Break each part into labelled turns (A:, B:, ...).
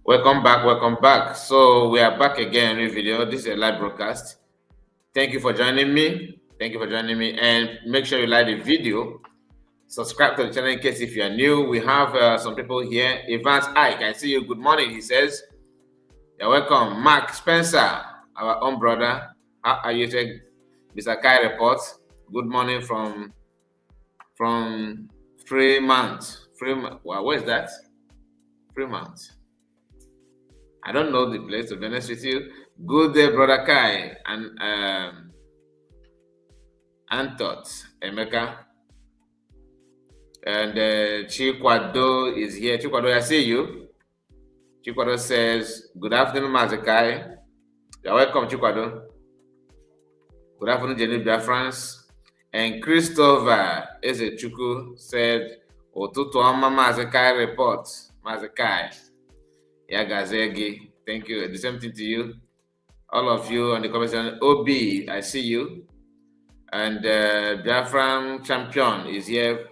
A: Welcome back, welcome back. So we are back again in video. This is a live broadcast. Thank you for joining me. Thank you for joining me, and make sure you like the video. Subscribe to the channel in case if you are new. We have some people here. Evans Ike, I see you. Good morning, he says. You're welcome. Mark Spencer, our own brother. How are you today? Mr. Kai report. Good morning from Fremont. Wow, where is that? Fremont. I don't know the place, to be honest with you. Good day, Brother Kai and Antot, Emeka. And Chikwado is here. Chikwado, I see you. Chikwado says, good afternoon, Mazi Kai. You're welcome, Chikwado. Good afternoon, Jenny Biafrans. And Christopher Ezechuku said, Otutu Oma Mazi Kai report. Mazi Kai. Yagazegi, thank you. The same thing to you. All of you on the comment section. OB, I see you. And Biafran champion is here.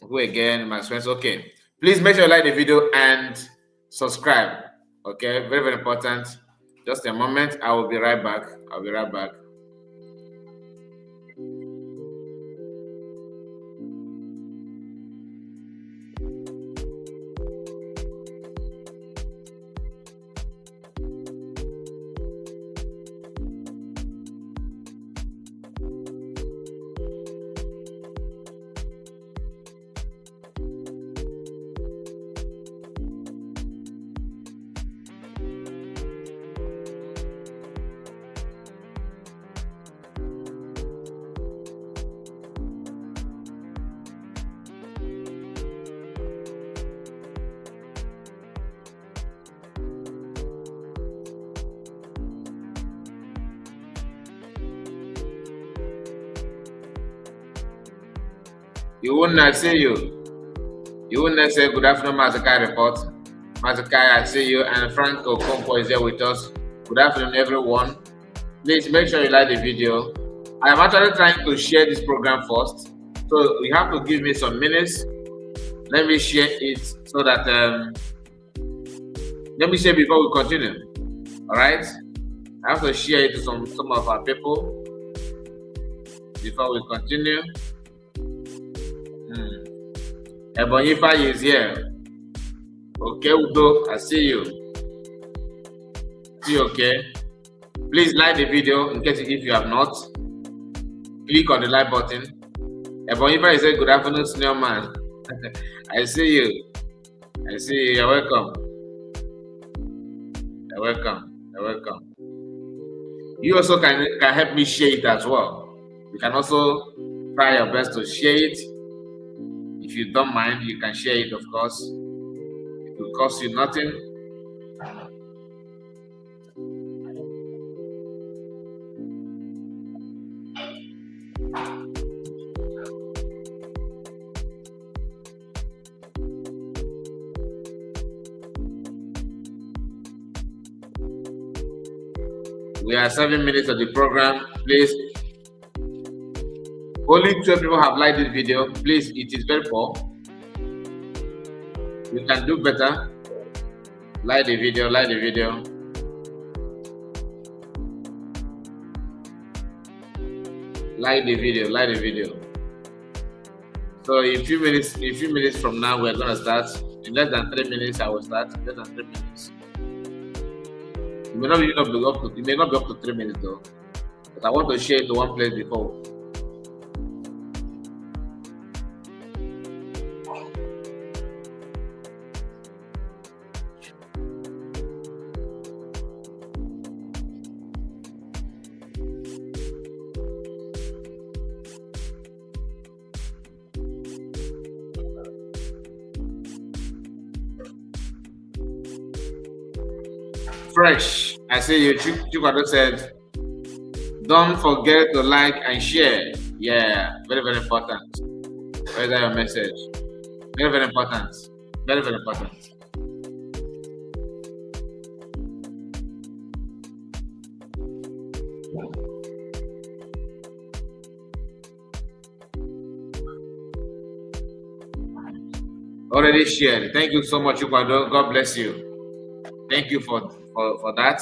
A: Who again? Max Spence. Okay. Please make sure you like the video and subscribe. Okay, very, very important. Just a moment. I will be right back. I'll be right back. You wouldn't see you. You wouldn't say good afternoon, Mazakai report. Mazakai, I see you, and Frank Okonkwo is here with us. Good afternoon, everyone. Please make sure you like the video. I am actually trying to share this program first, so you have to give me some minutes. Let me share it so that let me share before we continue. All right, I have to share it to some of our people before we continue. Ebonyifa is here. Okay, Udo, I see you. See, okay. Please like the video in case if you have not. Click on the like button. Ebonyifa is saying good afternoon, Snail Man. I see you. I see you. You're welcome. You're welcome. You're welcome. You also can help me share it as well. You can also try your best to share it. If you don't mind, you can share it, of course. It will cost you nothing. We are 7 minutes of the program. Please. Only 12 people have liked this video. Please, it is very poor. You can do better. Like the video, like the video. Like the video, like the video. So in a few minutes from now, we're gonna start. In less than 3 minutes, I will start. Less than 3 minutes. It may not be up to. It may not be up to 3 minutes though. But I want to share it to one place before. Fresh. I see you. Chikwado said, don't forget to like and share. Yeah, very, very important. Where's your message? Very, very important. Very, very important. Already shared. Thank you so much, Chikwado. God bless you. Thank you for that.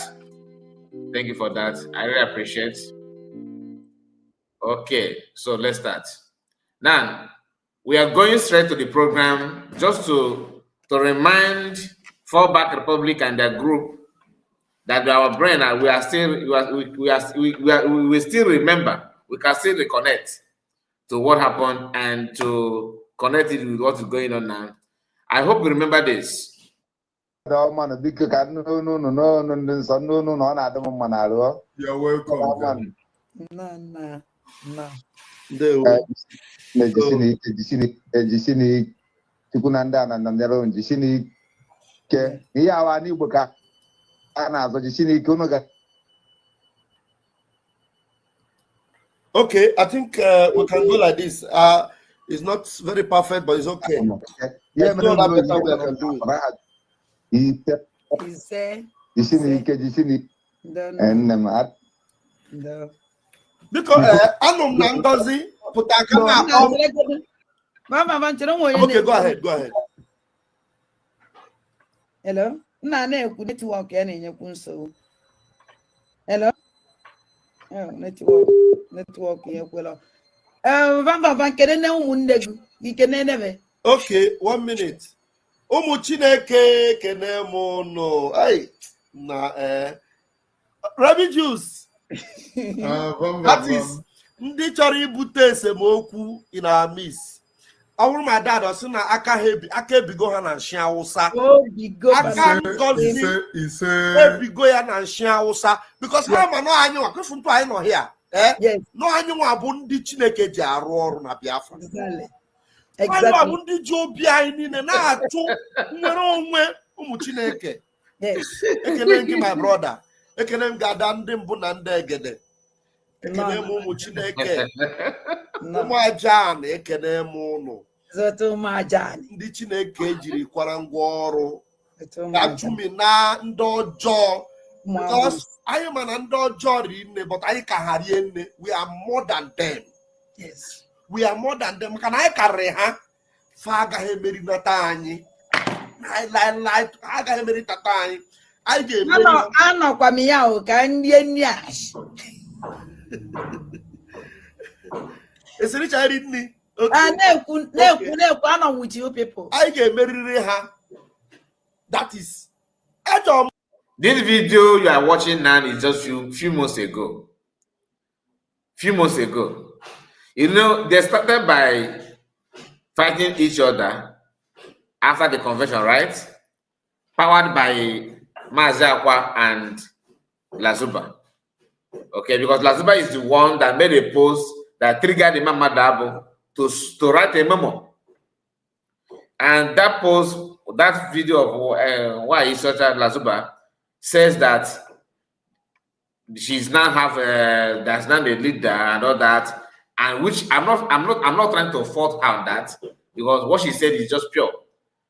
A: Thank you for that. I really appreciate. Okay, so let's start. Now, we are going straight to the program just to remind Fallback Republic and their group that our brain we are still we still remember, we can still reconnect to what happened and to connect it with what is going on now. I hope you remember this.
B: You're welcome. Okay, I think we can go like this. It's not very perfect, but it's okay. Yeah, no better way I can do it. Because I'm not Ngozi. Okay, go ahead.
C: Hello? Network hello? Oh, network
B: okay, 1 minute. Chineke kenemono. Hey, Rabbit juice. That is ndị chọrọ ibute esemokwu in our midst. Our my dad was na aka ebigo ha na nshi Hausa. Aka Ngozi ebigo ya na nshi Hausa because ha ma no anyi wa kwefuntu anyị nọ here. No anyi nwa bụ ndị Chineke ji arụ ọrụ na Biafra. Exactly. Anyị bụ ndị ji obi anyị niile na-achụ nwere onwe ụmụ Chineke. Ekele gị my brother. Ekele m ga-ada ndị mbụ na ndị egede. Ekele m ụmụ Chineke. Ụmụ aja na ekele m ụnụ. Ndị Chineke jiri kwara ngwa ọrụ. Achụmi na ndị ọjọọ. Because anyị ma na ndị ọjọọ ri nne, but anyị ka ha rie nne. We are more than them.
C: Yes.
B: We are more than them. Ka na anyị karịrị ha. Fa agaghị emeri nata anyị. Agaghị emeri tata anyị. I get
C: anọkwa m ya o ka ndị enyi a.
B: Esiricha ri nni.
C: Na-ekwu anọ with you people.
B: I ga-emeriri ha. That is
A: this video you are watching now is just few months ago. You know, they started by fighting each other after the convention, right? Powered by Mazi, Akwa and Lasuba. Okay, because Lasuba is the one that made a post that triggered the Mama Dabo to write a memo. And that post, that video of why he's such a Lasuba says that she's now that's now the leader and all that, and which I'm not trying to fault her on that, because what she said is just pure.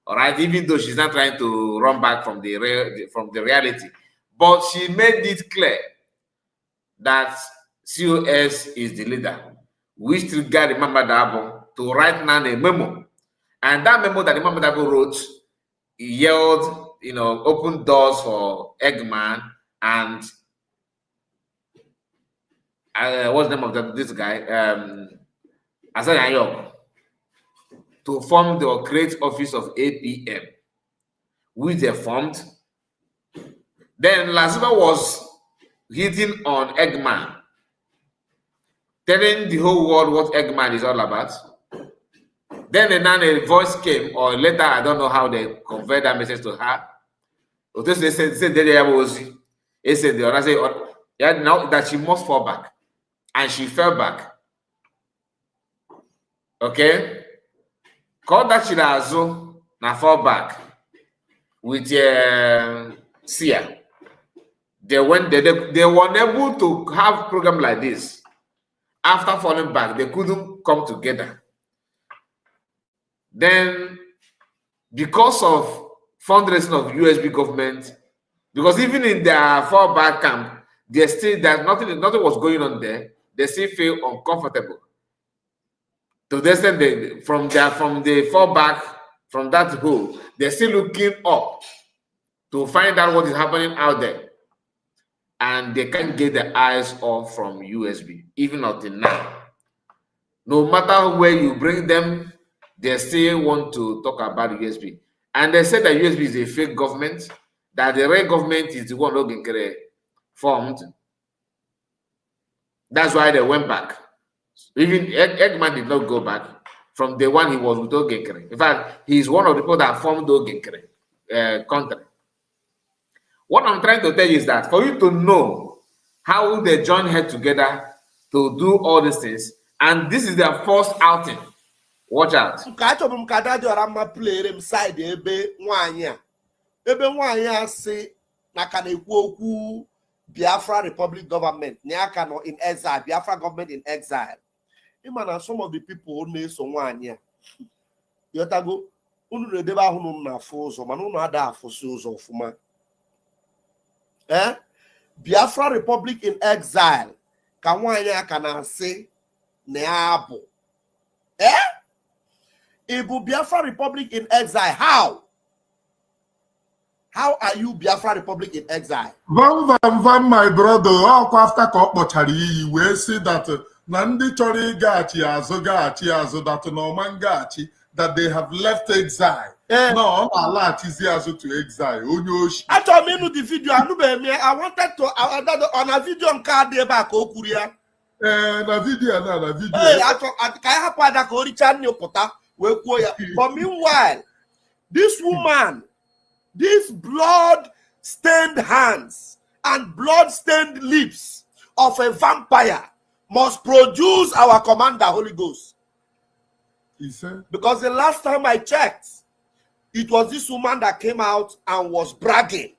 A: All right, even though she's not trying to run back from the reality, but she made it clear that COS is the leader, which triggered the Mama Dabo to write now a memo. And that memo that the Mama Dabo wrote yelled, open doors for Eggman and what's the name of this guy? Asan Ayok, to form the great office of APM, which they formed. Then Lasuba was hitting on Eggman, telling the whole world what Eggman is all about. Then a voice came, or later, I don't know how they conveyed that message to her. They said the other say, now that she must fall back. And she fell back. Okay? Call that Shirazo na fall back with Sia. They were unable to have program like this. After falling back, they couldn't come together. Then, because of fundraising of USB government, because even in their fallback camp, nothing was going on there. They still feel uncomfortable. To the extent from the from that hole. They're still looking up to find out what is happening out there. And they can't get their eyes off from USB, even until now. No matter where you bring them, they still want to talk about USB. And they said that USB is a fake government, that the real government is the one who formed. That's why they went back. Even Eggman did not go back. From the one he was with Ogenkere. In fact, he's one of the people that formed Ogenkere country. What I'm trying to tell you is that for you to know how they join head together to do all these things, and this is their first outing. Watch out.
B: Biafra Republic government, Nyakano in exile, Biafra government in exile. Imana some of the people who know someone here. Yotago, unu deba hunu na foso, manu ada foso of ma. Biafra Republic in exile. Kawanya kana say neabo. Ibu Biafra Republic in exile. How? How are you Biafra Republic in exile?
D: Vam, my brother. After Kopotari, we say that Nandi Chori Gachi, Azo, that no man Gachi, that they have left exile. No, Allah is here to exile.
B: I told me the video. I wanted to on a video on card back Okuria.
D: Na video.
B: Hey, I have a channel pota. But meanwhile, this woman, these blood-stained hands and blood-stained lips of a vampire must produce our commander, Holy Ghost.
D: He said,
B: because the last time I checked, it was this woman that came out and was bragging.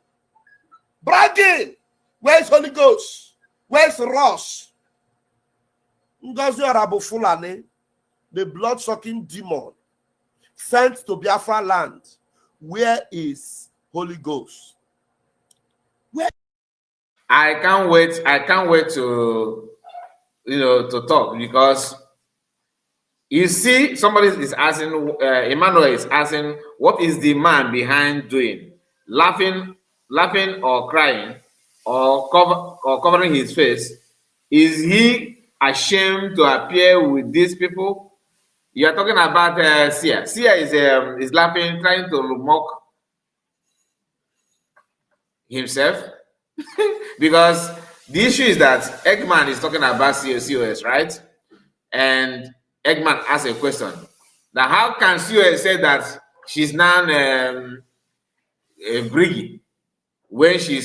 B: Bragging! Where's Holy Ghost? Where's Ross? Ngozi Arabu Fulani, the blood-sucking demon, sent to Biafra land. Where is Holy Ghost? Where?
A: I can't wait to to talk, because you see somebody is asking, Emmanuel is asking, what is the man behind doing? Laughing or crying or covering his face? Is he ashamed to appear with these people? You are talking about Sia. Sia is laughing, trying to mock himself. Because the issue is that Eggman is talking about COS, right? And Eggman asked a question. Now, how can COS say that she's now a Briggy when she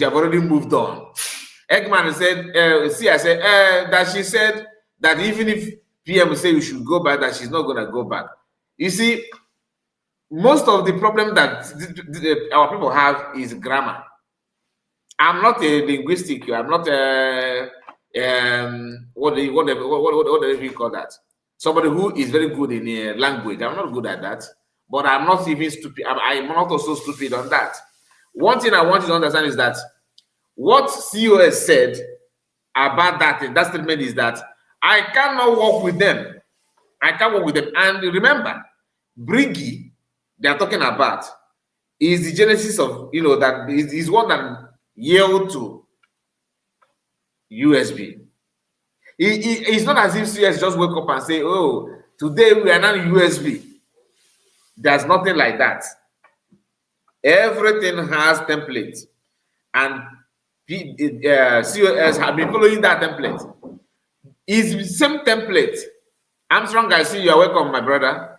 A: have already moved on? Eggman said, Sia said that she said that even if PM say you should go back, that she's not going to go back. You see, most of the problem that our people have is grammar. I'm not a linguistic. I'm not a what do you call that? Somebody who is very good in language. I'm not good at that, but I'm not even stupid. I'm not also stupid on that. One thing I want you to understand is that what COS said about that statement is that I cannot work with them. I can't work with them. And remember, Briggy, they are talking about, is the genesis of, that is one that yield to USB. It's not as if CS just wake up and say, oh, today we are now USB. There's nothing like that. Everything has templates. And COS have been following that template. It's the same template. Armstrong, I see you. Are welcome, my brother.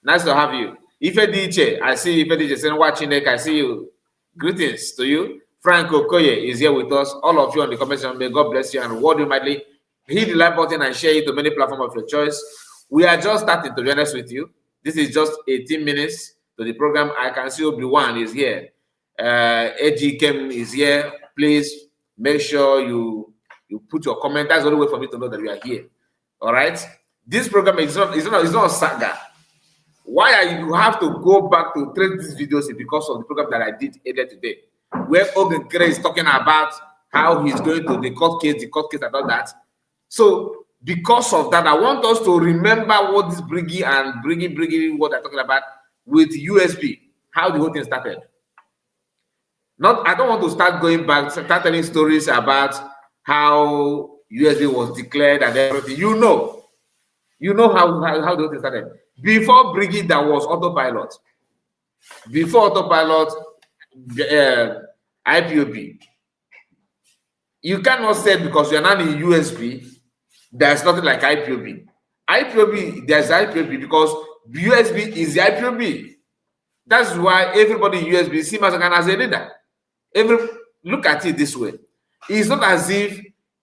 A: Nice to have you. Ife DJ, I see Ife DJ saying, watching it. I see you. Greetings to you. Frank Okoye is here with us. All of you on the comment section, may God bless you and reward you mightily. Hit the like button and share it to many platforms of your choice. We are just starting, to be honest with you. This is just 18 minutes to the program. I can see Obi-Wan is here. AG Kem is here. Please make sure you put your comment. That's the only way for me to know that you are here. All right. This program is not a saga. Why are you have to go back to trace these videos? Is because of the program that I did earlier today, where Ogenkere is talking about how he's going to the court case and all that. So because of that, I want us to remember what this Briggy, what they're talking about. with USB, how the whole thing started. I don't want to start going back, start telling stories about how USB was declared and everything. You know how the whole thing started. Before bringing that was autopilot. Before autopilot, IPOB. You cannot say because you're not in USB, there's nothing like IPOB. There's IPOB because USB is the IPOB. That's why everybody in USB see Mazi as a leader. Look at it this way. It's not as if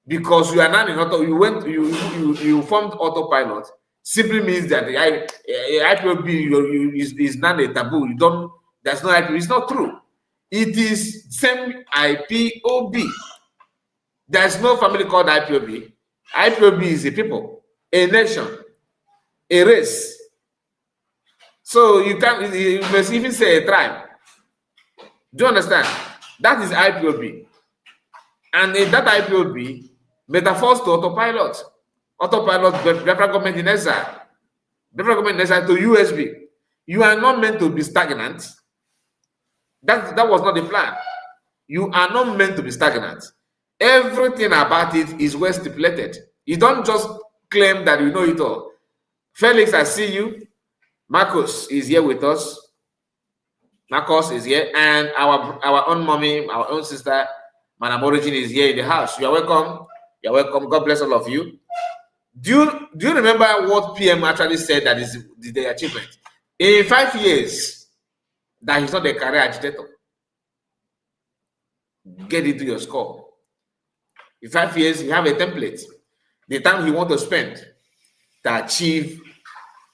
A: because you are not in auto, you formed autopilot simply means that the IPOB is not a taboo. There's no IPOB. It's not true. It is same IPOB. There's no family called IPOB. IPOB is a people, a nation, a race. So you must even say a tribe. Do you understand? That is IPOB. And in that IPOB, metaphors to autopilot. Autopilot, Bafra government in exile. Bafra government in exile to USB. You are not meant to be stagnant. That was not the plan. You are not meant to be stagnant. Everything about it is well stipulated. You don't just claim that you know it all. Felix, I see you. Marcos is here with us. Marcos is here, and our own mommy, our own sister, Madam Origin is here in the house. You are welcome. You are welcome. God bless all of you. Do you remember what PM actually said that is the achievement? In 5 years, that he's not a career agitator. Get into your score. In 5 years, you have a template. The time he want to spend to achieve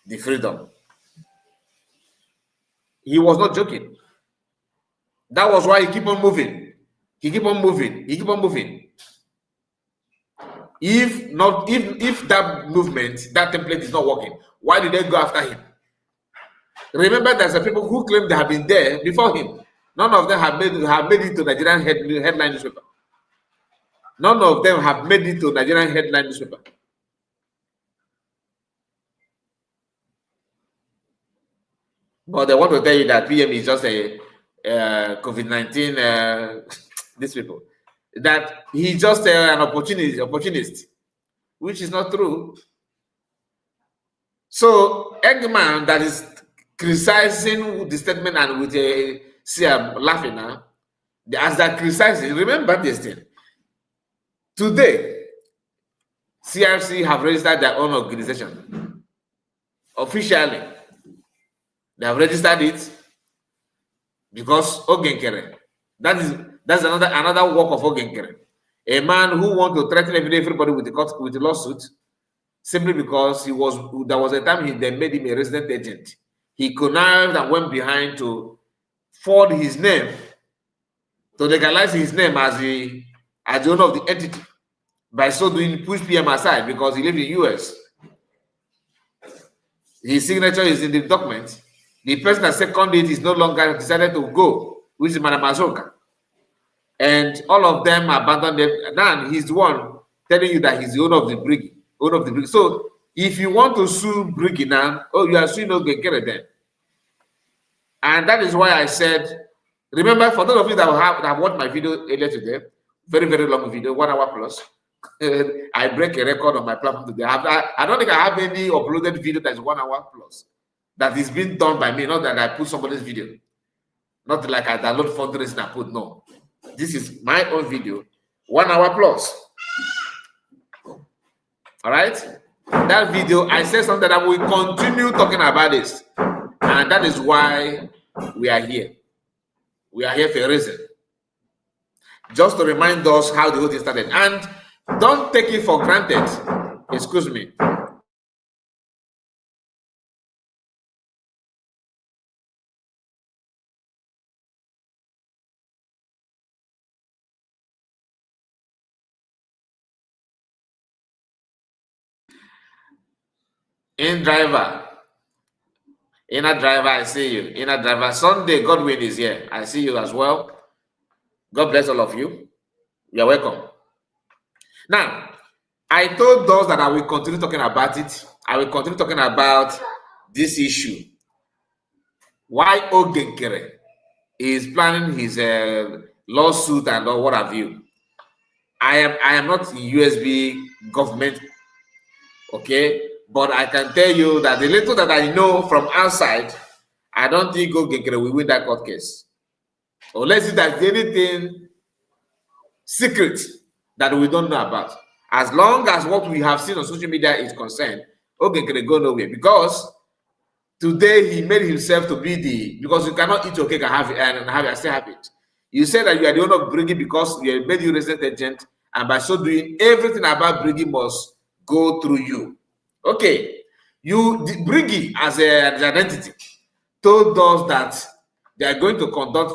A: the freedom. He was not joking. That was why he keep on moving. He keep on moving. He keep on moving. If that movement, that template is not working, why did they go after him? Remember, there's a people who claim they have been there before him. None of them have made it to Nigerian headline newspaper. None of them have made it to Nigerian headline newspaper. But they want to tell you that PM is just a COVID-19, these people. That he's just an opportunist, which is not true. So, Eggman that is criticizing the statement and with a laughing now, as that criticizing, remember this thing. Today, CRC have registered their own organization. Officially, they have registered it because Ogenkere. That's another work of Ogenkere. A man who wants to threaten everybody with the lawsuit simply because there was a time they made him a resident agent. He connived and went behind to forward his name, to legalize his name as the owner of the entity. By so doing, push PM aside because he lives in the US. His signature is in the document. The person that seconded it is no longer decided to go, which is Madam Azoka. And all of them abandoned them. Now he's the one telling you that he's the owner of the brig. So if you want to sue Briggy now, you are suing Ogenkere then. And that is why I said, remember, for those of you that have watched my video earlier today, very, very long video, 1 hour plus, I break a record on my platform today. I don't think I have any uploaded video that is 1 hour plus. That is being done by me, not that I put somebody's video. Not like I download fundraising and put, no. This is my own video, 1 hour plus. All right? That video, I said something that I will continue talking about this. And that is why we are here. We are here for a reason. Just to remind us how the whole thing started. And don't take it for granted. Excuse me. Inner driver, I see you. Inner driver, Sunday, Godwin is here. I see you as well. God bless all of you. You're welcome. Now, I told those that I will continue talking about it. I will continue talking about this issue why Ogenkere is planning his lawsuit and all what have you. I am not USB government, okay, but I can tell you that the little that I know from outside, I don't think Ogenkere will win that court case, unless there's anything secret that we don't know about. As long as what we have seen on social media is concerned, Ogenkere go nowhere, because today he made himself to be because you cannot eat your cake and have it and still have it. You said that you are the owner of Brigi because you made you resident agent, and by so doing, everything about Brigi must go through you. Okay, Brigi as an entity told us that they are going to conduct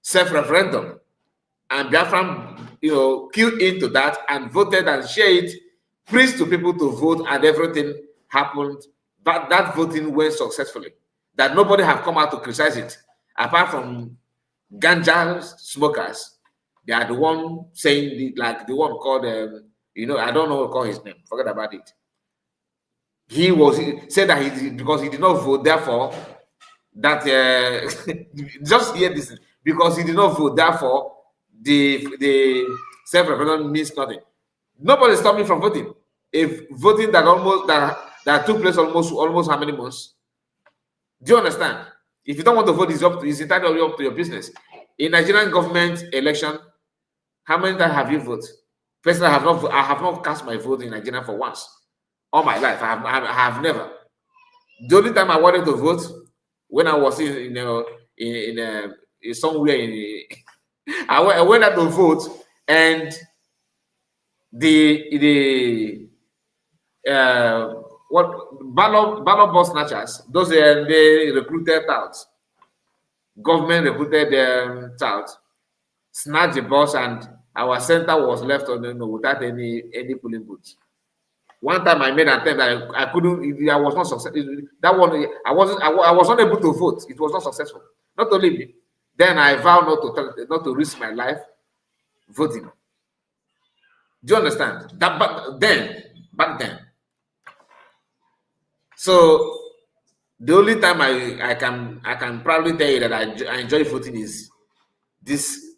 A: self-referendum, and Bafra, queued into that and voted and shared it, preached to people to vote, and everything happened. But that voting went successfully. That nobody have come out to criticize it, apart from ganja smokers. They are the one saying like the one called I don't know what to call his name. Forget about it. He said that because he did not vote, therefore that just hear this, because he did not vote, therefore the self-referendum means nothing. Nobody stopped me from voting. If voting that took place almost how many months? Do you understand? If you don't want to vote, it's entirely up to your business. In Nigerian government election, how many times have you voted? Personally, I have not cast my vote in Nigeria for once. All my life, I have never. The only time I wanted to vote, when I was in somewhere I went out to vote, and the ballot box snatchers, those they recruited out. Government recruited them out, snatched the box, and our center was left on without any polling booth. One time I made an attempt, I couldn't. I was not successful. That one, I was not able to vote. It was not successful. Not only me. Then I vowed not to risk my life voting. Do you understand? That back then. So the only time I can proudly tell you that I enjoy voting is this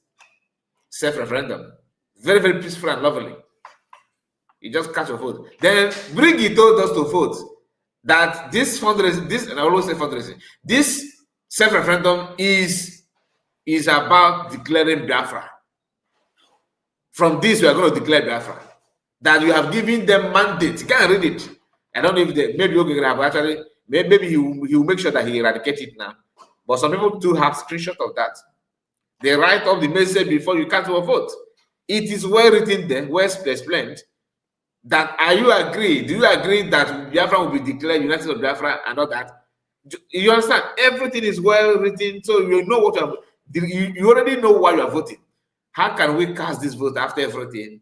A: self-referendum. Very, very peaceful and lovely. You just cast your vote. Then Brigi told us to vote that this fundraising, and I always say fundraising, this self-referendum is about declaring Bafra. From this, we are going to declare Bafra. That you have given them mandate. You can't read it. I don't know if maybe you're have actually, maybe he will make sure that he eradicates it now. But some people do have screenshot of that. They write up the message before you cast your vote. It is well written there, well explained. That do you agree that Biafra will be declared United States of Biafra and all that? You understand? Everything is well written, so you know what you already know why you are voting. How can we cast this vote after everything?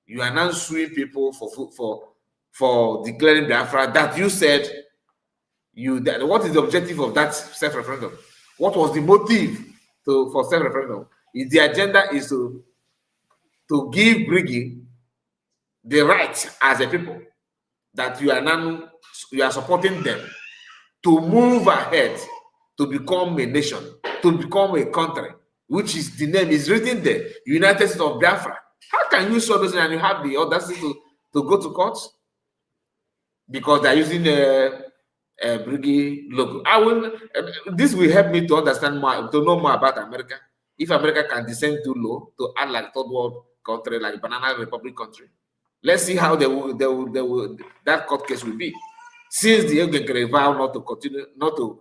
A: You are now suing people for declaring Biafra that you said what is the objective of that self-referendum? What was the motive for self-referendum? The agenda is to give Brigi the right as a people that you are supporting them to move ahead, to become a nation, to become a country, which is the name is written there, United States of Bafra. How can you show this and you have the audacity to go to court? Because they're using a Brigi logo. This will help me to understand more, to know more about America. If America can descend too low to act like third world country, like Banana Republic country. Let's see how that court case will be. Since the Ogenkere vowed not to continue, not to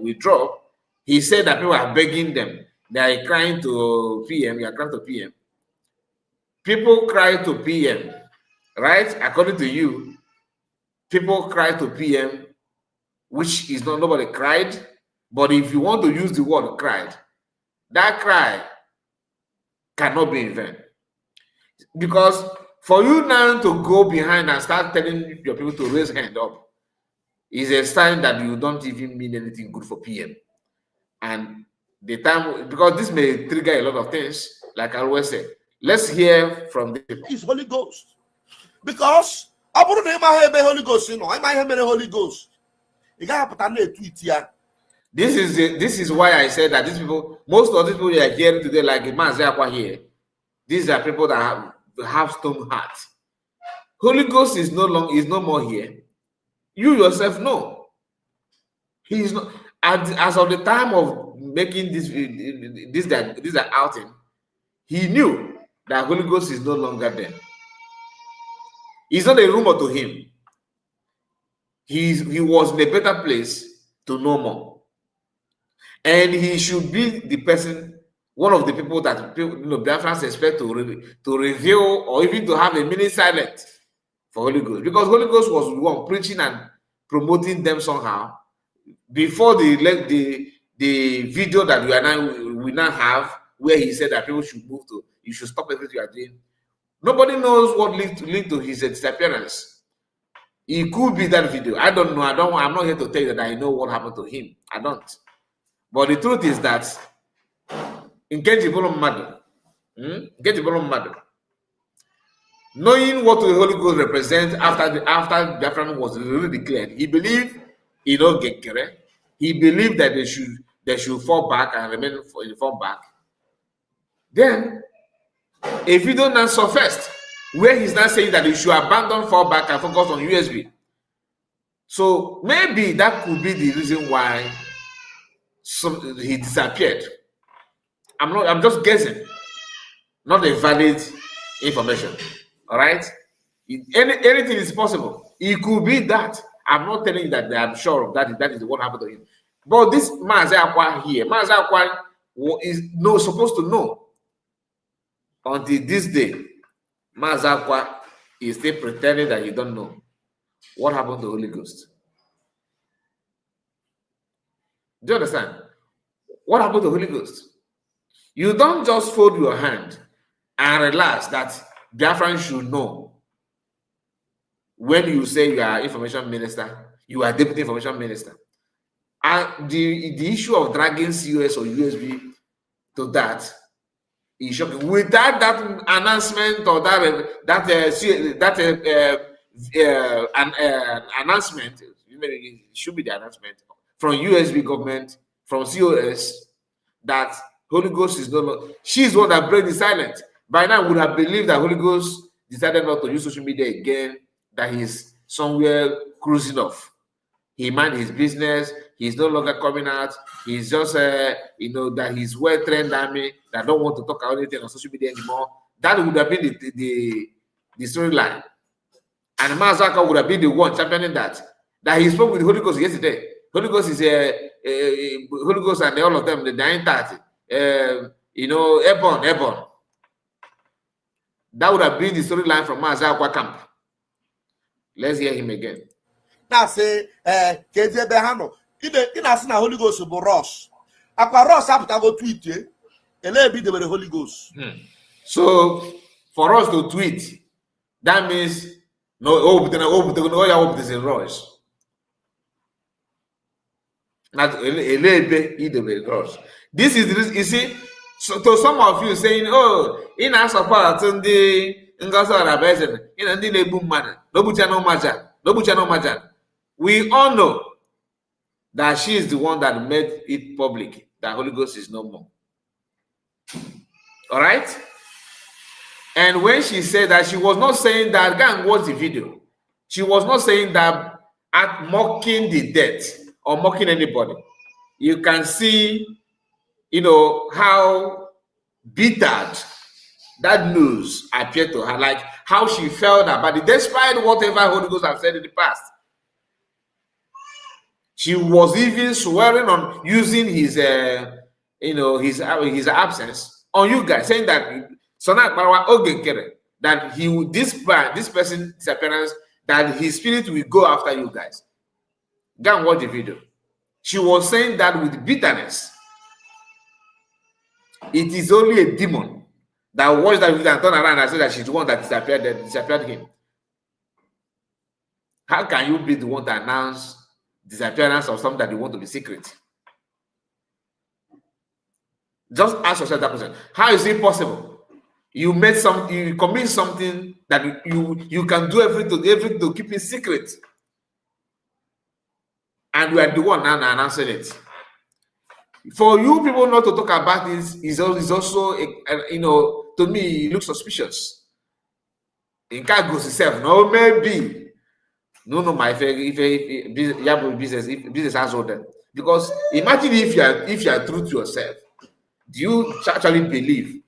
A: withdraw, he said that people are begging them. They are crying to PM. You are crying to PM. People cry to PM, right? According to you, people cry to PM, which is not nobody cried. But if you want to use the word cried, that cry cannot be in vain. Because for you now to go behind and start telling your people to raise hand up is a sign that you don't even mean anything good for PM. And the time, because this may trigger a lot of things, like I always say, let's hear from the people.
B: It's Holy Ghost. Because I wouldn't have Holy Ghost, I might have Holy Ghost.
A: This is why I said that these people, most of these people you are hearing today, like Mazi Akwa here, these are people that have stone hearts. Holy Ghost is no more here. You yourself know. He is not. As of the time of making this outing, he knew that Holy Ghost is no longer there. It's not a rumor to him. He was in a better place to know more. And he should be the person, one of the people that Bafra expect to reveal or even to have a mini silent for Holy Ghost. Because Holy Ghost was the one preaching and promoting them somehow. Before the video that we now have, where he said that people should move to, you should stop everything you are doing. Nobody knows what linked to his disappearance. It could be that video. I don't know. I'm not here to tell you that I know what happened to him. I don't. But the truth is that in knowing what the Holy Ghost represents after Bafra was really declared, he believed he don't get correct. He believed that they should fall back and remain fall back. Then a video now surfaced where he's now saying that he should abandon fall back and focus on USB. So maybe that could be the reason why he disappeared. I'm just guessing, not a valid information. All right, anything is possible. It could be that. I'm not telling you that I'm sure of that. That is what happened to him. But this Mazi Akwa here, Mazi Akwa is supposed to know. Until this day, Mazi Akwa is still pretending that you don't know what happened to the Holy Ghost. Do you understand? What happened to the Holy Ghost? You don't just fold your hand and relax that Biafran should know. When you say you are information minister, you are deputy information minister. And the issue of dragging COS or USB to that is shocking. Without that announcement or announcement, it should be the announcement from USB government, from COS, that Holy Ghost is no longer. She's the one that breaks the silence. By now, would have believed that Holy Ghost decided not to use social media again, that he's somewhere cruising off. He mind his business. He's no longer coming out. He's just, that he's well-trained army that don't want to talk about anything on social media anymore. That would have been the storyline. And Mazi Akwa would have been the one championing that he spoke with the Holy Ghost yesterday. Holy Ghost is Holy Ghost and all of them, the 930. Airborne. That would have been the storyline from Mazi Akwa camp. Let's hear him again.
B: Now say, Kezie Behano, in as na Holy Ghost will rush. Akwa rush up to go tweet you, and let be the Holy Ghost.
A: So for us to tweet, that means no, there's a rush. Not a rush. This is the reason, you see. So to some of you saying, oh, in our support, we all know that she is the one that made it public that Holy Ghost is no more. All right? And when she said that, she was not saying that, go and watch the video. She was not saying that at mocking the dead or mocking anybody. You can see, how bittered that news appeared to her, like how she felt about it, despite whatever Holy Ghost have said in the past. She was even swearing on using his absence on you guys, saying that that this person's disappearance, that his spirit will go after you guys. Go and watch the video. She was saying that with bitterness. It is only a demon that watched that video and turned around and said that she's the one that disappeared him. How can you be the one to announce disappearance of something that you want to be secret? Just ask yourself that question. How is it possible? You commit something that you can do everything to keep it secret. and we are the one now announcing it. For you people not to talk about this is also, to me, it looks suspicious. In can't go itself, no, maybe. No, my if business has order. Because imagine if you are true to yourself, do you actually believe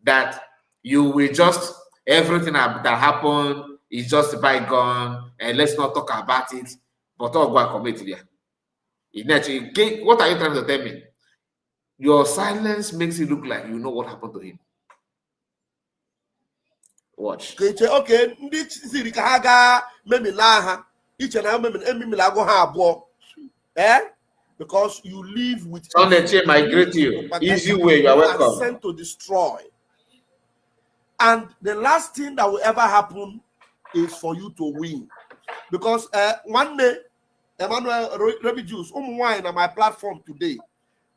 A: that you will just everything that happened is just bygone and let's not talk about it, but all go and commit there? What are you trying to tell me? Your silence makes it look like you know what happened to him. Watch.
B: Okay, ndị siri ka ha ga memila ha iche na ememila agụ ha abụọ. Because you live with
A: Sunday, I greet you. Easy way, you are welcome.
B: Sent to destroy. And the last thing that will ever happen is for you to win. Because one day, Emmanuel Remy Jews, wine on my platform today,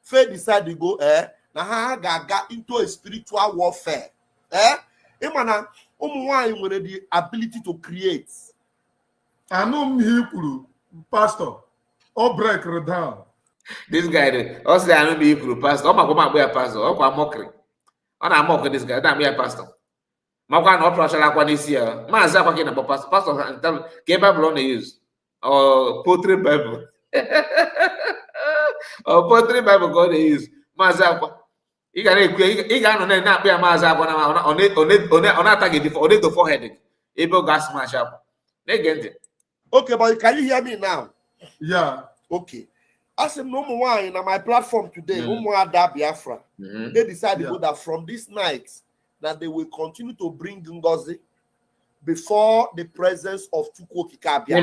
B: Faith decided to go na got into a spiritual warfare. Emana wine with the ability to create.
D: I know Hebrew, Pastor, or break it down.
A: This guy, also I know the Hebrew pastor. Oh my God, my pastor. Oh, I'm mockery. I'm mocking this guy. That me a pastor. My God, not pressure like one this year. Mazi Akwa kina pastor. Pastor, tell ke Bible on the use or poetry Bible. Or poetry Bible God they use. Mazi Akwa. He can on na be Mazi Akwa na on attack it on the forehead. Able gas smash up. They get it.
B: Okay, but can you hear me now?
D: Yeah.
B: Okay. As a normal wine on my platform today, Bafra, they decided that from this night that they will continue to bring Ngozi before the presence of Chukwu Kikabia.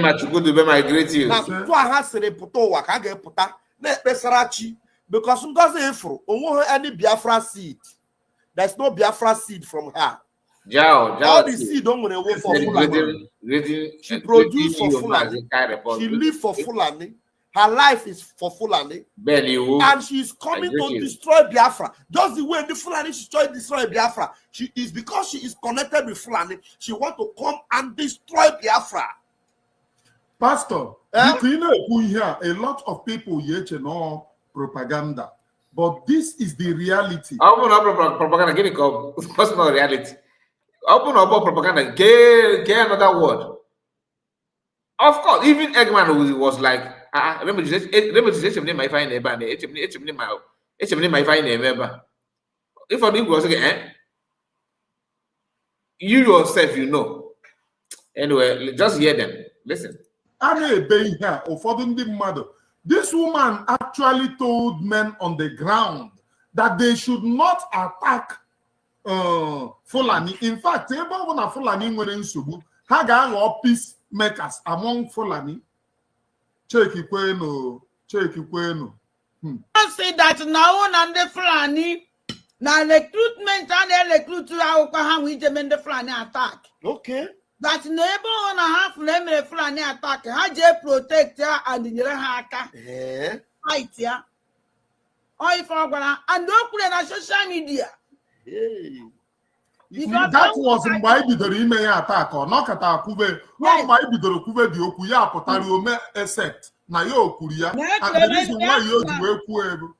B: Because Ngozi Ifro, any Biafra seed. There's no Biafra seed from her. All the seed don't want to work for Fulani. She produced for Fulani. She lived for Fulani. Her life is for Fulani. And she's coming to destroy Biafra. Just the way the Fulani destroy Biafra. She is because she is connected with Fulani. She wants to come and destroy Biafra.
D: Pastor, you know here a lot of people yet know propaganda. But this is the reality.
A: Open up propaganda, give it up. That's not reality. Open up propaganda, get another word. Of course, even Eggman was like, remember, my fine neighbor, my fine neighbor. If I was again, you yourself, you know. Anyway, just hear them. Listen.
D: This woman actually told men on the ground that they should not attack Fulani. In fact, Fulani peacemakers among Fulani. Check Ikweno.
C: I say that now on the Fulani, now recruitment and the recruit how we demand the Fulani attack.
B: Okay.
C: That neighbor on a half lemon Fulani attack, how they protect her and the Haka. Right, yeah. Or if and don't put on social media.
D: That was why the email attack or not at our Kuve. Why be the Kuve the Okuya Potariome Sept. Na yo Kuria. And the reason why you do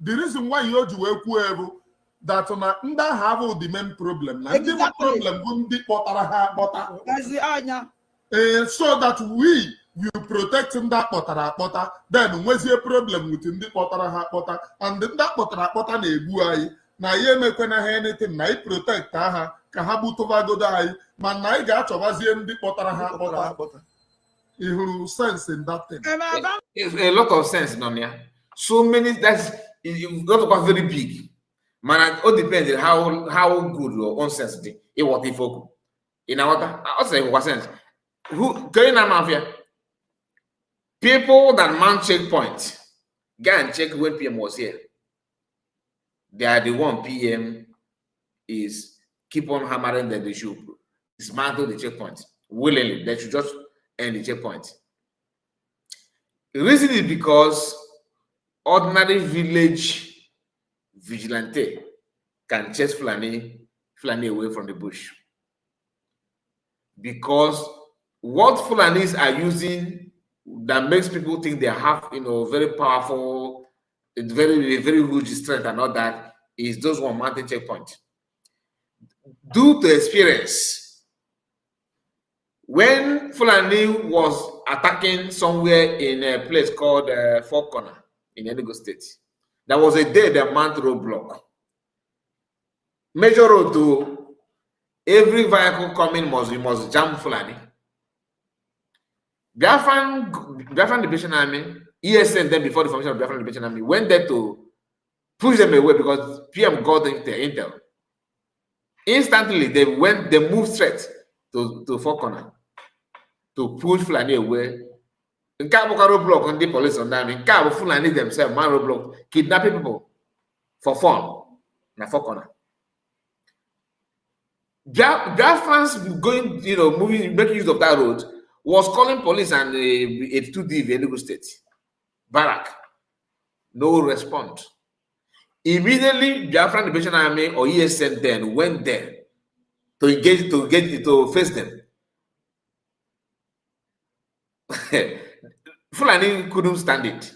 D: the reason why you do that on a have the main problem. And the problem won't be potara. So that we will protect that potara, then where's your problem within the potara, and then that potara nebuai. Na ye me kwena anything na protect ha ka ha butoba go die man na ga chobazie ndi potara ha pota ihuru sense in that thing.
A: It's a lot of sense no here. So many that's you've got to be very big. Man, it all depends on how good your own sense is. It what if in our also what sense. Who going on mafia? People that man checkpoint. Go and check when PM was here. They are the one PM is keep on hammering that they should dismantle the checkpoint willingly. They should just end the checkpoint. The reason is because ordinary village vigilante can chase Fulani away from the bush. Because what Fulanis are using that makes people think they have, very powerful, very, very huge strength and all that is those one mountain checkpoint. Due to experience, when Fulani was attacking somewhere in a place called Four Corner in Enugu State, there was a day the mount roadblock. Major road to every vehicle coming must jam Fulani. Biafran Liberation Army, ESN then before the formation of Biafran Liberation Army, went there to push them away because PM got their intel. Instantly, they moved straight to Four Corner to push Fulani away. In Cabo roadblock on the police on them, in Cabo Fulani themselves, man roadblock, kidnapping people for fun. Na Four Corner. Biafrans going, moving, making use of that road was calling police and 82D Enugu State. Barrack. No response. Immediately, Biafran Liberation Army or ESN then went there to engage, to face them. Fulani couldn't stand it.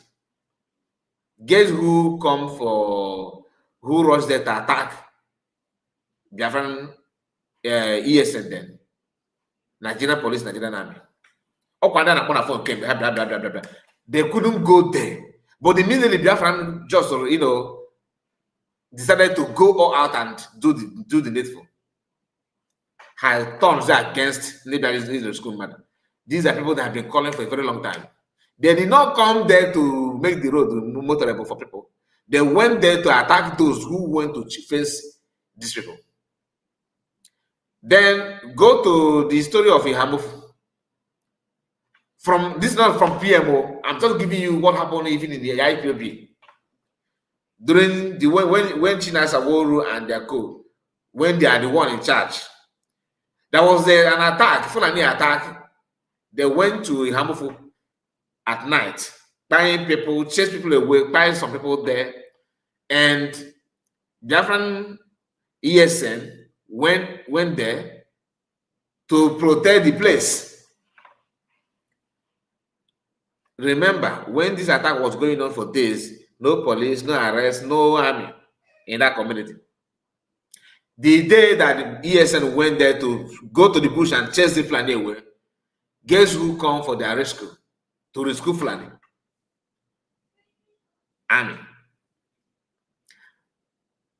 A: Guess who rushed there to attack Biafran ESN then? Nigerian police, Nigerian army. Came, blah, blah, blah, blah, blah. They couldn't go there. But immediately Biafran just, decided to go all out and do the needful. Has turned against the school matter. These are people that have been calling for a very long time. They did not come there to make the road motorable for people. They went there to attack those who went to face these people. Then go to the story of Ihamufu. This is not from PMO. I'm just giving you what happened even in the IPOB. During when Chinasa Woru and their co, when they are the one in charge, there was an attack, Fulani attack. They went to Ihamufu at night, buying people, chase people away, buying some people there, and Biafran ESN went there to protect the place. Remember, when this attack was going on for days, no police, no arrest, no army in that community. The day that the ESN went there to go to the bush and chase the Fulani away, guess who come for their rescue? To rescue Fulani? Army.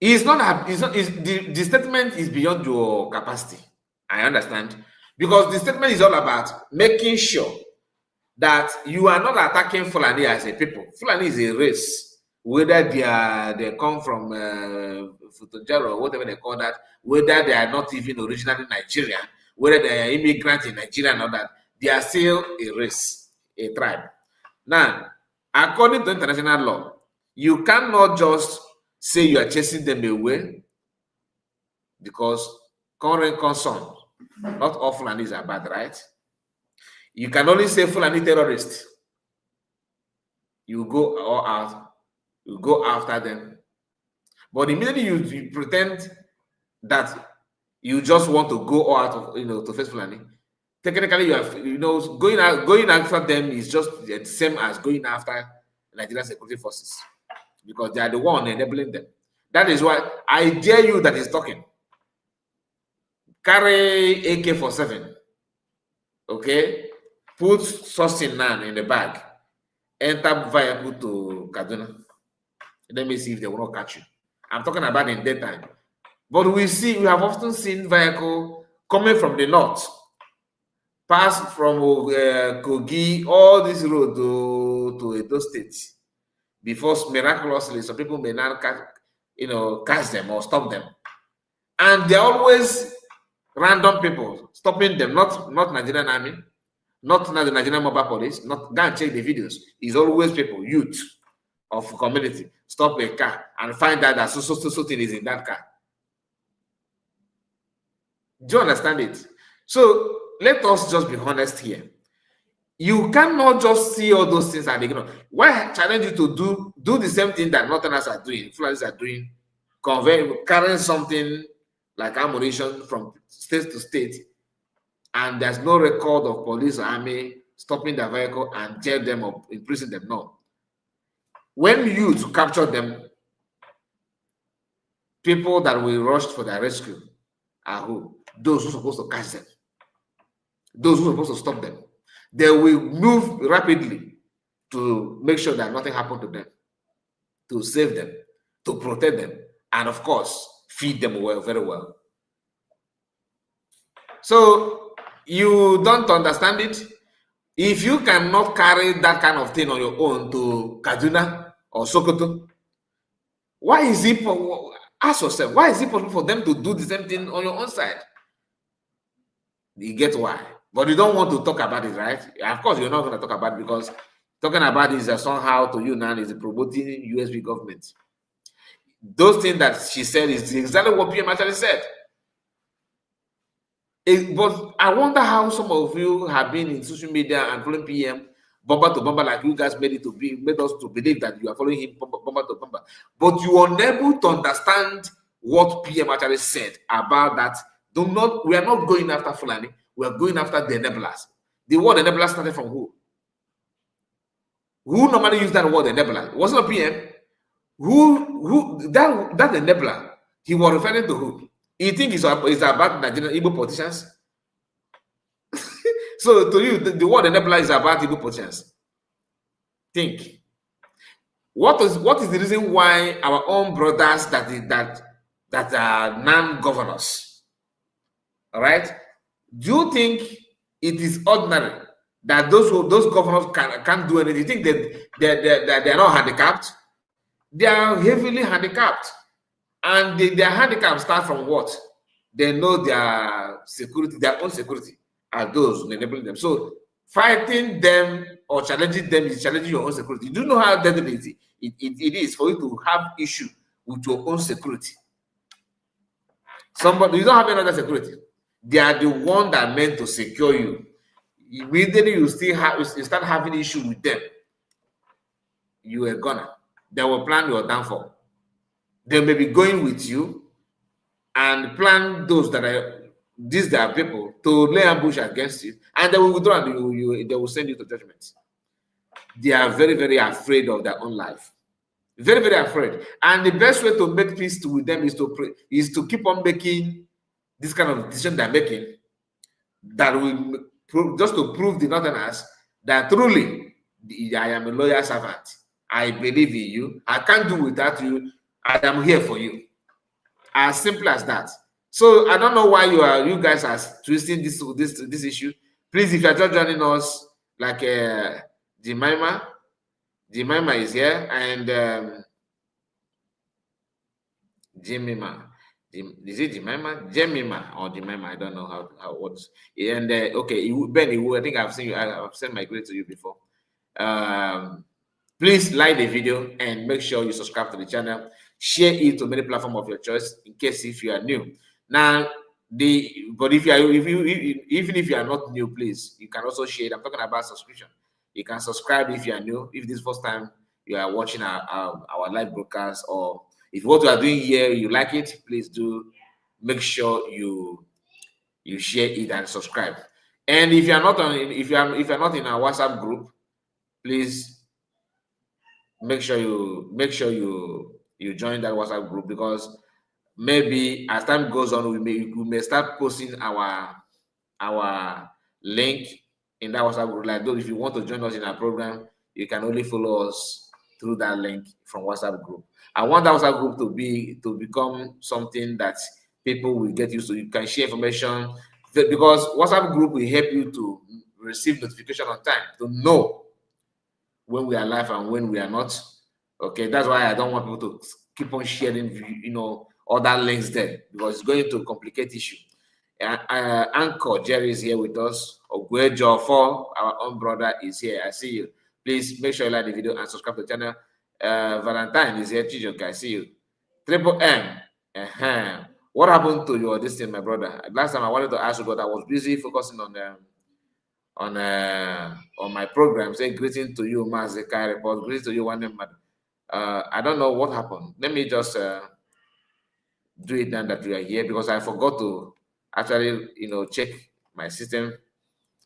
A: The statement is beyond your capacity. I understand. Because the statement is all about making sure that you are not attacking Fulani as a people. Fulani is a race, whether they come from Futojaro or whatever they call that, whether they are not even originally Nigerian, whether they are immigrants in Nigeria and all that, they are still a race, a tribe. Now, according to international law, you cannot just say you are chasing them away because current concern, not all Fulanis are bad, right? You can only say Fulani terrorists. You go all out, you go after them. But immediately you pretend that you just want to go all out of, to face Fulani. Technically, you have, going after them is just the same as going after Nigerian security forces because they are the one enabling them. That is why I dare you that is talking. Carry AK-47, okay? Put Sustenance in the bag, enter vehicle to Kaduna. Let me see if they will not catch you. I'm talking about in daytime. But we have often seen vehicle coming from the north, pass from Kogi, all this road to Edo State. Before miraculously, some people may not catch them or stop them. And they're always random people stopping them, not Nigerian army. Not the Nigerian mobile police, not go and check the videos. It's always people, youth of community, stop a car and find out that so thing is in that car. Do you understand it? So let us just be honest here. You cannot just see all those things and ignore. Why I challenge you to do the same thing that Northerners are doing, Fulanis are doing, carrying something like ammunition from state to state, and there's no record of police or army stopping their vehicle and jail them or imprison them. No. When youth capture them, people that will rush for their rescue are who? Those who are supposed to catch them. Those who are supposed to stop them. They will move rapidly to make sure that nothing happened to them, to save them, to protect them, and of course, feed them well, very well. So you don't understand it. If you cannot carry that kind of thing on your own to Kaduna or Sokoto, why is it, ask yourself, why is it possible for them to do the same thing on your own side? You get why. But you don't want to talk about it, right? Of course, you're not going to talk about it because talking about it is somehow to you now is promoting USB government. Those things that she said is exactly what PM actually said. But I wonder how some of you have been in social media and following PM bumper to bumper, like you guys made us to believe that you are following him bumper to bumper. But you are unable to understand what PM actually said about that. We are not going after Fulani, we are going after the enablers. The word enabler started from who? Who normally use that word enabler? It wasn't a PM. That enabler, he was referring to who? You think it's about Nigerian Igbo politicians? So to you, the word enabler is about Igbo politicians. Think. What is the reason why our own brothers that are non-governors, all right? Do you think it is ordinary that those governors can't do anything? You think that they're not handicapped? They are heavily handicapped. And their handicap starts from what? They know their security, their own security are those enabling them. So fighting them or challenging them is challenging your own security. You do know how deadly it is for you to have issue with your own security. Somebody, you don't have another security. They are the one that are meant to secure you. Immediately you start having issue with them. You are gonna. They will plan your downfall. They may be going with you and plan those that are people to lay ambush against you, and they will withdraw and they will send you to judgment. They are very, very afraid of their own life. Very, very afraid. And the best way to make peace with them is to keep on making this kind of decision they're making that will just to prove the Northerners that truly I am a loyal servant. I believe in you. I can't do without you. I am here for you. As simple as that. So I don't know why you guys are twisting this issue. Please, if you are just joining us, like Jemima is here, and Jemima. Is it Jemima or Jemima? I don't know how it works. And okay, Ben, I think I've sent my greeting to you before. Please like the video and make sure you subscribe to the channel. Share it to many platforms of your choice in case if you are new. Now, even if you are not new, please, you can also share it. I'm talking about subscription. You can subscribe if you are new. If this is the first time you are watching our live broadcast, or if what we are doing here you like it, please do make sure you share it and subscribe. And if you are not if you are not in our WhatsApp group, please make sure you join that WhatsApp group, because maybe as time goes on, we may start posting our link in that WhatsApp group. Like those, if you want to join us in our program, you can only follow us through that link from WhatsApp group. I want that WhatsApp group to become something that people will get used to. You can share information, because WhatsApp group will help you to receive notification on time, to know when we are live and when we are not. Okay, that's why I don't want people to keep on sharing, other links there, because it's going to complicate issue. Anchor Jerry is here with us. Ogwejo for our own brother is here. I see you. Please make sure you like the video and subscribe to the channel. Valentine is here. Chijoke, I see you. Triple M. What happened to your this thing, my brother? Last time I wanted to ask you, but I was busy focusing on my program. Say greeting to you, Mazi report. Greeting to you, one name, madam. I don't know what happened. Let me just do it now that we are here, because I forgot to actually check my system.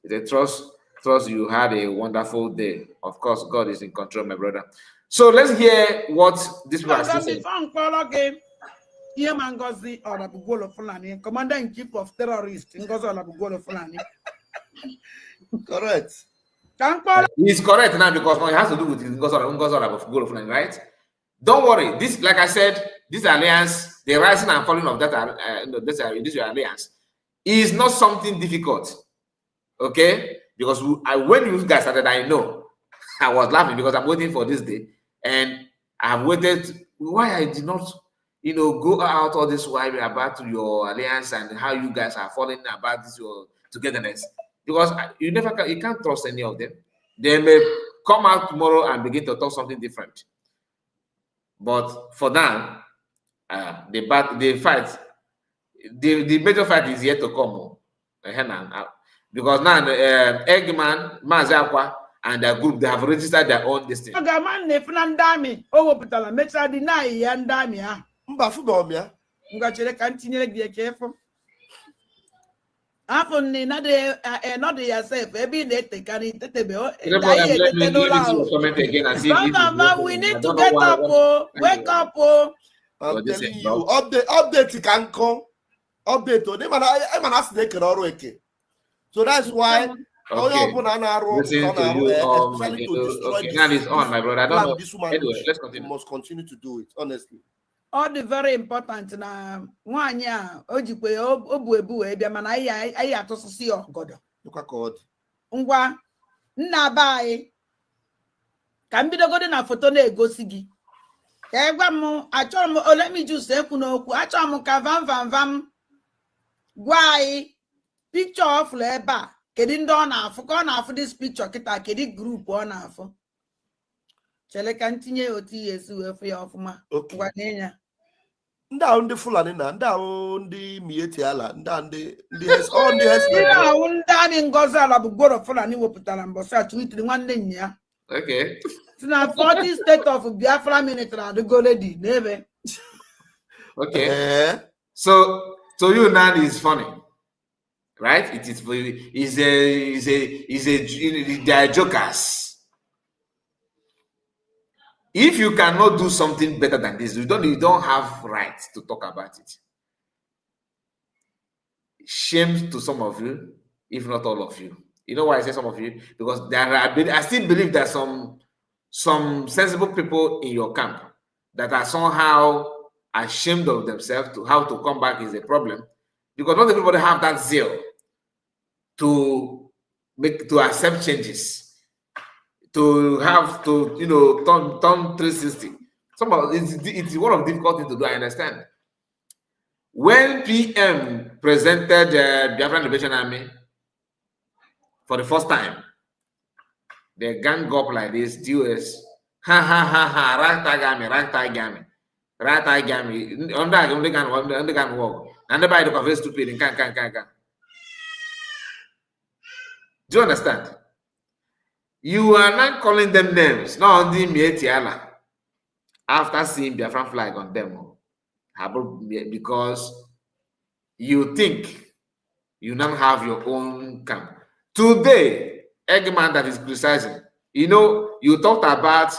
A: It's a trust trust you had a wonderful day. Of course, God is in control, my brother. So let's hear what this people are saying.
C: Commander in Chief of Terrorists,
B: Correct.
A: He's correct now because it has to do with Ngozora, right? Don't worry. This, like I said, this alliance, the rising and falling of that this alliance, is not something difficult. Okay? Because when you guys started, I know I was laughing because I'm waiting for this day, and I've waited. Why I did not, go out all this while about your alliance and how you guys are falling about this your togetherness, because you can't trust any of them. They may come out tomorrow and begin to talk something different. But for now, the major fight is yet to come. Because now Eggman, Mazi, Akwa, and their group, they have registered their own destiny.
C: We need to get up, wake up.
B: I'm telling you, update can come. Update. So that's why.
A: Okay. Listen to you, now it's on, my brother. I don't know. Anyway, let's continue.
B: Must continue to do it, honestly.
C: All the very important na nwanya ojikwe obu ebia mana ayi atosusi ogodo.
B: Look at God.
C: Ngwa nna bai ka mbidogode na foto na egosi gi. Ka egwa m achọrọ m let me just ekwu n'okwu achọrọ m ka vam gwa anyị picture of ebe a kedu ndị ọ na-afụ ka ọ na-afụ this picture kịta kedu group ọ na-afụ. Chele ka ntinye otu ihe esi wee fụ ya ọfụma. Ngwa n'enya.
B: Ndị ahụ ndị Fulani na ndị ahụ ndị Mieti ala ndị ndị
C: ahụ ndị anyị Ngozi ala bụ gboro Fulani wepụtara mbọsị a twitiri nwanne nnya ya.
A: Okay.
C: Si na 40 state of Biafra military adịgo ready n'ebe.
A: Okay. So to you now is funny, right? It is they are jokers. If you cannot do something better than this, you don't have right to talk about it. Shame to some of you, if not all of you. You know why I say some of you? Because I still believe that some sensible people in your camp that are somehow ashamed of themselves to how to come back is a problem. Because not everybody have that zeal to accept changes. To have to, turn 360. It's one of the difficult things to do, I understand. When PM presented the Biafran Liberation Army for the first time, they gang up like this, DOS, ragtagami, only can walk. And everybody look very stupid and can. Do you understand? You are not calling them names, not only Mietiala, after seeing Biafran flag on them, because you think you now have your own camp. Today, Eggman that is criticizing, you talked about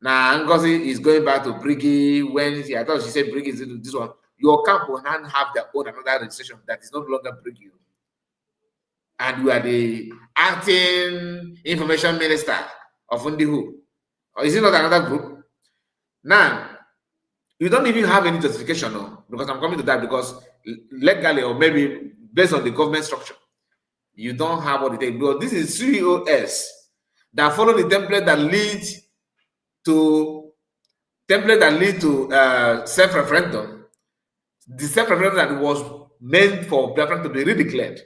A: Ngozi is going back to Briggy when I thought she said Briggy is this one. Your camp will not have their own another registration that is no longer Briggy. And you are the acting information minister of Undihu. Or is it not another group? Now, you don't even have any justification, no, because I'm coming to that because legally or maybe based on the government structure, you don't have what it takes. Because this is COS that follow the template that leads to self-referendum. The self-referendum that was meant for Biafran to be redeclared.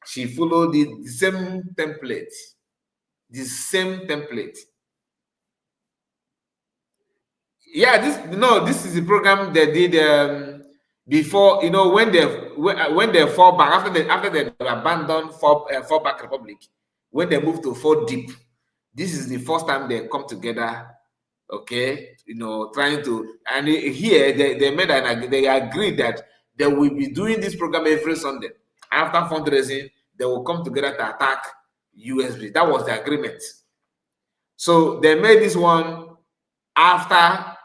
A: She followed the same template. Yeah, this is the program they did before. When they fall back after they abandoned fall back republic, when they moved to fall deep. This is the first time they come together. Okay, trying to, and here they made they agreed that they will be doing this program every Sunday after fundraising. They will come together to attack USB. That was the agreement. So they made this one after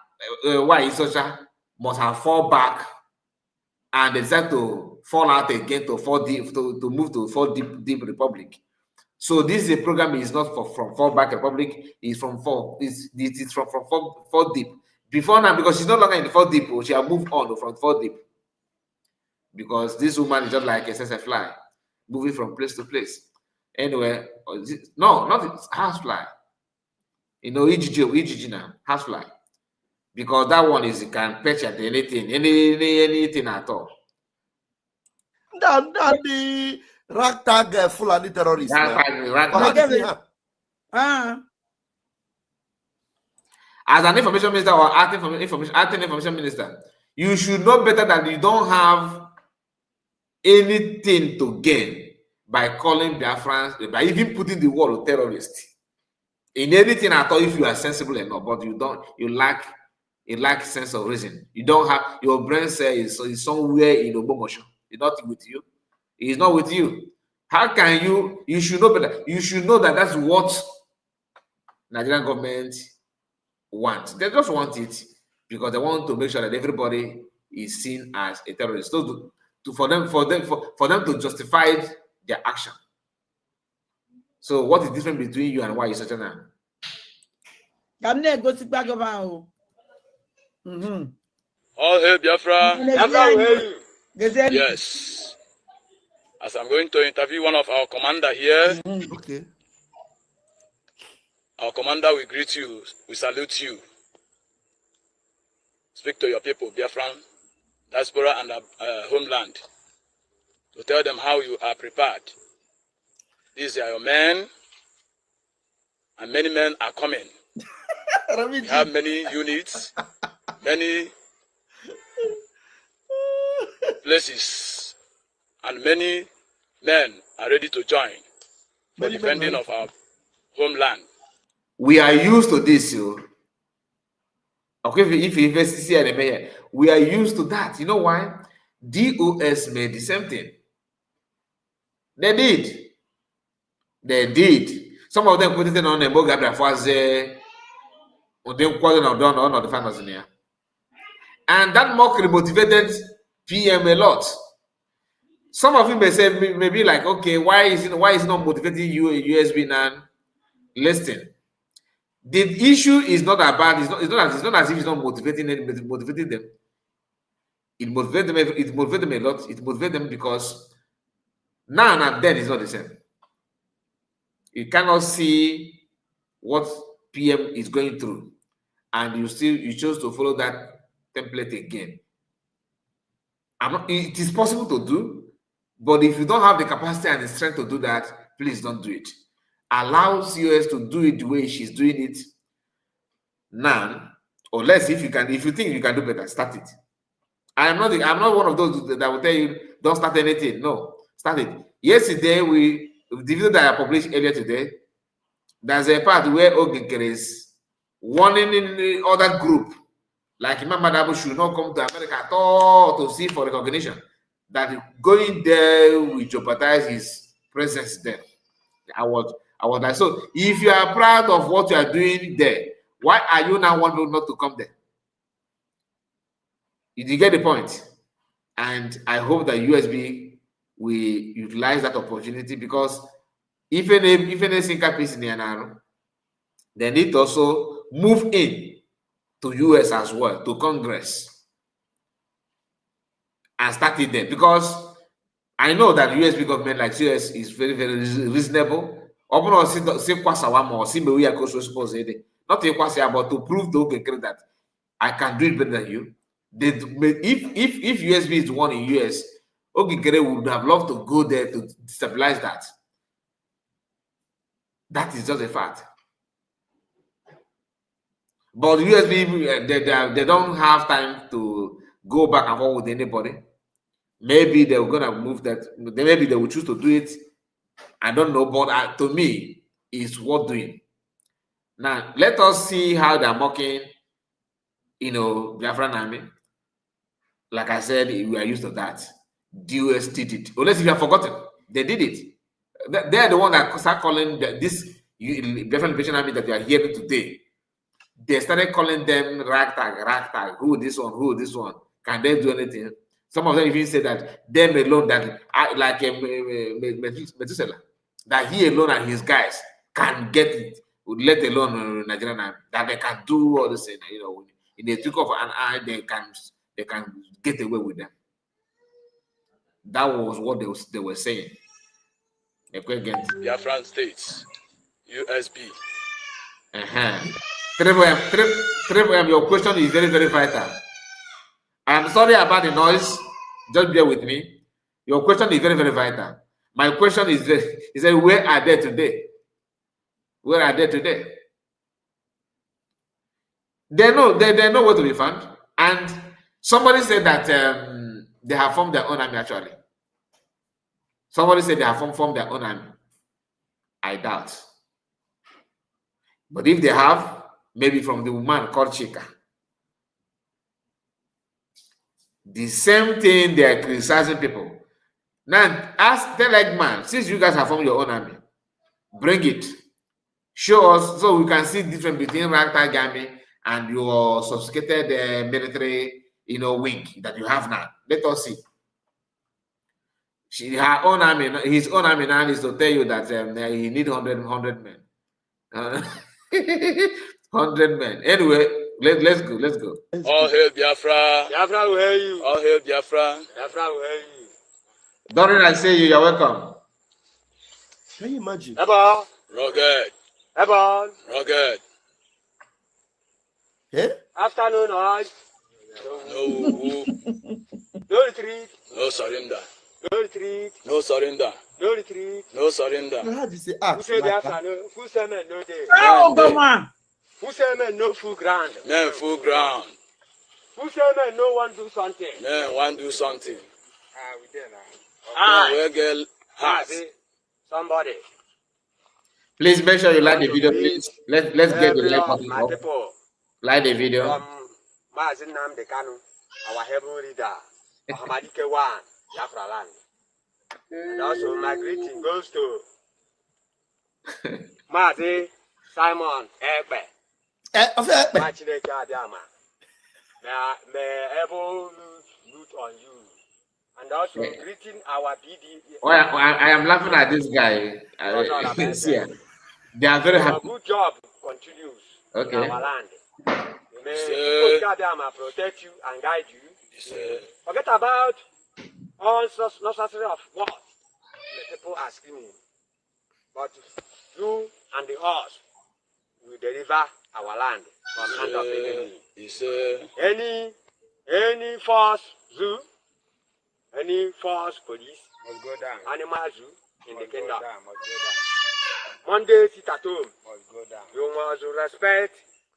A: why Isocha must have fall back, and they decided to fall out again to fall deep, to move to fall deep republic. So this is a program is not from fall back republic, it's from fall. It's from fall deep. Before now, because she's no longer in the fall deep, she has moved on from fall deep. Because this woman is just like a fly, moving from place to place. Anyway, no, not housefly. You know, EGG now, housefly. Because that one is, you can perch at anything at all.
B: The ragtag Fulani terrorists.
A: As an information minister or acting information minister, you should know better that you don't have anything to gain by calling Biafrans, by even putting the word of terrorist in anything at all. If you are sensible enough, but you lack sense of reason. You don't have, your brain says is somewhere in Obomotion. It's not with you. It's not with you. How can you should know better. You should know that that's what Nigerian government wants. They just want it because they want to make sure that everybody is seen as a terrorist. So for them to justify their action. So what is different between you and why you such a man?
E: All hail Biafra. Biafra will hail you. Yes. As I'm going to interview one of our commander here.
B: Okay.
E: Our commander will greet you. We salute you. Speak to your people, Biafran, diaspora, and homeland, to tell them how you are prepared. These are your men, and many men are coming. We have many units, many places, and many men are ready to join for defending of our homeland.
A: We are used to this, okay. If you see here, we are used to that. You know why? DOS made the same thing. They did. Some of them put it on the Bogabra Faze, or they on the finals in here. And that mockery motivated PM a lot. Some of you may say, maybe like, okay, why is it not motivating you USB now? Listen, the issue is not about, it's not as if it's not motivating them. It motivates them. It motivates them a lot. It motivates them because now and then is not the same. You cannot see what PM is going through, and you chose to follow that template again. It is possible to do, but if you don't have the capacity and the strength to do that, please don't do it. Allow COS to do it the way she's doing it now, or less if you think you can do better, start it. I'm not one of those that will tell you don't start anything. No, start it. Yesterday, the video that I published earlier today, there's a part where Ogekere is warning in the other group, like Imam Madabu should not come to America at all to see for recognition. That going there will jeopardize his presence there. I was like, so if you are proud of what you are doing there, why are you now wanting not to come there? Did you get the point? And I hope that USB will utilize that opportunity, because if any single piece in the they need to also move in to US as well, to Congress, and start it there. Because I know that USB government like US is very, very reasonable. Not to prove that I can do it better than you. If USB is the one in US, Ogekere would have loved to go there to stabilize that. That is just a fact. But USB, they don't have time to go back and forth with anybody. Maybe they're gonna move that. Maybe they will choose to do it. I don't know, but to me, it's worth doing. Now, let us see how they're mocking, Biafran army. Like I said, we are used to that. DOS did it. Unless if you have forgotten, they did it. They're the one that start calling this different Liberation Army that you are hearing today. They started calling them ragtag, who this one, can they do anything? Some of them even say that them alone, that like Methuselah, that he alone and his guys can get it, let alone Nigerian Army, that they can do all this, you know, in the trick of an eye, they can get away with them. That was what they were saying.
E: Biafran states, USB.
A: Your question is very, very vital. I'm sorry about the noise. Just bear with me. Your question is very, very vital. My question is where are they today? Where are they today? They know where to be found. And somebody said that they have formed their own army actually. Somebody said they have formed their own army. I doubt. But if they have, maybe from the woman called Chika. The same thing they are criticizing people. Now, tell like man, since you guys have formed your own army, bring it. Show us so we can see the difference between ragtag army and your sophisticated military, wing that you have now. Let us see. Her own army, his own army now is to tell you that he need 100 men. 100 men. Anyway, let's go.
E: All hail Biafra. Biafra will hail you. All hail Biafra. Biafra will hail you.
A: Dorin, I say you're welcome.
B: Can you imagine?
E: Ebon. Rugged. Ebon. Rugged.
B: Yeah?
E: Afternoon noise. No. No retreat. No surrender. No retreat. No surrender. No retreat. No surrender.
B: How do you say
E: Who say Biafra no? Who say men no day?
C: Oh, come on.
E: Who say men no full ground? Men full ground. Who say men no one do something? Men one do something. We there now. We get Mazi. Somebody.
A: Please make sure you like the video, please. Let's get the like button up. Like the video.
E: Mazi Nnamdi Kanu, our heaven leader, Muhammadike One, Biafra land. And also my greeting goes to Mazi Simon Ekpe. Machineke Adama. May heaven loot on you. And also greeting our BD.
A: I am laughing at this guy. They are very happy.
E: Good job continues in our land. May Adama protect you and guide you. Forget about all necessary of what the people are screaming. But you and the horse will deliver our land from the hand of the enemy. Any force zoo, any force police must go down. Animal zoo in the kingdom must go down. Monday sit at home must go down. You must respect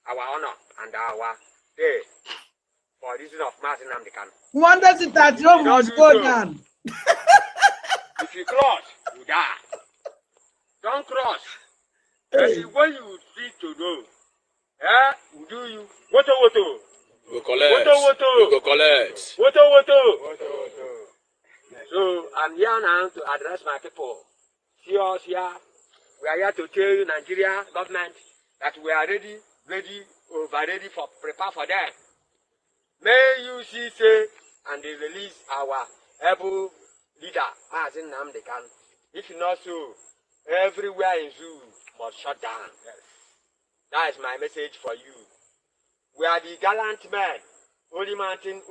E: our honor and our day for reason of Mazi Nnamdi Kanu.
C: Monday sit at home must go down.
E: If you cross, you die. Don't cross. That's when you feel to know. Do you? Woto. Go collect. Woto. Go collect. Woto. So I'm here now to address my people. See us here. We are here to tell you, Nigeria government, that we are ready for prepare for them. May you see say and they release our able leader, Mazi Nnamdi Kanu. If not so, everywhere in zoo must shut down. Yes. That is my message for you. We are the gallant men. Holy mountain.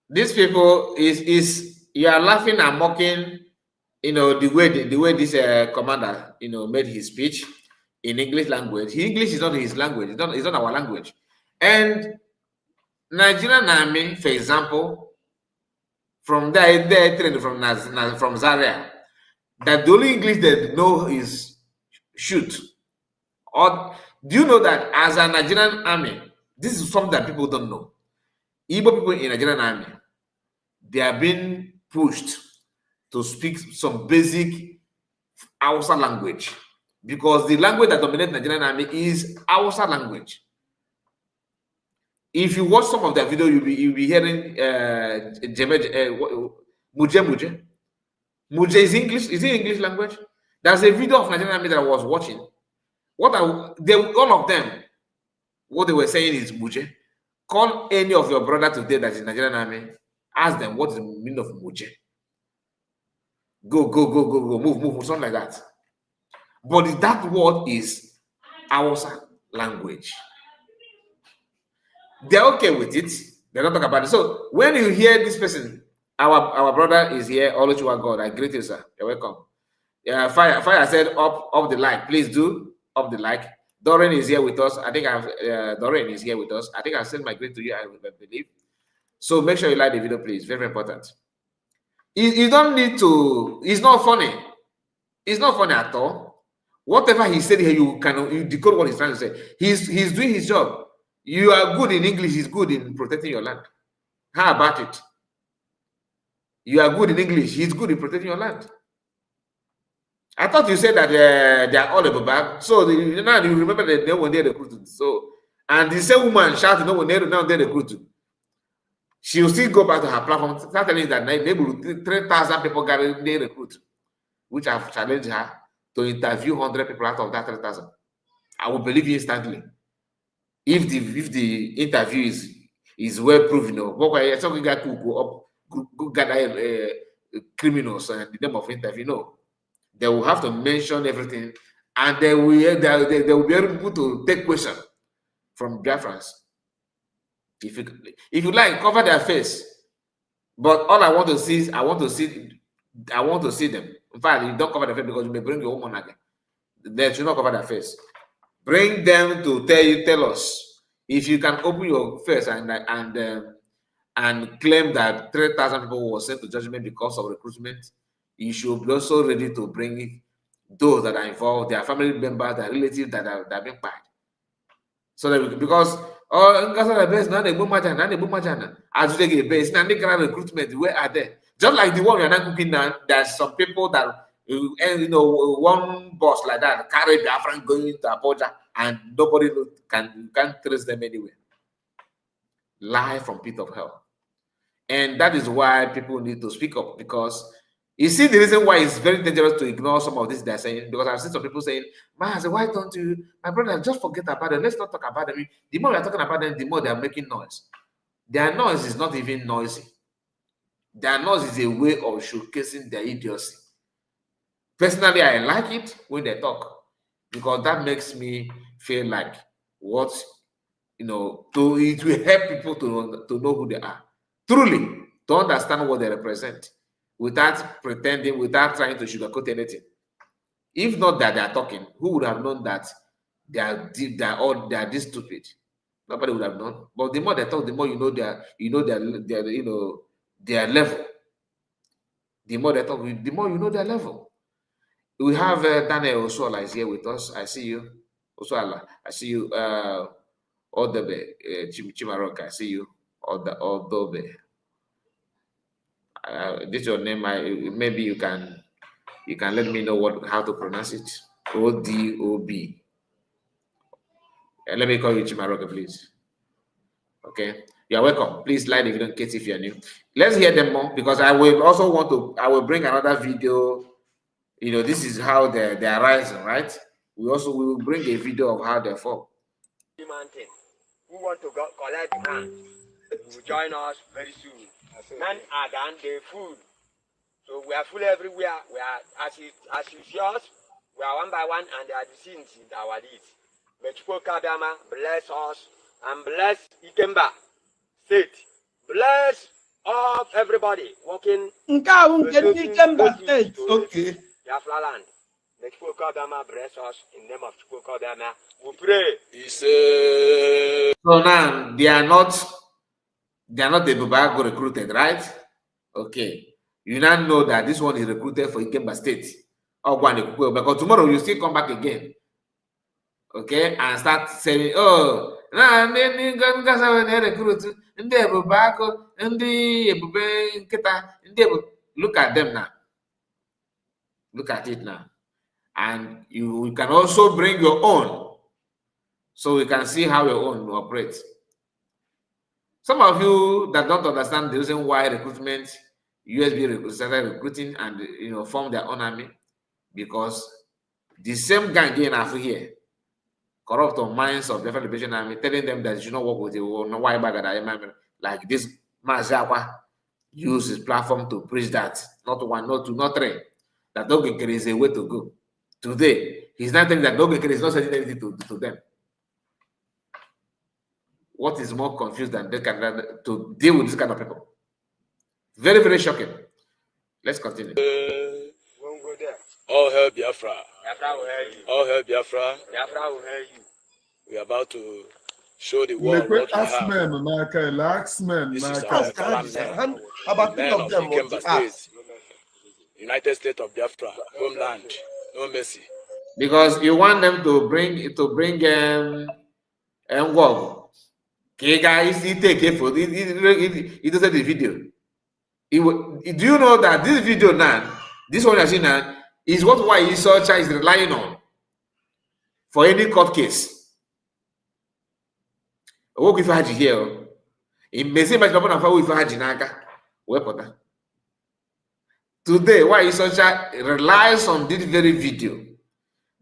A: These people is you are laughing and mocking, the way this commander, made his speech in English language. English is not his language. It's not our language. And Nigerian army, for example, from there they trained from Zaria. That the only English they know is shoot. Or do you know that as a Nigerian army, this is something that people don't know. Igbo people in Nigerian army, they are being pushed to speak some basic Hausa language because the language that dominates Nigerian army is Hausa language. If you watch some of the video, you'll be hearing Muje. Muje is English. Is it English language? There's a video of Nigerian army that I was watching. All of them, what they were saying is Muje. Call any of your brother today that is Nigerian army. Ask them what is the meaning of Muje. Go, move, something like that. But that word is Hausa language. They're okay with it. They're not talking about it. So when you hear this person, our brother is here, Oluchiwa God. I greet you, sir. You're welcome. Fire said up the like. Please do up the like. Doreen is here with us. I think Doreen is here with us. I think I've sent my greet to you, I believe. So make sure you like the video, please. Very, very important. You don't need to. It's not funny. It's not funny at all. Whatever he said here, you decode what he's trying to say. He's doing his job. You are good in English. He's good in protecting your land. How about it? You are good in English. He's good in protecting your land. I thought you said that they are all about back. So now you remember that they when they recruited. So and the same woman shouted, "No, when they recruited." She will still go back to her platform. Start telling that maybe 3,000 people got they recruit, which have challenged her to interview 100 people out of that 3,000. I will believe you instantly. If the interview is well proven, what something got to go up, gather criminals and the name of interview. No, they will have to mention everything, and they will be able to take question from Biafrans. If you like, cover their face, but all I want to see is I want to see them. In fact, you don't cover their face because you may bring your woman again. They should not cover their face. Bring them to tell us if you can open your face and claim that 3,000 people were sent to judgment because of recruitment. You should be also ready to bring those that are involved, their family members, their relatives that have been paid. So that because the base now they boom as they get base now they can recruitment. Where are they? Just like the one we are not cooking now, there's some people that one boss like that carry Bafra going into Abuja and nobody can't trace them anywhere. Lie from pit of hell. And that is why people need to speak up, because you see the reason why it's very dangerous to ignore some of this they're saying, because I've seen some people saying, Mazi, why don't you, my brother, just forget about them. Let's not talk about them. The more we're talking about them, the more they're making noise. Their noise is not even noisy. Their noise is a way of showcasing their idiocy. Personally, I like it when they talk, because that makes me feel like it will help people to know who they are. Truly, to understand what they represent, without pretending, without trying to sugarcoat anything. If not that they are talking, who would have known that they are this stupid? Nobody would have known. But the more they talk, the more you know their level. The more they talk, the more you know their level. We have Daniel Osoala is here with us. I see you, Osoala. I see you, Odobe, Chimaroka. I see you, Odobe. This is your name. Maybe you can let me know how to pronounce it. Odob. Let me call you Chimaroka, please. Okay, you are welcome. Please like the video in case if you are new. Let's hear them more, because I will bring another video. This is how they are rising, right? We will bring a video of how they fall.
F: Mountain. Who want to collect the land will join us very soon. Men are done the food. So we are full everywhere. We are as is yours. We are one by one, and they are the sins in our deeds. Mechuko Kabama, bless us and bless Ikemba Sept. Bless all everybody walking.
B: Ikemba State. Okay.
F: Biafra land. Mechuko Kabama bless us in the name of Chuko Kabama. We pray.
A: So now they are not the Bubago recruited, right? Okay. You now know that this one is recruited for Ikemba State. Because tomorrow you still come back again. Okay, and start saying, oh, look at them now. Look at it now. And you can also bring your own, so we can see how your own operates. Some of you that don't understand the reason why recruitment USB started recruiting and formed their own army, because the same gang in Africa here corrupt on minds of different liberation army, telling them that you should not work with you, no why bag like this Mazi Akwa use his platform to preach that not one, not two, not three, that Dogekere is a way to go. Today, he's not telling that Dogekere is not saying anything to them. What is more confused than they can to deal with this kind of people? Very, very shocking. Let's continue.
E: All hell Biafra.
F: Biafra will hear you.
E: All hell Biafra.
F: Biafra will hear you.
E: We are about to show the world what we have. This is our fatherland.
B: About
E: Men
B: two of
E: of
B: them
E: Ikemba
B: was
E: State, United States of Biafra, homeland, no mercy.
A: Because you want them to bring Ngwog. Okay, guys, he take it for he does the video. Do you know that this video now, this one you're seeing now, is what why Isocha is relying on for any court case? What if I had here? In may say much about how if I had Jinaga, weapon. Today, why Isocha relies on this very video.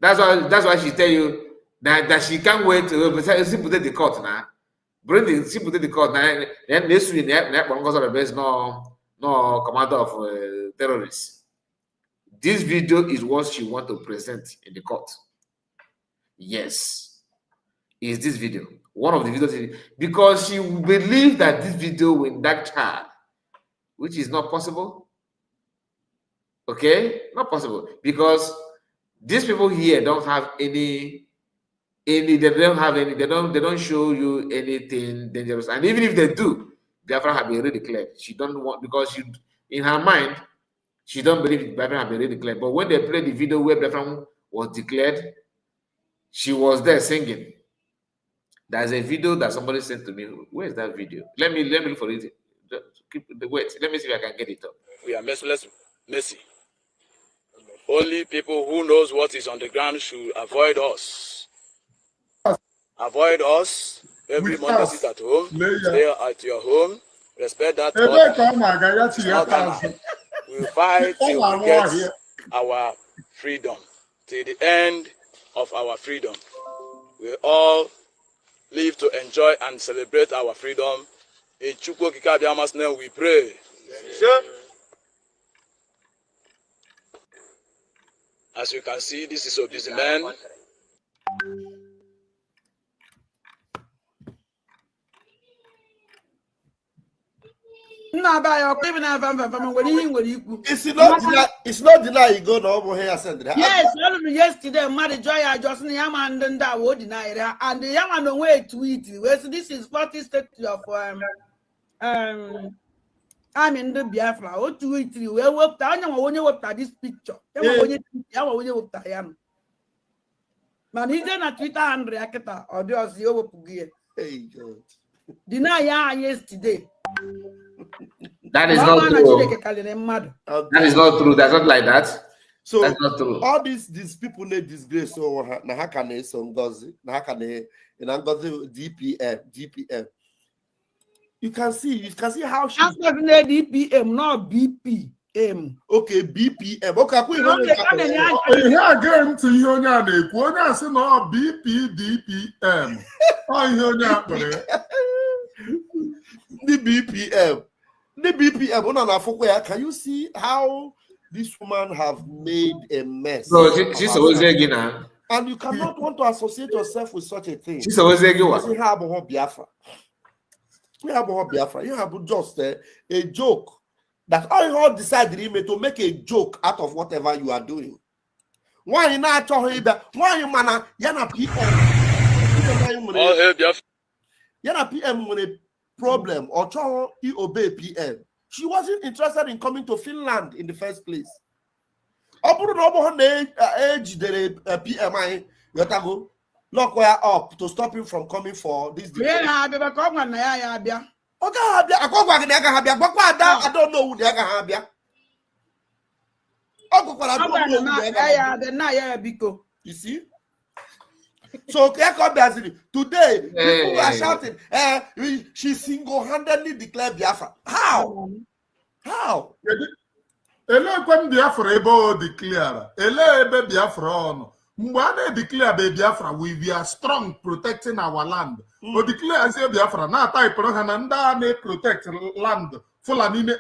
A: That's why she tell you that she can't wait to see put the court now. Bring the put the court now. Then next week, no commander of terrorists. This video is what she want to present in the court. Yes, is this video one of the videos? Because she believes that this video will indict her, which is not possible. Okay, not possible, because these people here don't have they don't show you anything dangerous, and even if they do, Biafra have been already declared. She don't want, because in her mind she don't believe Biafra have been already declared. But when they played the video where Biafra was declared, she was there singing. There's a video that somebody sent to me. Where is that video? Let me look for it. Wait, let me see if I can get it up.
E: We are merciless, mercy. Only people who knows what is on the ground should avoid us. Avoid us. Every Monday, sit at home. Stay at your home. Respect that. We'll fight till we get our freedom. Till the end of our freedom. We all live to enjoy and celebrate our freedom. In Chukwu Kikabiama's name we pray. Sure. As you can see, this is a busy man.
B: It's not deny you go over here and
C: yes, yesterday, Mother Joy, I just and that would deny it. And the young man way to it. This is 40 state of I'm in the Biafra. Oh, to it, we worked. I know when you worked at this picture. When you worked at him. Man, he's in a Twitter and Reacta or does the over
B: Hey, God.
C: Deny yesterday.
A: That is not true. That is not true. That's not like that.
B: So
A: that's not true.
B: All these people need disgrace. So how can they Ngozi? How can they DPM? You can see how she
C: DPM, not BPM.
B: Okay, BPM. Okay,
D: here again to you I say no BPDPM.
B: The BPM. Can you see how this woman have made a mess?
A: So she's always again.
B: And you cannot want to associate yourself with such a thing.
A: She's always again.
B: You have Biafra. We have Biafra. You have just a joke that all decided to make a joke out of whatever you are doing. Why you not talking about? Why you man? Yana PM. Yana PM when a problem or try you obey PM. She wasn't interested in coming to Finland in the first place. Age PMI. You lock where up to stop him from coming for this.
C: I
B: don't know who they are. You see? So today, people are shouting, she single-handedly declared Biafra. How? How?
D: Ele kwem Biafra ebe o declare. Ele ebe Biafra ono. Mgbe a na-declare be Biafra, we are strong protecting our land. O declare as Biafra na type ha na ndị a na-protect land. Fulani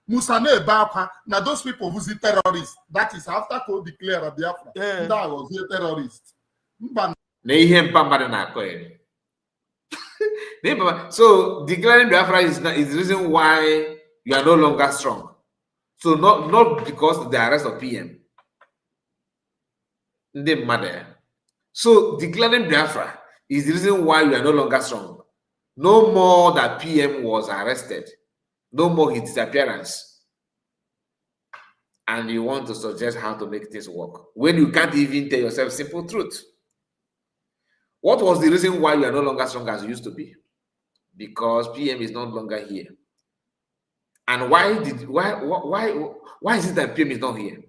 D: Musa na-ebe akwa na those people who's the terrorists. That is after co declare Biafra.
B: Yeah.
D: That was a terrorist.
A: Na ihe mpa mmadụ na-akọ ya. So declaring Biafra is the reason why you are no longer strong. So not because of the arrest of PM. So declaring Biafra is the reason why you are no longer strong. No more that PM was arrested. No more his disappearance. And you want to suggest how to make this work when you can't even tell yourself simple truth. What was the reason why you are no longer strong as you used to be? Because PM is no longer here. And why is it that PM is not here?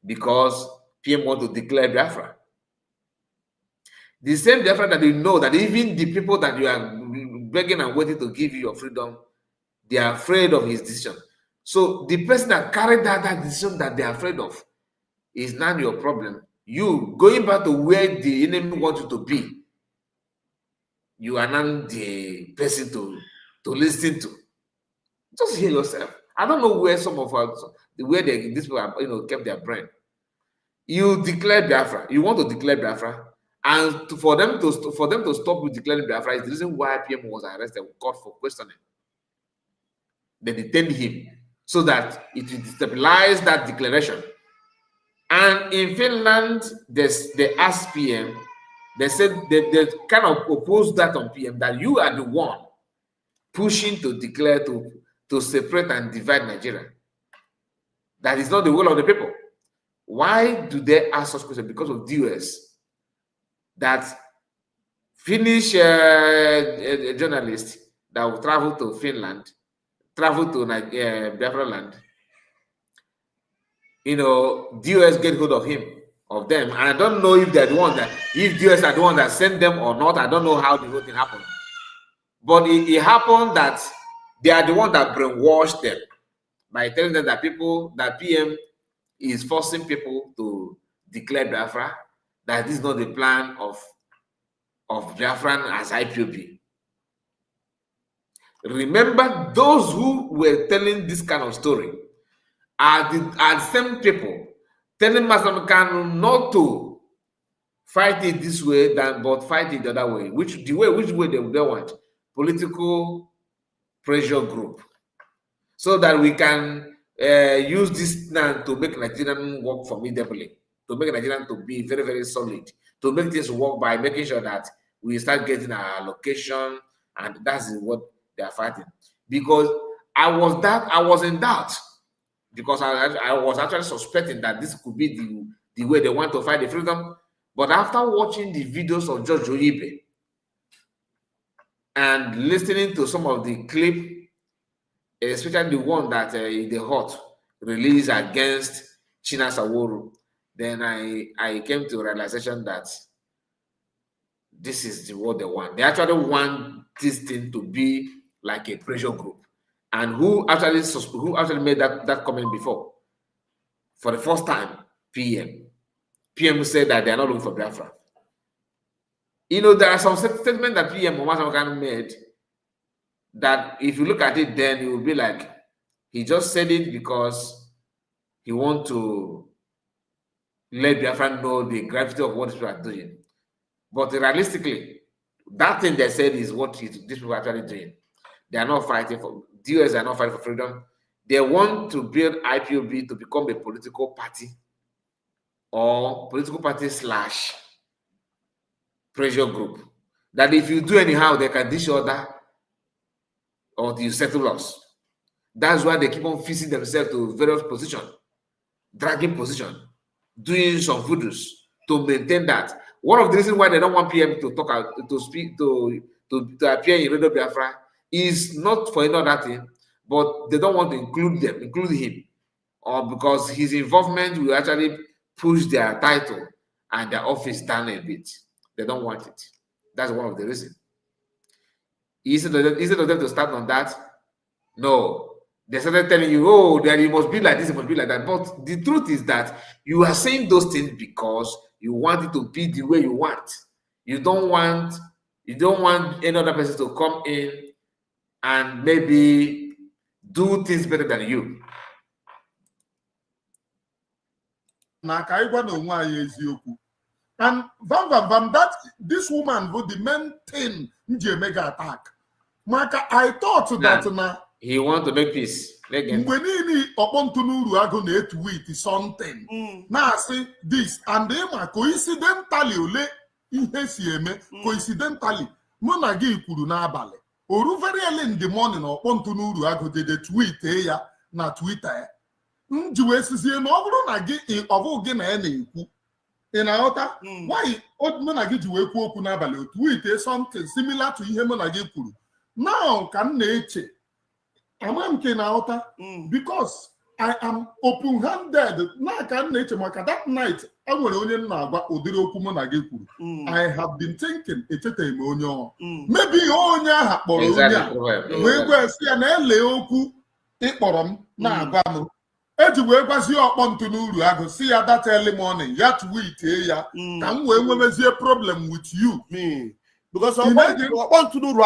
A: Because PM want to declare Biafra. The same Biafra that you know that even the people that you are begging and waiting to give you your freedom, they are afraid of his decision. So the person that carried that decision that they are afraid of is not your problem. You going back to where the enemy wants you to be, you are not the person to listen to. Just hear yourself. I don't know where some of us, where these people are, kept their brain. You declare Biafra. You want to declare Biafra, and for them to stop you declaring Biafra is the reason why PM was arrested and caught for questioning. They detained him so that it will destabilize that declaration. And in Finland, they asked PM. They said they kind of opposed that on PM, that you are the one pushing to declare to separate and divide Nigeria. That is not the will of the people. Why do they ask such questions? Because of DOS. That Finnish journalist that will travel to Finland, travel to Bafra land, DOS get hold of them. And I don't know if they're the one if DOS are the one that sent them or not. I don't know how the whole thing happened. But it happened that they are the one that brainwashed them by telling them that PM is forcing people to declare Bafra, that this is not the plan of Biafran as IPOB. Remember, those who were telling this kind of story are the same people telling Masamikano not to fight it this way, but fight it the other way. Which way they want? Political pressure group. So that we can use this now to make Nigerian work formidably, to make Nigerian to be very, very solid, to make this work by making sure that we start getting our allocation, and that's what they are fighting. Because I was in doubt, because I was actually suspecting that this could be the way they want to fight the freedom. But after watching the videos of George Oyibe and listening to some of the clip, especially the one that the Hot released against China Saworu, then I came to a realization that this is what they want. They actually want this thing to be like a pressure group. And who actually made that comment before? For the first time, PM. PM said that they are not looking for Biafra. There are some statements that PM Omasamakano made that if you look at it, then it will be like he just said it because he wants to let Biafra know the gravity of what these people are doing. But realistically, that thing they said is what these people are actually doing. They are not fighting for, DOS are not fighting for freedom. They want to build IPOB to become a political party, or political party / pressure group. That if you do anyhow, they can dish order or you settle us. That's why they keep on fixing themselves to various positions, dragging position, doing some voodoos to maintain that. One of the reasons why they don't want PM to talk out, to speak, to appear in Radio Biafra is not for another thing, but they don't want to include him, or because his involvement will actually push their title and their office down a bit. They don't want it. That's one of the reasons. Instead of them to start on that, no, they started telling you, oh, that it must be like this, it must be like that. But the truth is that you are saying those things because you want it to be the way you want. You don't want any other person to come in and maybe do things better than you.
D: And that this woman was the main thing in the mega attack. Maka, I thought that
A: he want to make peace.
D: When he upon to Nuru are going to tweet something. Now say this, and then coincidentally, coincidentally, Monagi Kuruna Bale. Or very early in the morning, upon to Nuru are going to tweet here, na Twitter. Juesi no nagi of again any. In Aota, why old Monagi to wake up Nabale tweet something similar to him Monagi Kuru. Now can nature. I'm because I am open-handed. That night, I have been thinking maybe see that early morning, yet wait can we problem with you.
B: Because I want to do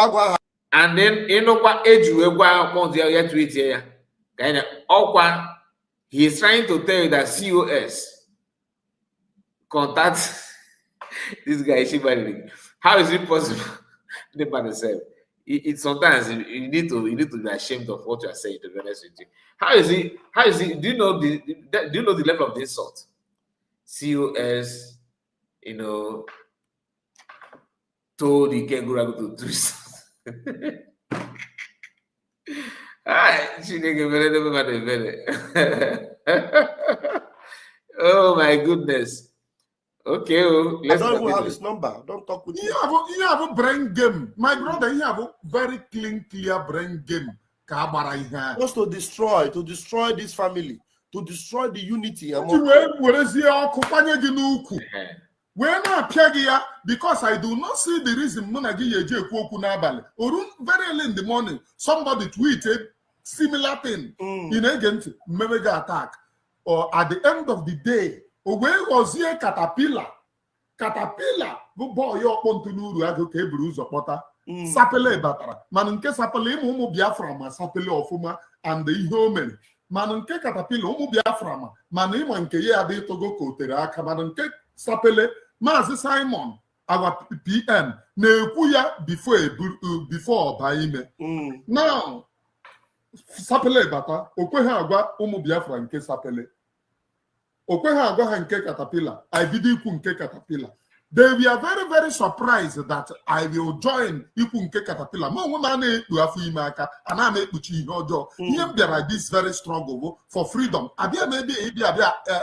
A: and then you know what age we want to tweet here. Kind of Akwa, he is trying to tell you that COS contact this guy Shibari. How is it possible? It's sometimes you need to be ashamed of what you are saying, to be honest with you. How is it? Do you know the level of the insult? COS, told the kangaroo to do something. Oh my goodness. Okay, let's
B: I don't have his number. Don't talk with him.
D: You have a brain game. My brother, you have a very clear brain game.
B: Just to destroy this family, to destroy the unity among
D: because I do not see the reason very early in the morning somebody tweeted similar thing in agent mega attack, or at the end of the day, where was here caterpillar boy sapele batara manunke sapele umu Biafra ma sapele ofuma and the human manunke caterpillar umu Biafra ma manu nke ya adi togo kotere aka manunke sapele Mazi Simon, our PM, Nekuya before Baime. Now, Sapele Bata, Okweha Agwa, Umu Biafra and Ke Sapele. Okweha Agwa and Ke Caterpillar, I did Ikunke Caterpillar. They were very, very surprised that I will join Ikunke Caterpillar. Mo woman to Afimaka, and I make Uchi Hojo. Here there are this very struggle for freedom. Abia maybe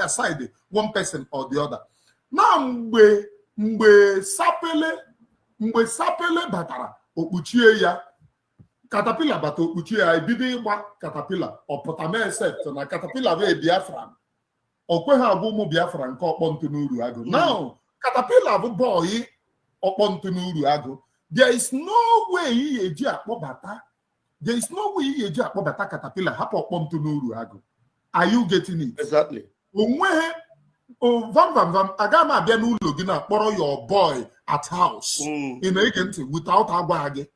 D: aside one person or the other. Na mgbe sapele batara okpuchie ya caterpillar bata okpuchie ya ebido ịgba caterpillar ọpụtame Sept na caterpillar wee Biafra okwe ha abụ ụmụ Biafra nke ọkpọntụ n'uru agụ. Now caterpillar bụ boy ọkpọntụ n'uru agụ. There is no way he eji akpọbata caterpillar hapụ ọkpọntụ n'uru agụ. Are you getting it?
B: Exactly.
D: Onwe oh, vam. Agama abia n'ụlọ gị na kpọrọ your boy at house. In agent without agwa gị.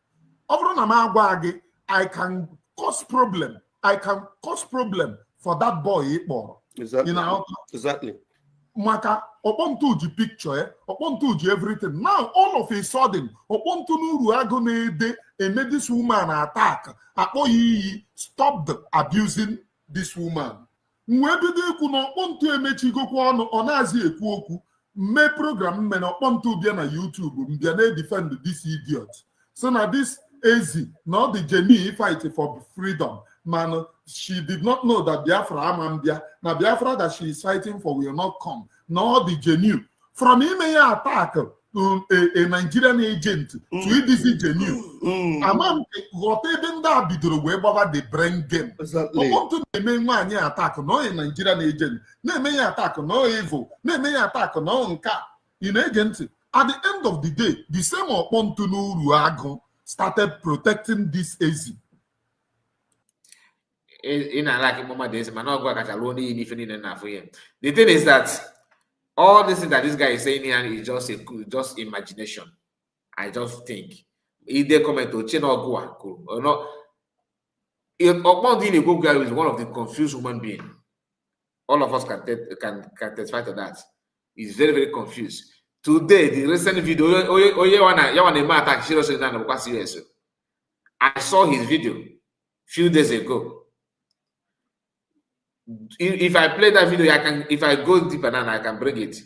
D: Ọ bụrụ na m agwa gị, I can cause problem. For that boy ịkpọrọ.
B: Exactly.
D: Exactly. Maka ọkpọntụ ji picture, ọkpọntụ ji everything. Now all of a sudden, ọkpọntụ n'uru agụ na-ede eme this woman attack. Akpọ ya iyi, stop abusing this woman. Mwe bido ikwu na ọkpọntụ emechigokwa ọnụ ọ na-azị ekwu okwu mme program mme na ọkpọntụ bịa na YouTube mbịa na-defend this idiot so na this ezi na ọ dị genuine fight for freedom man she did not know that Biafra ama mbịa na Biafra that she is fighting for will not come na ọ dị genuine from ime ya attack a Nigerian agent to EDC genuine ama ghọta ebe ndị a bidoro wee gbaba the brain game. Ọkpọntụ na-eme nwaanyị attack na onye Nigerian agent na-eme ya attack na onye evil na-eme ya attack na onye nka ị na-ege ntị. At the end of the day, the same ọkpọntụ n'uru agụ started protecting this ezi.
A: in a like mama days, man, not go catch alone if you enough for him. The thing is that all this thing that this guy is saying here is just imagination. I just think. Either comment to chain or go or not. If Google is one of the confused human beings. All of us can testify to that. He's very, very confused. Today, the recent video, I saw his video a few days ago. If I play that video, if I go deeper now, I can bring it.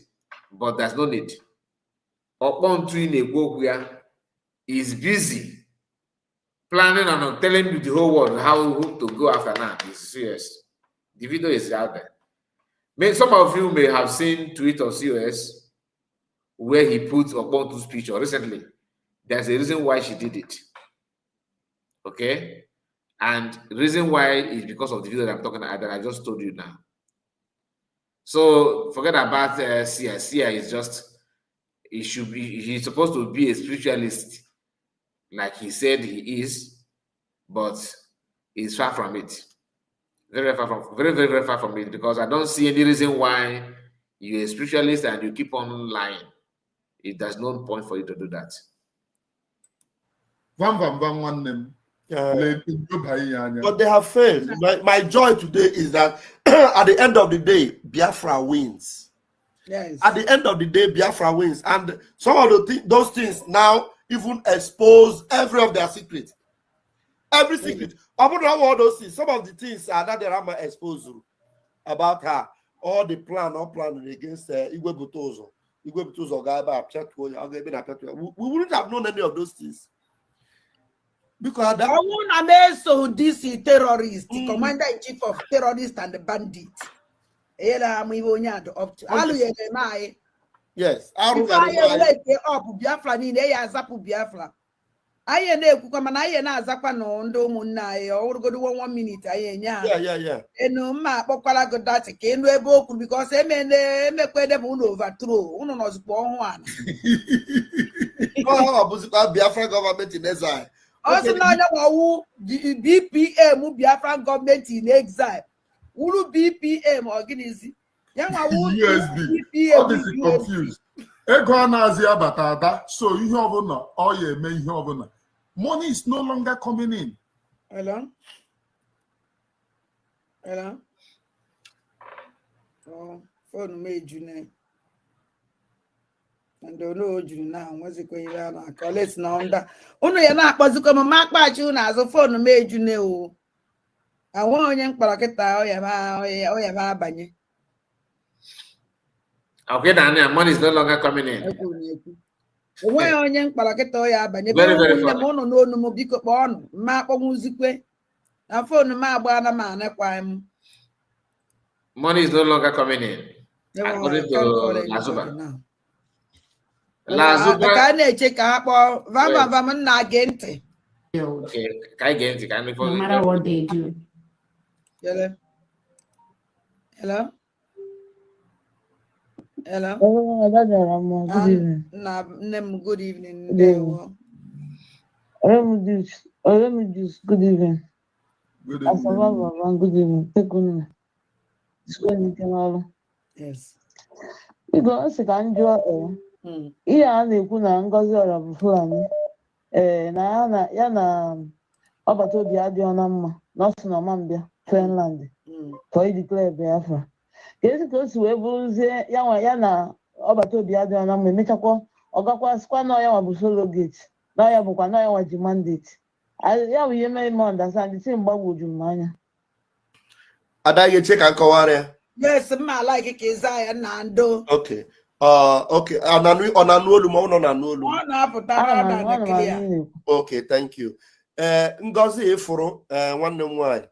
A: But there's no need. He's busy planning on telling the whole world how to go after now. It's serious. The video is out there. Some of you may have seen tweet of COS where he put Obontu's picture recently. There's a reason why she did it. Okay? And the reason why is because of the video that I'm talking about that I just told you now. So forget about Sia. Sia is just, he's supposed to be a spiritualist, like he said he is, but he's far from it. Very far from it, because I don't see any reason why you're a spiritualist and you keep on lying. There's no point for you to do that.
B: But they have failed. My joy today is that at the end of the day, Biafra wins.
C: Yes.
B: At the end of the day, Biafra wins. And some of those things now even expose every of their secrets. Every secret. All those things. Some of the things that the Rama exposed about her, all the plan against Igwe Butozo. Igwe Butozo, we wouldn't have known any of those things. Because that
C: so this terrorist, the commander-in-chief of terrorists and the bandits.
B: Yes.
C: I na-ekwu kwa mana anyị na-azakwa na ndị ụmụnna anyị ọwụrụgodo 1 minute anyị enye ha.
B: Yeah.
C: Enu mma akpọkwala go dati ka enu ebe okwu because emekwa edebe ụlọ overthrow ụnụ nọzikwa ọhụụ ana.
B: Oh, bụzikwa Biafra government in exile.
C: Also na onye nwawu BPM Biafra government in exile. Uru BPM ọgịnịzi? Ya nwawu
D: BPM. All this is confused. Ego na-azị abata ada, so ihe ọbụla ọ ya eme ihe ọbụla. Money is no longer coming in.
C: Hello? Oh, phone me June. And don't know June now. What's it going on? Let's know that. Unu ya na-akpọzikwa m ma akpachi unu azụ phone me June o. Awon onye mkparakịta ọ ya ba abanye.
A: Okay, then money is no longer coming in.
C: Onwe onye mkparakịta ọ ya abanye. Nne m ụnụ n'onu m biko kpọọ ọnụ ma akpọnwụzikwe na phone m agba na ma anekwa m.
A: Money is no longer coming in. According to Lasuba. Lasuba.
C: Ka na-eche ka ha kpọọ vam nna gee ntị.
A: Okay, ka anyị gee ntị ka anyị
G: no matter what they do.
C: Hello?
H: Good evening.
C: Good evening.
H: Let me just good evening.
D: Good evening.
H: Good evening. Take on.
C: Yes.
H: You go ask ka njọ ihe a na-ekwu na Ngozi ọra bụ Fulani na ya na ọbata obi adịghị na mma na ọsụ na ọmambịa Finland for declare Biafra. Ka o si wee bụrụzie ya na ọbata obi adịghị na mma emechakwa ọgakwa sikwa na ya nwa bụ surrogate na ya bụkwa na ya nwa ji mandate. Ya bụ ihe mere m understand isi mgbagwoju m anya.
B: Adaghị eche ka nkọwara ya.
C: Yes, ma like ka ịza ya na ndo.
B: Okay. Okay. Ọ na-anụ olu ma ọ nọ na-anụ olu.
C: Ọ na-apụta na clear.
B: Okay, thank you. Ngozi ifuru nwanne m nwanyị.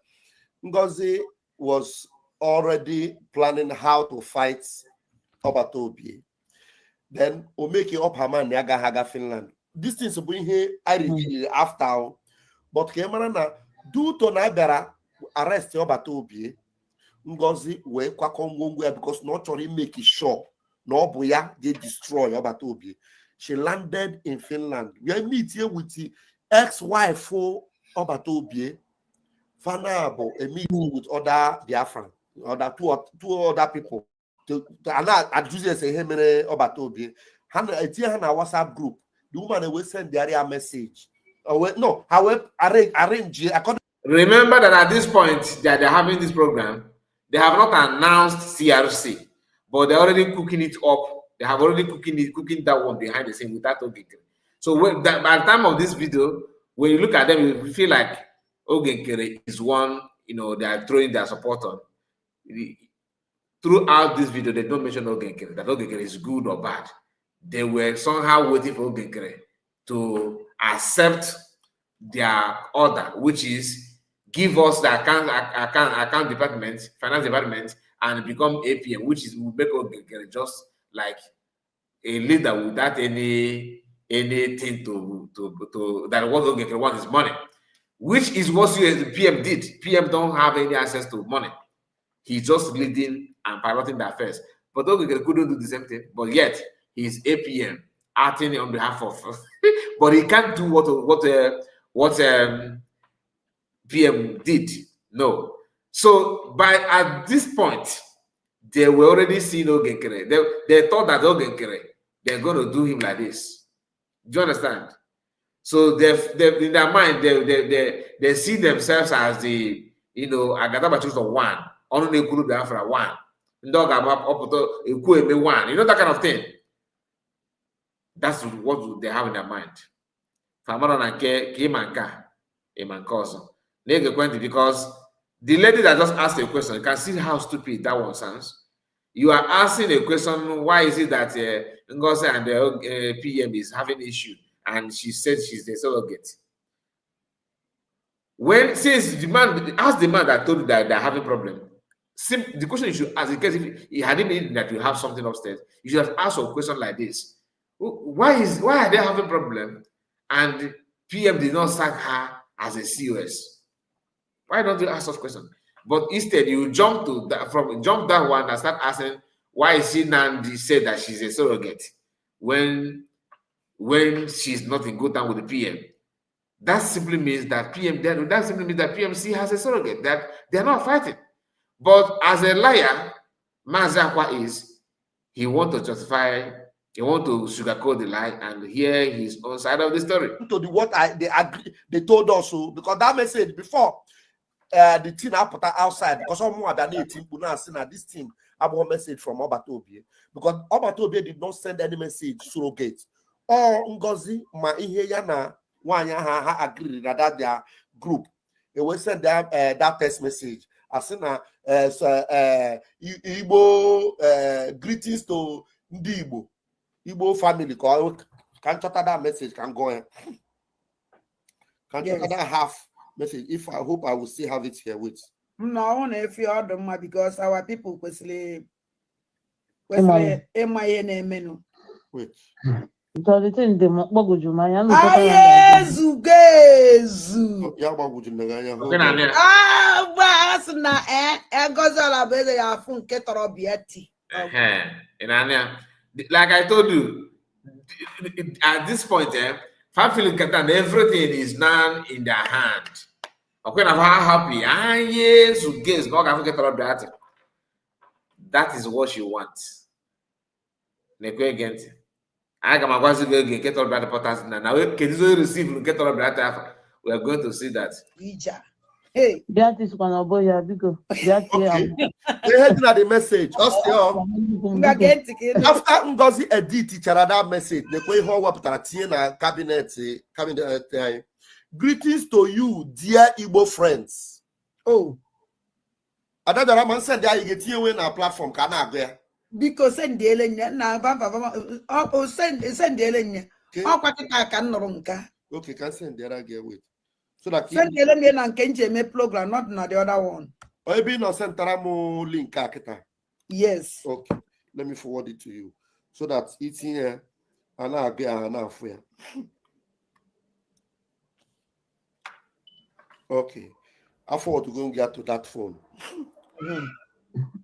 B: Ngozi was already planning how to fight ọbata obi. Then o make it up her mind ya aga Finland. This thing bụ ihe I revealed after, but ka mara na due to na bịara arrest ọbata obi, Ngozi wee kwakọ ngwongwo ya because na ọ chọrọ make sure na ọ bụ ya destroy ọbata obi. She landed in Finland. We meet here with the ex-wife ọbata obi Fanabo a meeting with other Biafran, two other people. To accuse say him Obatobi. Hana WhatsApp group. The woman will send their message. No, however, arrange according.
A: Remember that at this point that they're having this program, they have not announced CRC, but they're already cooking it up. They have already cooking that one behind the scene without Ogenkere. So by the time of this video, when you look at them, you feel like Ogenkere is one, they are throwing their support on. Throughout this video, they don't mention Ogenkere, that Ogenkere is good or bad. They were somehow waiting for Ogenkere to accept their order, which is give us the account department, finance department, and become APM, which is will make Ogenkere just like a leader without anything to that what Ogenkere wants is money, which is what the PM did. PM don't have any access to money. He's just leading and piloting the affairs. But Ogenkere couldn't do the same thing. But yet he's APM acting on behalf of. But he can't do what PM did. No. So at this point, they were already seeing Ogenkere. They thought that Ogenkere, they're going to do him like this. Do you understand? So they in their mind, they see themselves as the Agadaba choose of one. Only Kulu Bafra one. One. You know that kind of thing. That's what they have in their mind. Because the lady that just asked a question, you can see how stupid that one sounds. You are asking a question, why is it that Ngozi and the PM is having issue? And she said she's the surrogate. Since the man, ask the man that told you that they're having a problem. The question you should ask, in case if it hadn't been that you have something upstairs, you should have asked a question like this. Why are they having a problem? And PM did not sack her as a COS. Why don't you ask such questions? But instead, you jump that one and start asking, why is she Nandi said that she's a surrogate when she's not in good time with the PM? That simply means that PMC has a surrogate, that they're not fighting. But as a liar, Mazi Akwa he wants to justify, he wants to sugarcoat the lie and hear his own side of the story.
B: To the they told us so, because that message before the team I put outside, because someone than 18 people now seen that this team have one message from Obatobie, because Obatobie did not send any message surrogate. Or Ngozi ma ihe ya na wanya ha agree that their group they will send them that text message. As in Igbo greetings to the Igbo family. Can chat that message can go in. Can chat that half message. If I hope I will still have it here with.
C: No, if you are the because our people wait.
A: Like I told you, at this point, everything is now in their hand. Okay, I'm happy. That is what you want. I can get all the potters now. Can you receive get all the we are going to see that.
C: Hey,
H: that is one of boy because that
B: they had the message. After Ngozi edit each other message, the way how up na cabinet. Greetings to you, dear Igbo friends. Oh, another man said that you get here in our platform. Can I go?
C: Because send the Elenia now, send the Elenia.
B: Okay, can send the other girl with. So that
C: send the Elenia and Kenji me program, not the other one.
B: Or maybe no send Taramo link.
C: Yes.
B: Okay, let me forward it to you. So that it's here and I'll get enough for you. Okay, I forward to go and get to that phone.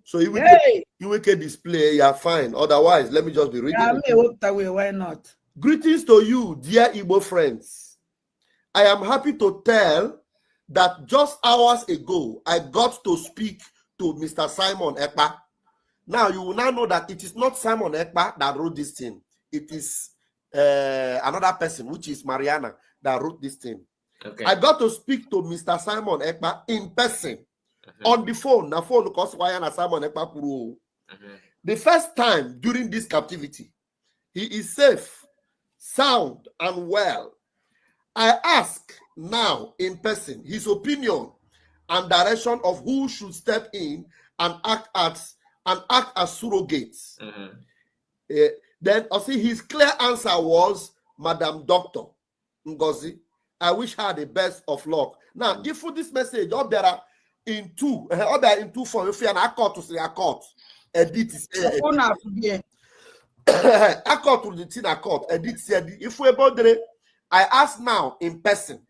B: So you will get display, you're fine. Otherwise, let me just be reading.
C: Why not?
B: Greetings to you, dear Igbo friends. I am happy to tell that just hours ago, I got to speak to Mr. Simon Ekpa. Now, you will now know that it is not Simon Ekpa that wrote this thing. It is another person, which is Mariana, that wrote this thing.
A: Okay.
B: I got to speak to Mr. Simon Ekpa in person, on the phone. The phone because Simon Ekpa. The first time during this captivity, he is safe, sound, and well. I ask now in person his opinion and direction of who should step in and act as surrogates. Then I see his clear answer was Madam Doctor Ngozi. I wish her the best of luck. Now, if for this message, all there are in two forms. If you are an accord to say accord, edit is accord to the thing accord, edit. If we about I ask now in person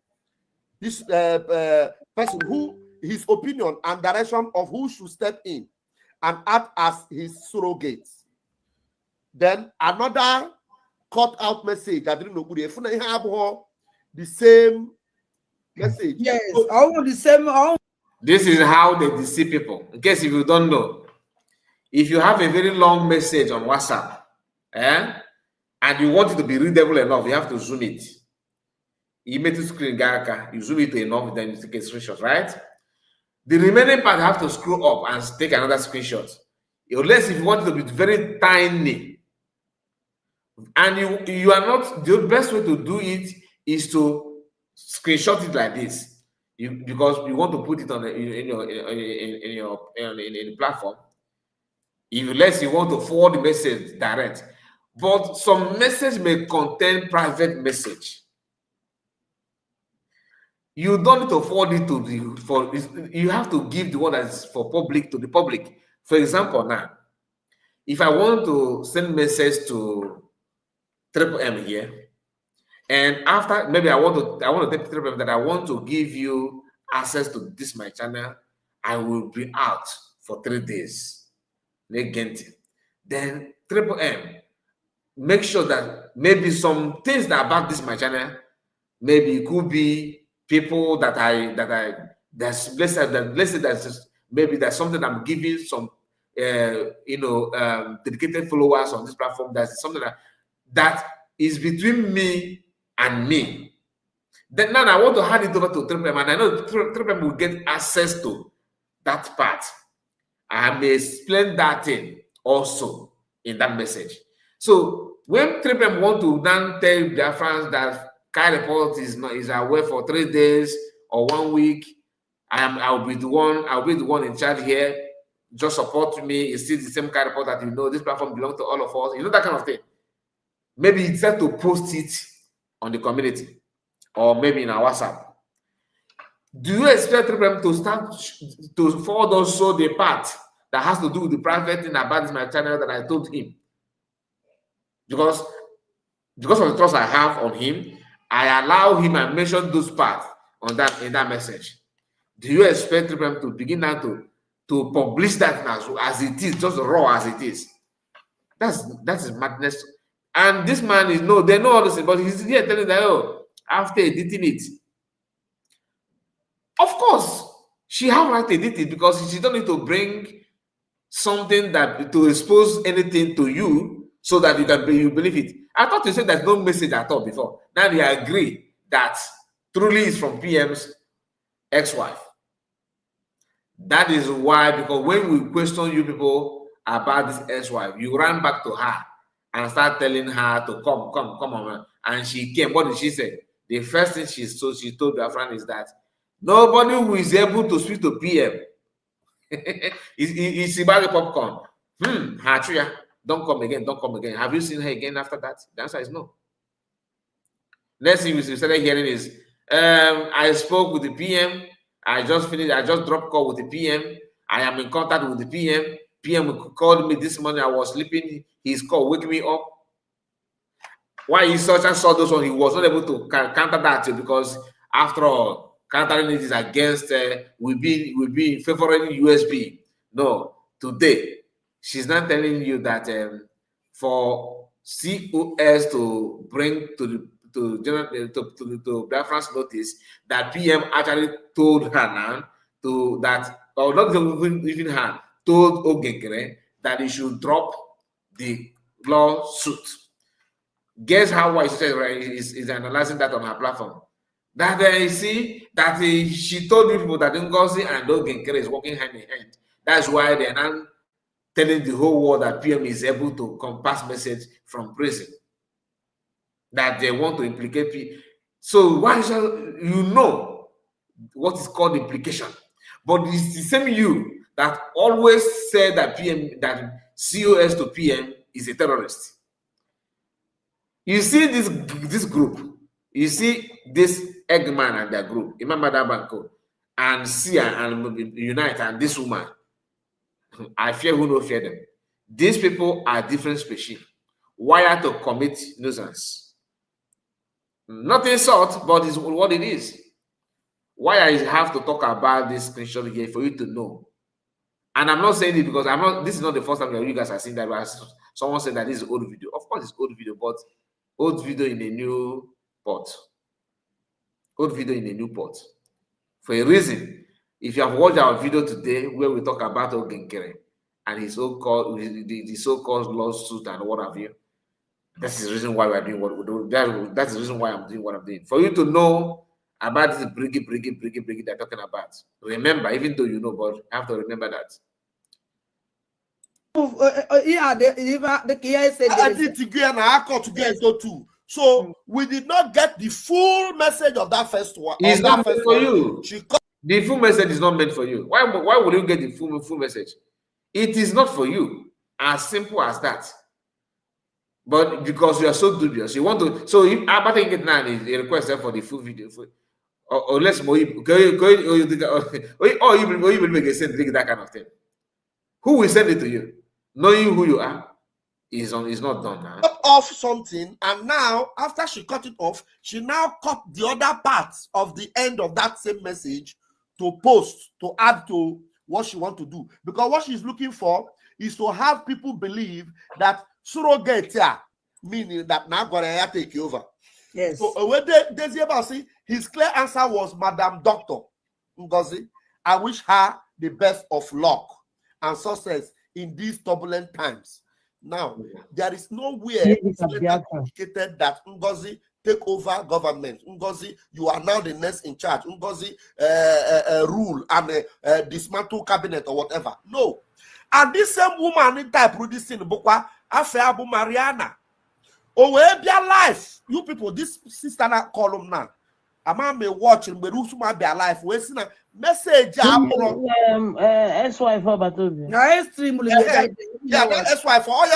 B: this person who his opinion and direction of who should step in and act as his surrogates. Then another cut out message. I didn't know the same message.
C: Yes, all the same. All.
A: This is how they deceive people. In case if you don't know, if you have a very long message on WhatsApp, and you want it to be readable enough, you have to zoom it. You make it screen garaka, you zoom it enough, then you take a screenshot, right? The remaining part you have to scroll up and take another screenshot. Unless if you want it to be very tiny, and you are not, the best way to do it is to screenshot it like this, because you want to put it on in the platform. Unless you want to forward the message direct, but some message may contain private message. You don't need to forward it to you have to give the one that's for public to the public. For example, now, if I want to send message to Triple M here, and after maybe I want to tell Triple M that I want to give you access to this my channel, I will be out for 3 days. Then Triple M, make sure that maybe some things that about this my channel, maybe it could be people that let's say that's just maybe that's something I'm giving some dedicated followers on this platform. That's something that is between me and me. Then now I want to hand it over to Triple M, and I know Triple M will get access to that part. I may explain that thing also in that message. So when Triple M want to then tell their friends that Kai report is away for 3 days or 1 week, I'll be the one in charge here. Just support me. It's still the same Kai report that this platform belongs to all of us. That kind of thing. Maybe it's set to post it on the community or maybe in our WhatsApp. Do you expect Triple to start to forward also the part that has to do with the private thing about this my channel that I told him? Because of the trust I have on him, I allow him and mention those parts in that message. Do you expect Triple to begin now to publish that now as it is, just raw as it is? That is madness. And this man they know all this, but he's here telling that after editing it. Of course, she have right to edit it because she don't need to bring something that to expose anything to you so that you believe it. I thought you said there's no message at all before. Now they agree that truly is from PM's ex-wife. That is why, because when we question you people about this ex-wife, you ran back to her and start telling her to come on. And she came. What did she say? The first thing she told her friend is that nobody who is able to speak to PM is about the popcorn. Hatria, don't come again. Have you seen her again after that? The answer is no. Next thing we started hearing is, I spoke with the PM. I just dropped call with the PM. I am in contact with the PM. PM called me this morning. I was sleeping. His call wake me up. Why he saw those one, he was not able to counter that because after all, countering it is against will be favoring USB. No, today she's not telling you that for COS to bring to Bafra's notice that PM actually told her now or not even her, told Ogekere that he should drop the lawsuit. Guess how why is analyzing that on her platform? That you see that she told people that Ngozi and Ogekere is working hand in hand. That's why they're now telling the whole world that PM is able to pass message from prison. That they want to implicate people. So why shall you know what is called implication? But it's the same you that always said that COS to PM is a terrorist. You see this group, you see this Eggman and their group, Imam Banko, and Sia and Unite and this woman. I fear who no fear them. These people are different species, wired to commit nuisance. Nothing short, but it's what it is. Why I have to talk about this screenshot here for you to know. And I'm not saying it because this is not the first time that you guys are seeing that. Someone said that this is old video. Of course, it's old video, but old video in a new pot. Old video in a new pot. For a reason. If you have watched our video today where we talk about Ogekere and his so-called the so-called lawsuit and what have you, that's the reason why we are doing what we do. That's the reason why I'm doing what I'm doing. For you to know about this briggy they're talking about. Remember, even though you know, but you have to remember that.
B: So we did not get the full message of that first one.
A: It's not meant for you. The full message is not meant for you. Why would you get the full message? It is not for you. As simple as that. But because you are so dubious, you want to. So if I think it now is a request for the full video, or less more, you will make a send that kind of thing. Who will send it to you? Knowing who you are is not done now.
B: Cut off something, and now after she cut it off, she now cut the other parts of the end of that same message to post, to add to what she wants to do. Because what she's looking for is to have people believe that surrogate, meaning that now Gwaraya take over.
C: Yes.
B: So when Desi his clear answer was, Madam Doctor Ngozi, I wish her the best of luck and success in these turbulent times. Now, there is nowhere indicated that Ngozi take over government. Ngozi, you are now the next in charge. Ngozi, rule and dismantle cabinet or whatever. No. And this same woman in type this in Bukwa, Abu Mariana. Oh, where be alive? You people, this sister na column now. Ama me watching, but who's be alive? Where's the message?
H: S-wife for Batobi.
C: No, extremely.
B: Yeah, S-wife for all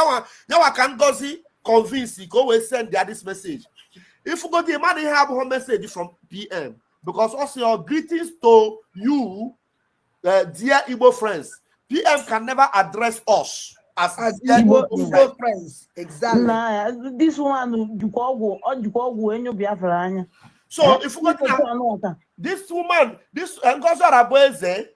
B: you can go see, convince you, go send this message. If you go the man have her message from PM, because also your greetings to you, dear Igbo friends. PM can never address us as
C: Igbo friends. Exactly.
H: Nah, this one,
B: so if you go to this woman, this Ngozi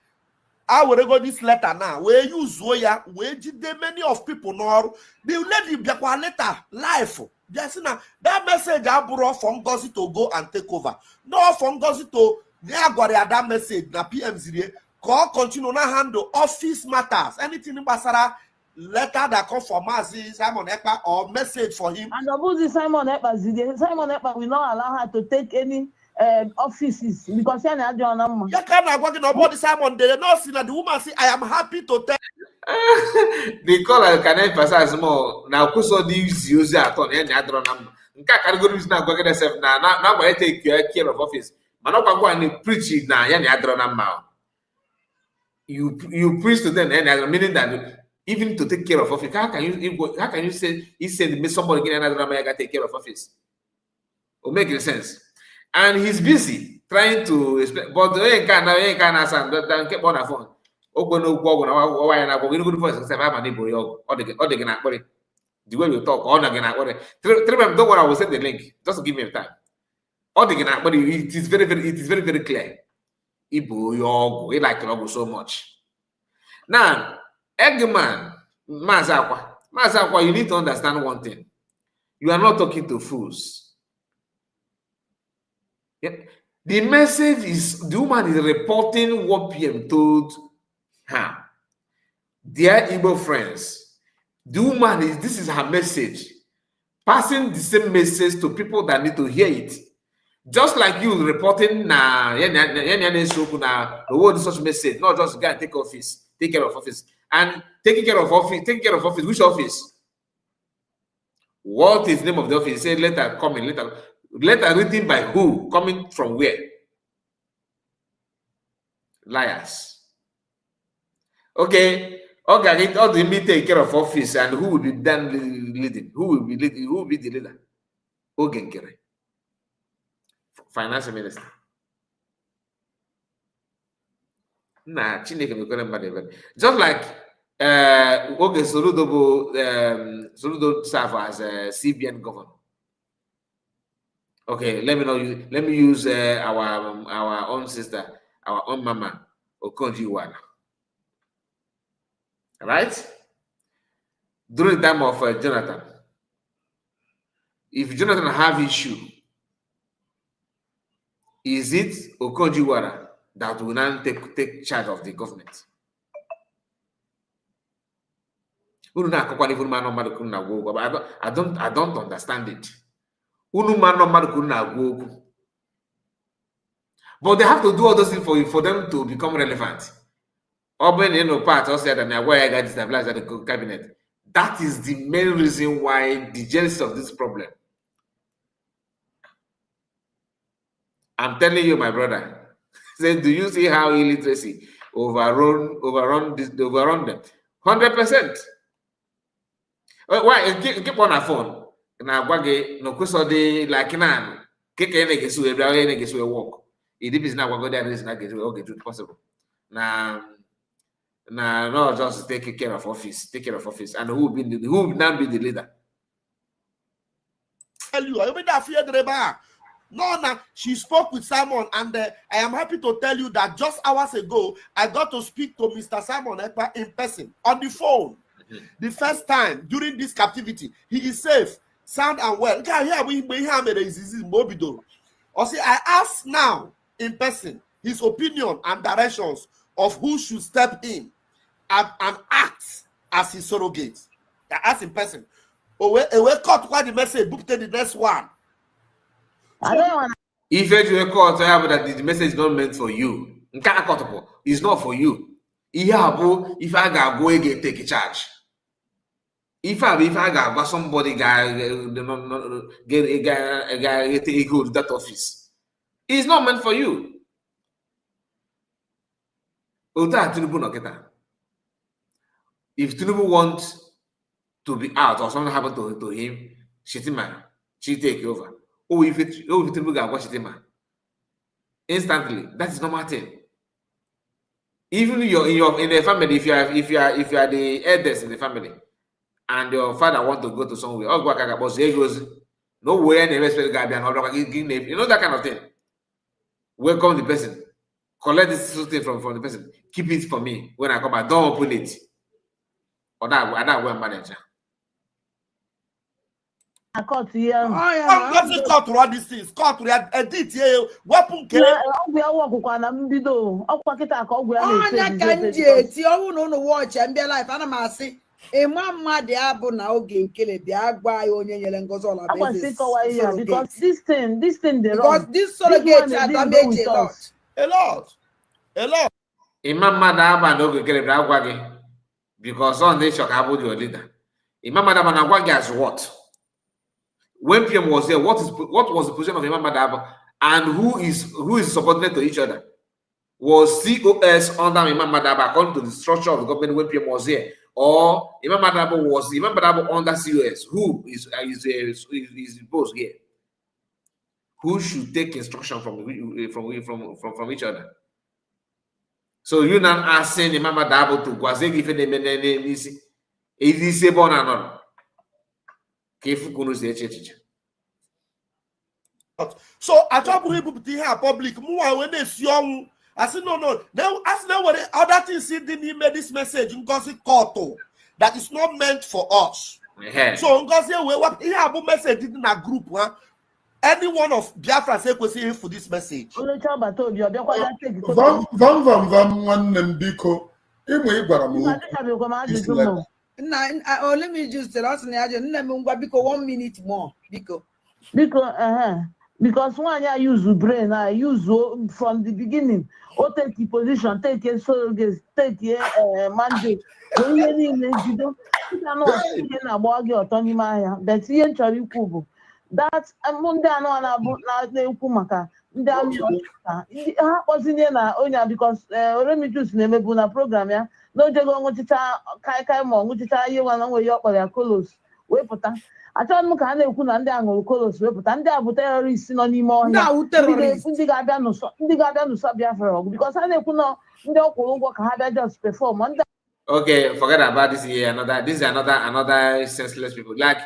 B: I will go this letter now. Where you Zoya, where did many of people know the lady be letter life. Just now that message I brought from Ngozi to go and take over. No, from Ngozi to that message na PM zire. Call continue na handle office matters. Anything in Basara, letter that come from Mazi, Simon Ekpa, or message for him.
H: And about the Simon Ekpa will not allow her to take any offices because she had your number.
B: You can't working about the Simon. They not see that the woman say, I am happy to tell.
A: They call her can emphasize more. Now, Kuso these use at on any other number. Nka categories now go get herself now. Now, I take care of office. Man, not go and preach it now. Any other number. You preach to them, and meaning that even to take care of office, how can you say he said somebody get another number, I got to take care of office? Will make sense. And he's busy trying to explain, but he can't answer. Don't keep on the phone. The way you talk, don't worry, I will send the link. Just give me time. It is very clear. Ibo Yogo, he like Yogo so much. Now, Eggman, Mazi Akwa, you need to understand one thing. You are not talking to fools. Yeah. The message is the woman is reporting what PM told her. Dear Igbo friends, the woman is, this is her message, passing the same message to people that need to hear it. Just like you reporting the word such message, not just go and take office, take care of office. And taking care of office, which office? What is the name of the office? Say letter coming, letter written by who? Coming from where? Liars. Okay, okay, all the me take care of office, and who will be then leading? Who will be leading? Who will be the leader? Ogenkere, finance minister. Nah, Chineke mekwere mmadụ ebere. Just like Oge Soludo serve as a CBN governor. Okay, let me use our own sister, our own mama, Okonjo-Iweala. Right? During the time of Jonathan, if Jonathan have issue, is it Okonjo-Iweala that will now take charge of the government? I don't understand it. But they have to do all those things for them to become relevant. Part also said that why I got destabilized at the cabinet. That is the main reason why the genesis of this problem. I'm telling you, my brother. Say, do you see how illiteracy overrun them? 100%. Why keep on a phone? Na gwage no kusode like nan keke na gesu e bia na gesu e work. E dey business na there is na gesu okay do possible. Na no just take care of office, and who will now be the leader?
B: Tell you, I mean that fear the No, she spoke with Simon, and I am happy to tell you that just hours ago, I got to speak to Mr. Simon Ekpa in person on the phone. The first time during this captivity, he is safe, sound and well. I asked now in person his opinion and directions of who should step in and act as his surrogate. I asked in person. We cut what the message, booked the next one.
A: If you record that the message is not meant for you, it's not for you. If I go again, take a charge. If I got somebody get to that office, it's not meant for you. If Tinubu wants to be out or something happened to him, Shetima, she take over. Oh, if Tinubu got watch Shetima, instantly, that is normal thing. Even in the family, if you are the eldest in the family, and your father want to go to somewhere, oh, he goes, no way, and respect guy, you know that kind of thing. Welcome the person, collect this thing from the person, keep it for me. When I come back, don't open it. Or that way manager.
H: I caught you.
B: I'm cut to all these things. Cut to edit here. Weapon
H: We are walking on a video. I'll pack it up.
C: Watch and be life. And I'm saying, a mama de abu na oge nkele de agba onye nyele ngozo la
H: because this thing they
C: because this surrogate damage
B: a lot.
A: Imam Madaba no oge nkele de agwa gi because on they shock about your leader. Imam Madaba na agwa gi as what? When PM was there, what was the position of Imam Madaba and who is subordinate to each other? Was COS under Imam Madaba according to the structure of the government when PM was here? Or Imam Madaba under COS? Who is both here? Who should take instruction from each other? So you now asking Imam Madaba to go say give them is this born or not?
B: So I talk to people here public. When they see young, I said no. Then ask them what the other things see didn't made this message because it caught that is not meant for us. So because we what he have a message in a group, huh? any one of Biafra say kwesịrị for this message.
H: Onye chọbata obi ọ bịakwa take
D: Vam nwanne m biko ịmụ ịgwara m okwu.
C: Let me just tell us na ajo nne m ngwa biko 1 minute more biko.
H: Because when I use brain, I use from the beginning. Or take the position, take a surrogate, take a mandate. When you need you don't know about your Tony Maya, but he ain't Charlie Kubo. That's a Mundano and about the Kumaka. Was in there because let me just name a program. Yeah, no, they're going to Kai Mon, which is you one way up for their colors. Wait for that. Achọrọ m ka a na-ekwu na ndị aṅụrụ kolos wepụta ndị a bụ terrorist nọ n'ime ọhịa ndị ga-abịa n'ụsọ Biafra ọgụ because a na-ekwu na ndị ọkwụrụ ụgwọ ka ha bịa just perform.
A: Okay, forget about this here. This is another senseless people. Like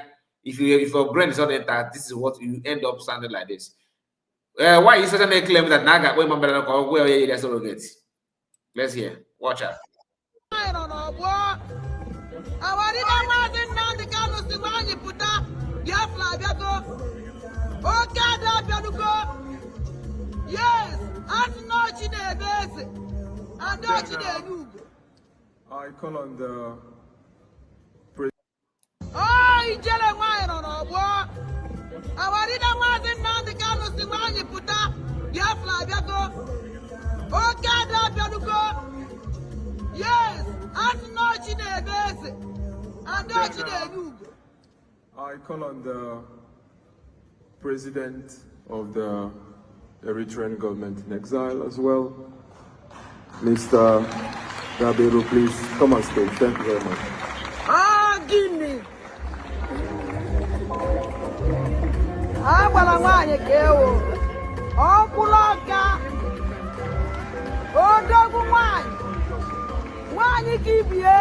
A: if your brain is not intact, this is what you end up sounding like this. Why you supposed to make claim that Naga we remember where you surrogate? Let's hear. Watch out.
C: Yes,
G: I call on the I call on the President of the Eritrean government in exile as well, Mr. Gabiru, please come on stage. Thank you very much.
C: Guinea. Wanawanye keo. Okuloka. Odogu mwany. Wanyi kibie.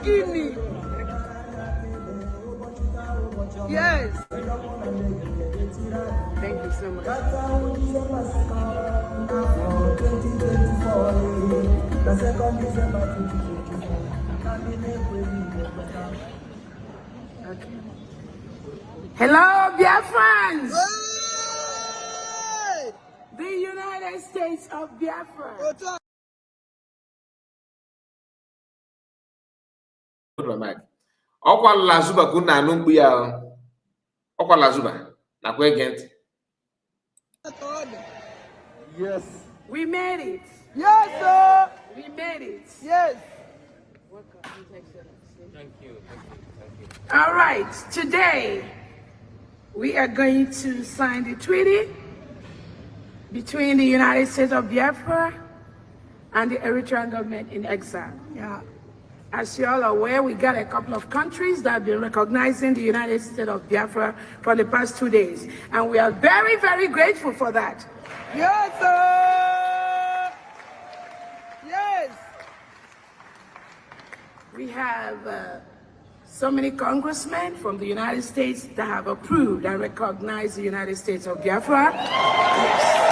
C: Guinea. Yes. Thank you so much. Okay. Hello, Biafrans! Hey! The United States of Biafra.
A: Akwa Lasuba kuna numbu ya Akwa Lasuba na kwegent.
G: Yes.
C: We made it. Yes, sir. We made it. Yes. Welcome, Thank you. All right. Today, we are going to sign the treaty between the United States of Biafra and the Eritrean government in exile. Yeah. As you all are aware, we got a couple of countries that have been recognizing the United States of Biafra for the past 2 days. And we are very, very grateful for that. Yes, sir! Yes! We have so many congressmen from the United States that have approved and recognized the United States of Biafra. Yes.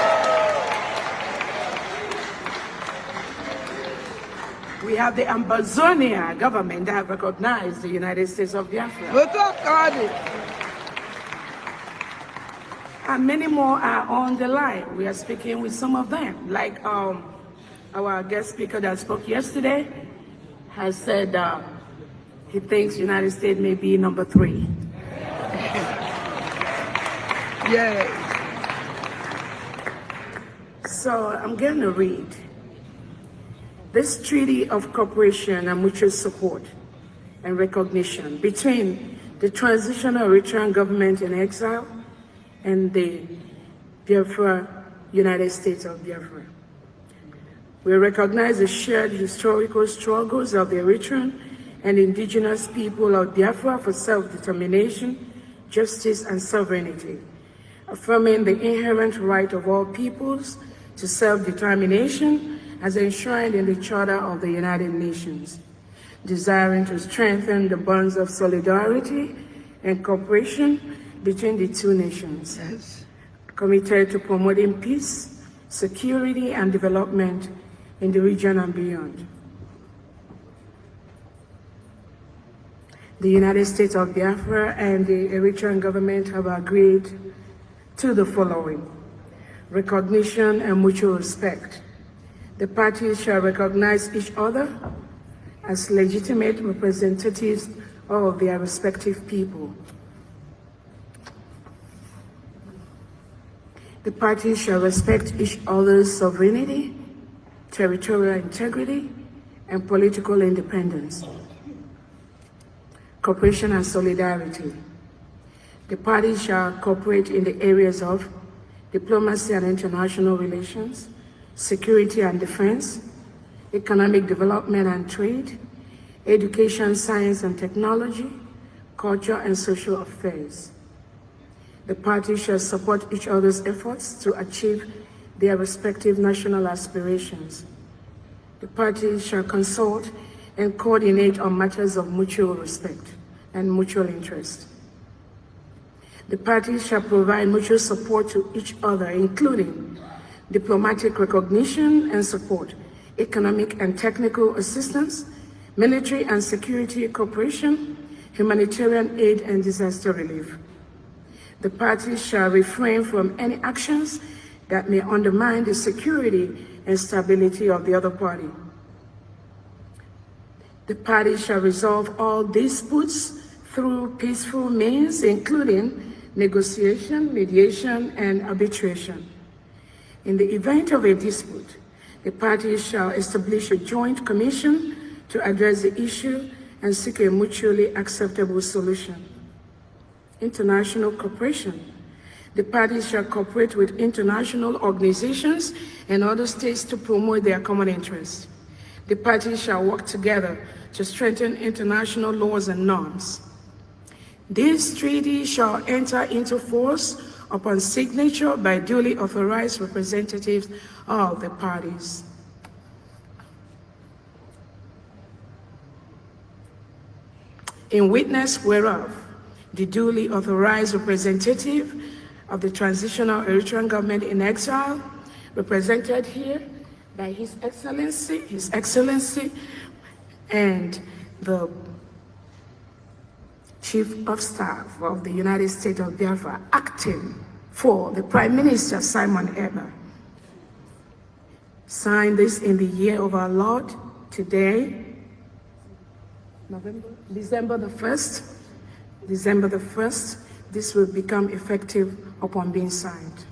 C: We have the Ambazonia government that have recognized the United States of Biafra. And many more are on the line. We are speaking with some of them. Like our guest speaker that spoke yesterday has said he thinks the United States may be number 3. Yeah. So I'm going to read. This treaty of cooperation and mutual support and recognition between the transitional Eritrean government in exile and the Biafra United States of Biafra. We recognize the shared historical struggles of the Eritrean and indigenous people of Biafra for self-determination, justice, and sovereignty, affirming the inherent right of all peoples to self-determination as enshrined in the Charter of the United Nations, desiring to strengthen the bonds of solidarity and cooperation between the two nations, committed to promoting peace, security, and development in the region and beyond.
I: The United States of Bafra and the Eritrean government have agreed to the following: recognition and mutual respect. The parties shall recognize each other as legitimate representatives of their respective people. The parties shall respect each other's sovereignty, territorial integrity, and political independence. Cooperation and solidarity. The parties shall cooperate in the areas of diplomacy and international relations, security and defense, economic development and trade, education, science and technology, culture and social affairs. The parties shall support each other's efforts to achieve their respective national aspirations. The parties shall consult and coordinate on matters of mutual respect and mutual interest. The parties shall provide mutual support to each other, including diplomatic recognition and support, economic and technical assistance, military and security cooperation, humanitarian aid and disaster relief. The parties shall refrain from any actions that may undermine the security and stability of the other party. The parties shall resolve all disputes through peaceful means, including negotiation, mediation, and arbitration. In the event of a dispute, the parties shall establish a joint commission to address the issue and seek a mutually acceptable solution. International cooperation. The parties shall cooperate with international organizations and other states to promote their common interests. The parties shall work together to strengthen international laws and norms. This treaty shall enter into force upon signature by duly authorized representatives of the parties. In witness whereof, the duly authorized representative of the transitional Eritrean government in exile, represented here by His Excellency, and the Chief of Staff of the United States of Biafra, acting for the Prime Minister Simon Eber. Signed this in the year of our Lord, today, December the 1st. December the 1st, this will become effective upon being signed.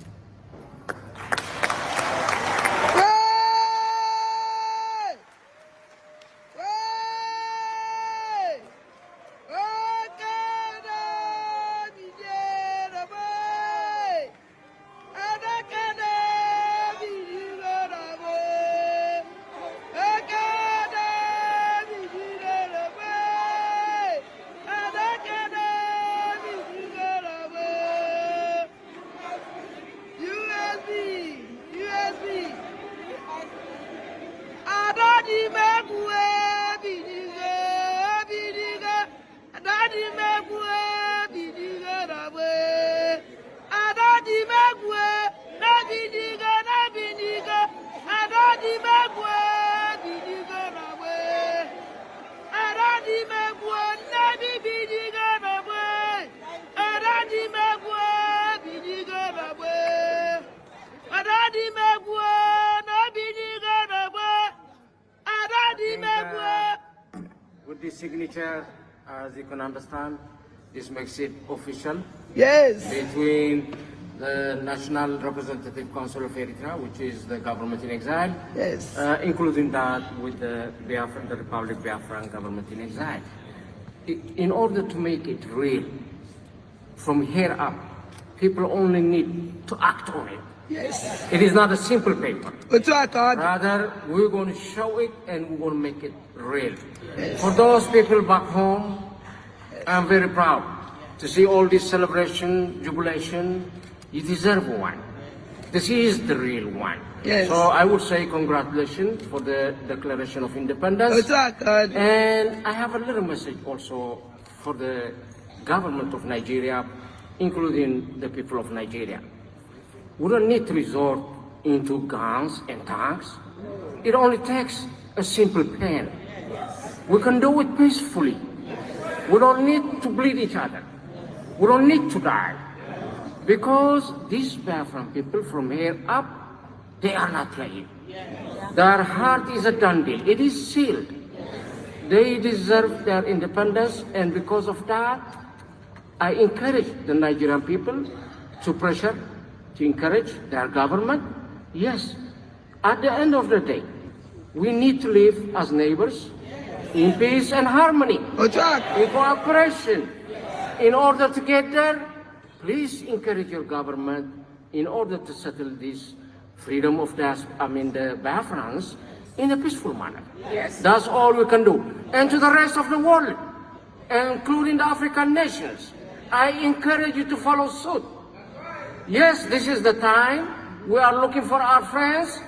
J: With this signature, as you can understand, this makes it official.
C: Yes.
J: Between the National Representative Council of Eritrea, which is the government in exile,
C: Yes.
J: Including that with the Republic Biafran government in exile. In order to make it real, from here up, people only need to act on it.
C: Yes.
J: It is not a simple paper.
C: Rather,
J: Rather, we're going to show it and we're going to make it real. Yes. For those people back home, I'm very proud to see all this celebration, jubilation. You deserve one. This is the real one.
C: Yes.
J: So I would say congratulations for the Declaration of Independence. And I have a little message also for the government of Nigeria, including the people of Nigeria. We don't need to resort into guns and tanks. It only takes a simple pen. We can do it peacefully. We don't need to bleed each other. We don't need to die. Because these Bafra people from here up, they are not playing. Their heart is a done deal. It is sealed. They deserve their independence, and because of that, I encourage the Nigerian people to pressure, to encourage their government. Yes, at the end of the day, we need to live as neighbors in peace and harmony, in cooperation. In order to get there, please encourage your government in order to settle this freedom of the Bafrans in a peaceful manner. Yes. That's all we can do. And to the rest of the world, including the African nations, I encourage you to follow suit. Yes, this is the time. We are looking for our friends.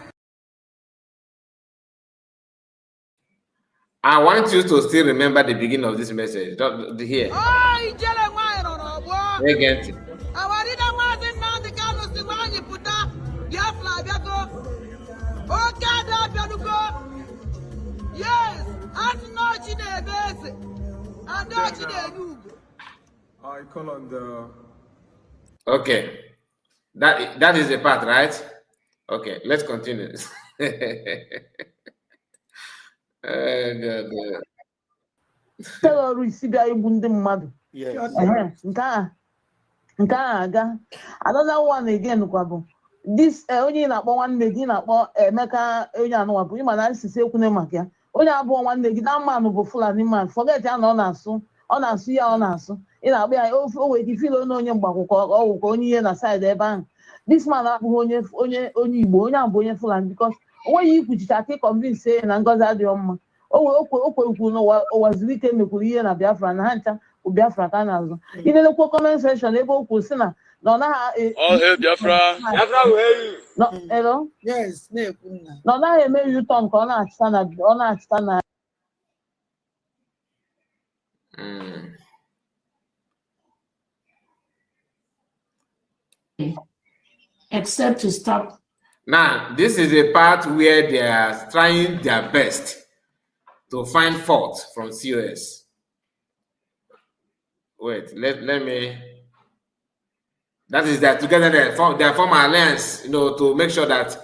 A: I want you to still remember the beginning of this message. Here. Again.
C: Yes,
G: I call on the...
A: Okay. That is the part, right? Okay, let's continue.
H: Terrorists bịa igbu ndị mmadụ. Nke a aga. Another one again kwa bụ this onye na-akpọ nwanne gị na-akpọ Emeka onye anụwapụ ịma na nsisi ekwune maka ya. Onye abụọ nwanne gị na mmanụ bụ Fulani man. Forget ya na ọ na-asụ ya ọ na-asụ. Ị na-akpọ ya o wee ike feel onye mgbakwụkwọ ọwụkọ onye ihe na side ebe ahụ. This man abụghị onye Igbo, onye abụ onye Fulani because onweghị ikwuchicha ka convince na Ngozi adịghị mma. Okwu na ụwa zuru ike mekwuru ihe na Biafra na ha ncha bụ Biafra ka na-azụ. Ilelekwa comment section ebe okwu si na ọ naghị
E: Biafra.
H: Hello?
C: Yes, na-ekwu nna.
H: Na ọ naghị eme U-turn ka ọ na-achịta na
I: except to stop.
A: Now, this is a part where they are trying their best to find fault from COS. Wait, let me. That is that together they form an alliance, to make sure that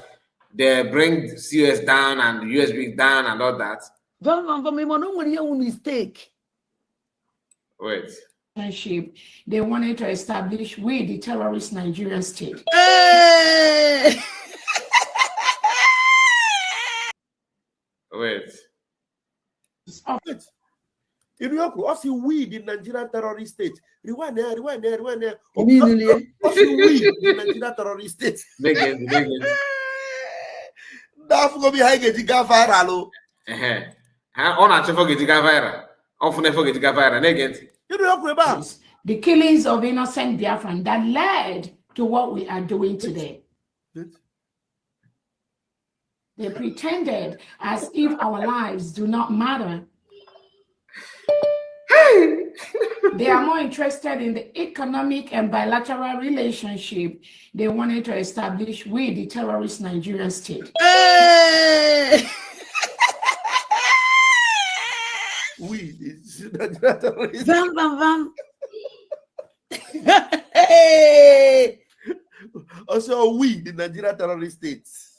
A: they bring COS down and the USB down and all that.
C: Mistake.
A: Wait.
I: They wanted to establish the terrorist Nigerian state.
C: Hey!
A: Wait.
B: Also, we the Nigerian terrorist state. Rewind there. We the Nigerian terrorist state. That's going to be high getting viral.
A: On a forget viral. Often forget viral. Again.
I: The killings of innocent Biafran that led to what we are doing today. They pretended as if our lives do not matter. They are more interested in the economic and bilateral relationship. They wanted to establish the terrorist Nigerian state.
C: Hey!
B: The terrorist.
C: Hey!
B: Also, the Nigerian terrorist states.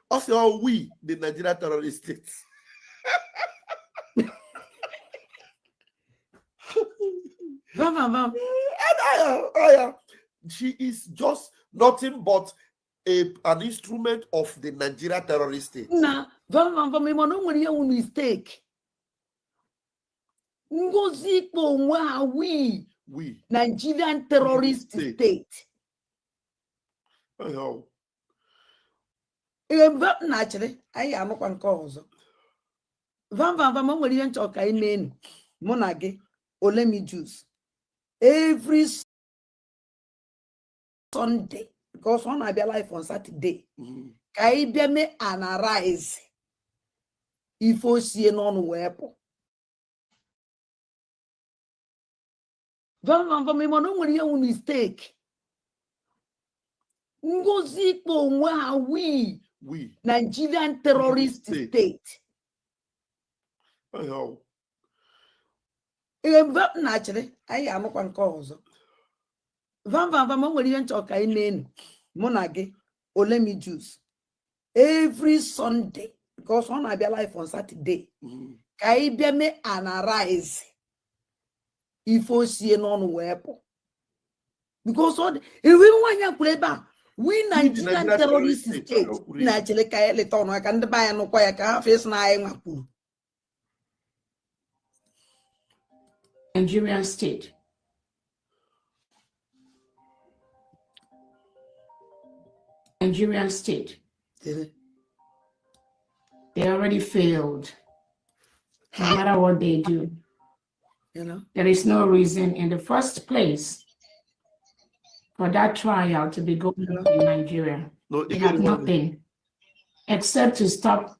B: Also, the Nigerian terrorist states. She is just nothing but an instrument of the Nigerian terrorist state.
C: Nah, mistake. We Nigerian terrorist state. Naturally, I am not one cause. Van talk I mean Monage or let me juice every Sunday because one I be alive on Saturday. I be me and arise if you see non weapon. Van mistake. We Nigerian terrorist state.
B: Oh.
C: Naturally, I am one cause. Van when you talk, I mean, Monage, or let me juice. Every Sunday, because one I be alive on Saturday, I be me and arise. If you see an on weapon. Because if we want to play back, we Nigerian terrorist state, naturally, I can buy no quiet face na
I: Nigerian state. Nigerian state. They already failed. No matter what they do. There is no reason in the first place for that trial to be going on in Nigeria. They have nothing except to stop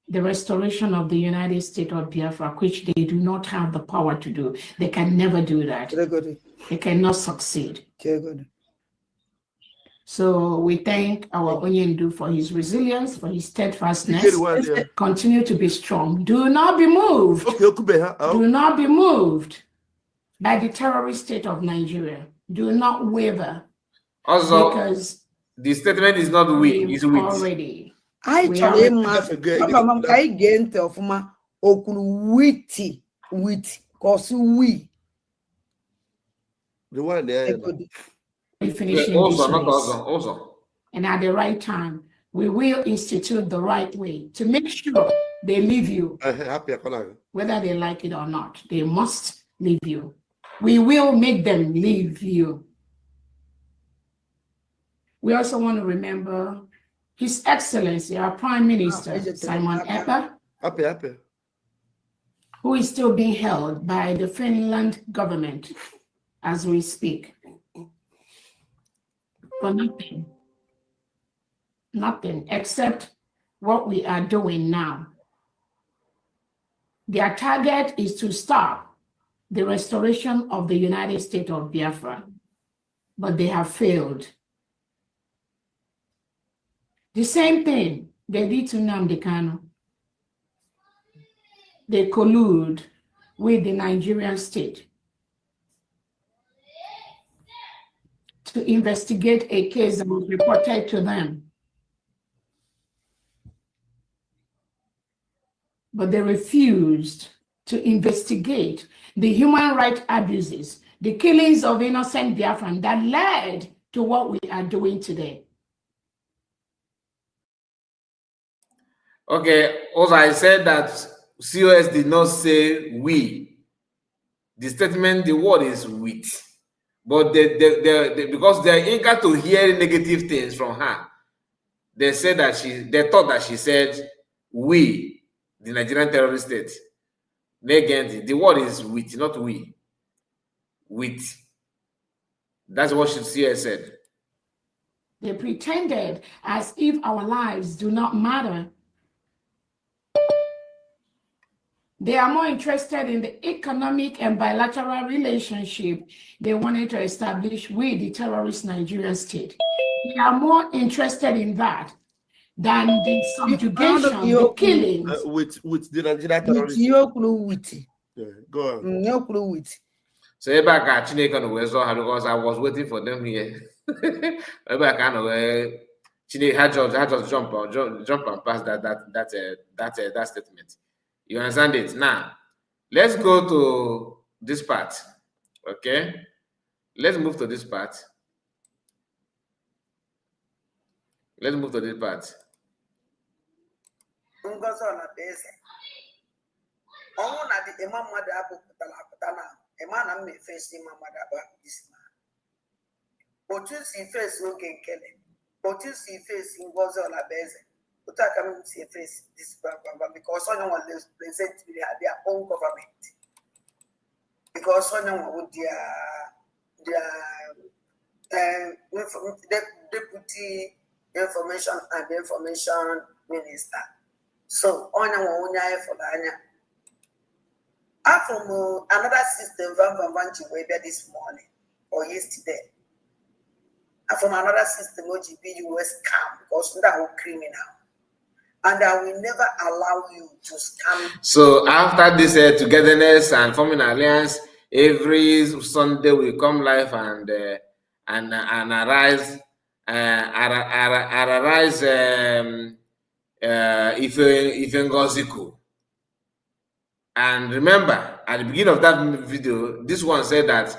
I: the restoration of the United States of Biafra, which they do not have the power to do. They can never do that. They cannot succeed. So we thank our Onyendu for his resilience, for his steadfastness. Continue to be strong. Do not be moved. Do not be moved by the terrorist state of Nigeria. Do not waver.
A: Also,
I: because
A: the statement is not weak, it's weak.
I: Already.
C: I told him, I gain of my witty, cause we.
B: The one there.
I: Finishing
A: Also,
I: this
A: not
I: race.
A: also.
I: And at the right time, we will institute the right way to make sure they leave you. Whether they like it or not, they must leave you. We will make them leave you. We also want to remember His Excellency, our Prime Minister, Simon Ekpa, who is still being held by the Finland government as we speak. For nothing except what we are doing now. Their target is to stop the restoration of the United States of Biafra, but they have failed. The same thing they did to Nnamdi Kanu. They collude with the Nigerian state to investigate a case that was reported to them. But they refused to investigate the human rights abuses, the killings of innocent Biafran that led to what we are doing today.
A: Okay, also I said that COS did not say we. The statement, the word is with. But they because they're eager to hear negative things from her, they said that they thought that she said we, the Nigerian terrorist state. Again, the word is with, not we. With. That's what she said.
I: They pretended as if our lives do not matter. They are more interested in the economic and bilateral relationship they wanted to establish with the terrorist Nigerian state. They are more interested in that than the subjugation, the killings.
B: With the Nigerian terrorist. Yeah, go on.
A: So everybody got Chineke on the way, because I was waiting for them here. Everybody kind of Chineke had just jump and pass that statement. You understand it? Now, let's go to this part. Okay? Let's move to this part. Let's move to this part.
K: Because someone was present with their own government. Because someone with the deputy information and information minister. So on for from another system from this morning or yesterday. And from another system OGB US scam because that whole criminal. And I will never allow you to scam.
A: So after this togetherness and forming an alliance, every Sunday we come live and arise, arise if Ngoziku. And remember, at the beginning of that video, this one said that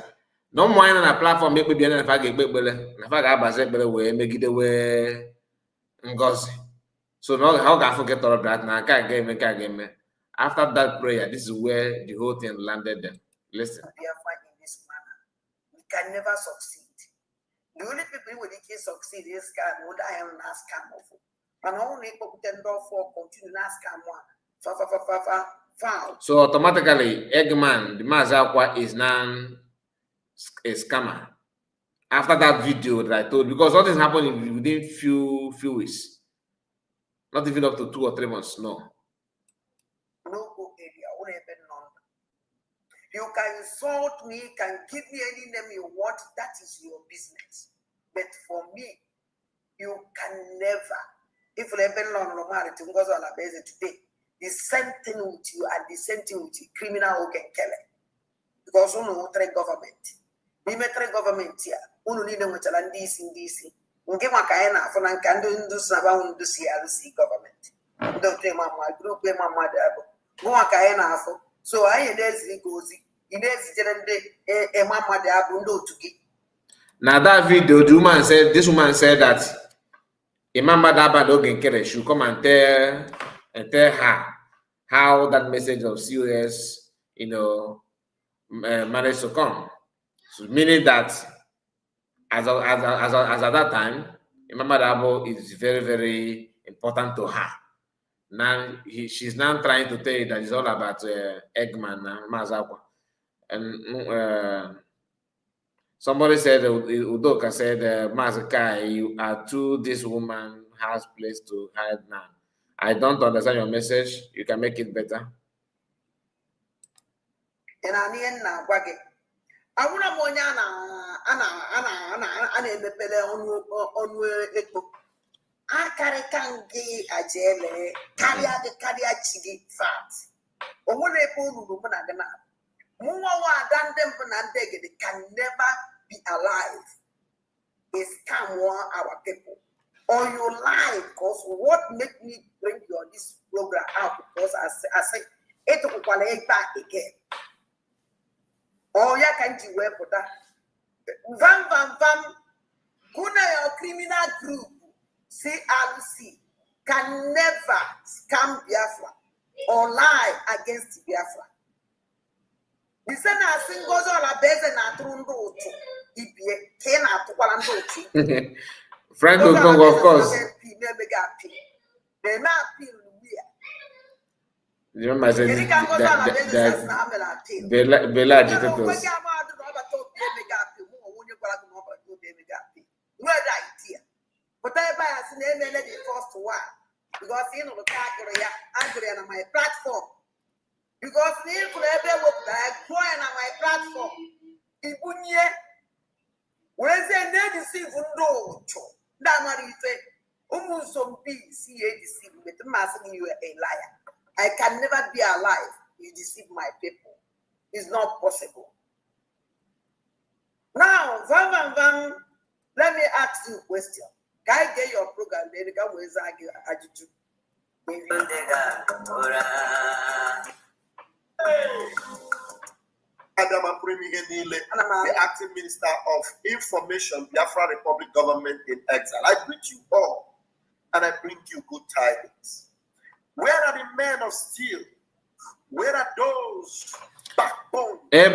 A: no more on a platform make me na faga abaze we make it we Ngozi. So now how can I forget all of that? Now I can't game. After that prayer, this is where the whole thing landed them. Listen.
K: Therefore, in this manner, we can never succeed. The only people who can succeed is scam. What I am not scam of. And only people can do for continue not scam one. Foul.
A: So automatically, Eggman, the Mazi Akwa is now a scammer. After that video that I told, because all this happened within few weeks, not even up to 2 or 3 months. No.
K: You can insult me, can give me any name you want. That is your business. But for me, you can never. If you have been long today, the same thing with you and the same thing with you, criminal who can kill it. Because we know government. We met government here. We need to tell them this in DC. We give a kind of fun and can do government. Don't tell my group, my mother. Go a kind of. So I goes.
A: Now that video, this woman said that Imam Madaba should come and tell her how that message of COS, managed to come. So meaning that as at that time, Imam Madaba is very, very important to her. Now she's now trying to tell you that it's all about Eggman and Mazi Akwa. And somebody said, Udoka said, Mazi Kai, you are too, this woman has place to hide now. I don't understand your message. You can make it better.
K: Akarikangi ajele karia chigi fat. Omune ponu na can never be alive. Is scam our people. Or you lie because what make me bring your this program out because I say it will back again. Oh, yeah, can't you wear for that? Vam. Kuna your criminal group CRC can never scam Biafra or lie against Biafra. The same as singles all a base and a trundo to
A: Franco Congo, of course.
K: They're not appeal
A: you remember I said Bella agitators.
K: But everybody has named the first one because you know the Andrea on my platform. Because you could ever work like join on my platform. Ibunye, where's the name is even though that money say, some BCA deceive me, the master you are a liar. I can never be alive. You deceive my people. It's not possible. Now, Van, let me ask you a question. Can I get your program? Then you can always argue.
B: Adama Premigenile, the acting minister of information, Biafra Republic government in exile. I greet you all, and I bring you good tidings. Where are the men of steel? Where are those backbone? What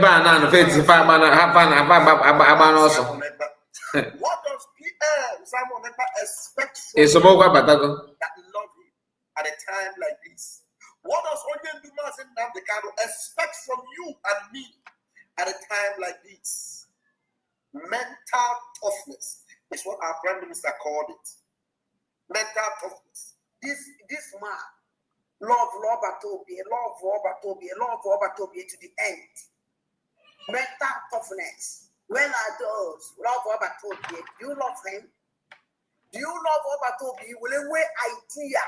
B: does PM Simon expect from you that love him at a time like this? What does Onyen Dumas and Namdekano expect from you and me at a time like this? Mental toughness is what our Prime Minister called it. Mental toughness. This man, love Robertobi to the end. Mental toughness. When are those? Love Robertobi. Do you love him? Do you love Robertobi with a way idea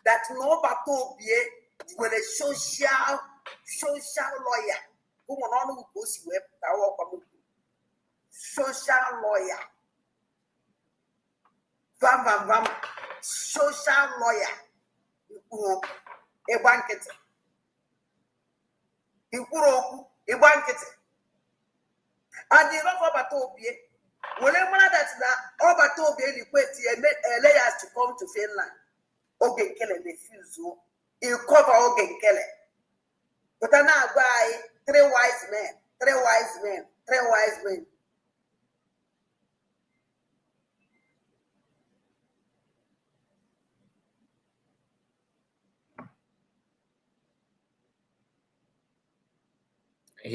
K: that nobody with a social lawyer. Who will not go see web social lawyer. Vam, social lawyer. Who a blanket. A blanket. And the love of Batobie. Whenever that's that, all Batobie request layers to come to Finland. Ogen Kele refuse you cover Ogen Kele. But I now buy 3 wise men.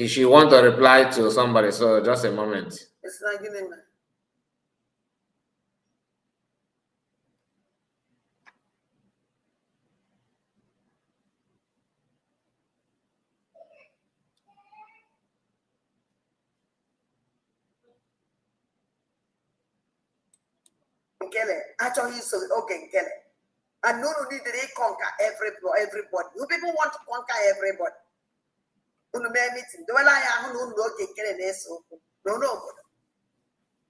A: She want to reply to somebody, so just a moment.
K: It's not giving me. Actually, so okay, and no need to conquer everybody. You people want to conquer everybody. No meeting. The way I am no okay, no.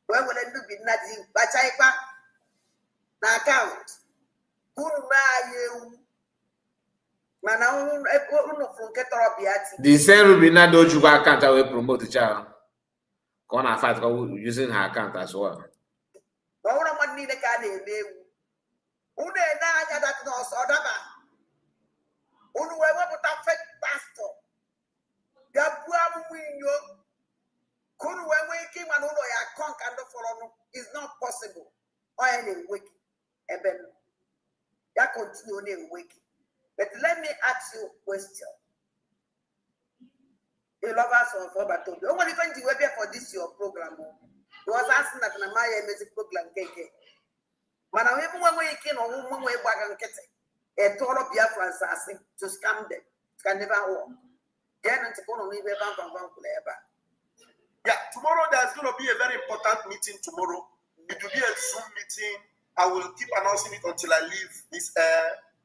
K: Where will I do be nothing? But I can't. Na account. Who you?
A: The same Rubina Dojuba account I will promote the child. Gonna fight using her account as well.
K: It's not possible. Or any wiki. That continue in wiki. But let me ask you a question. You love us on for but you want to for this your program. You was asking that my music program KK. Man, I even when we can or one way back and get a total Biafran assassin to scam them. It can never work. Yeah,
B: tomorrow there's going to be a very important meeting tomorrow. It will be a Zoom meeting. I will keep announcing it until I leave this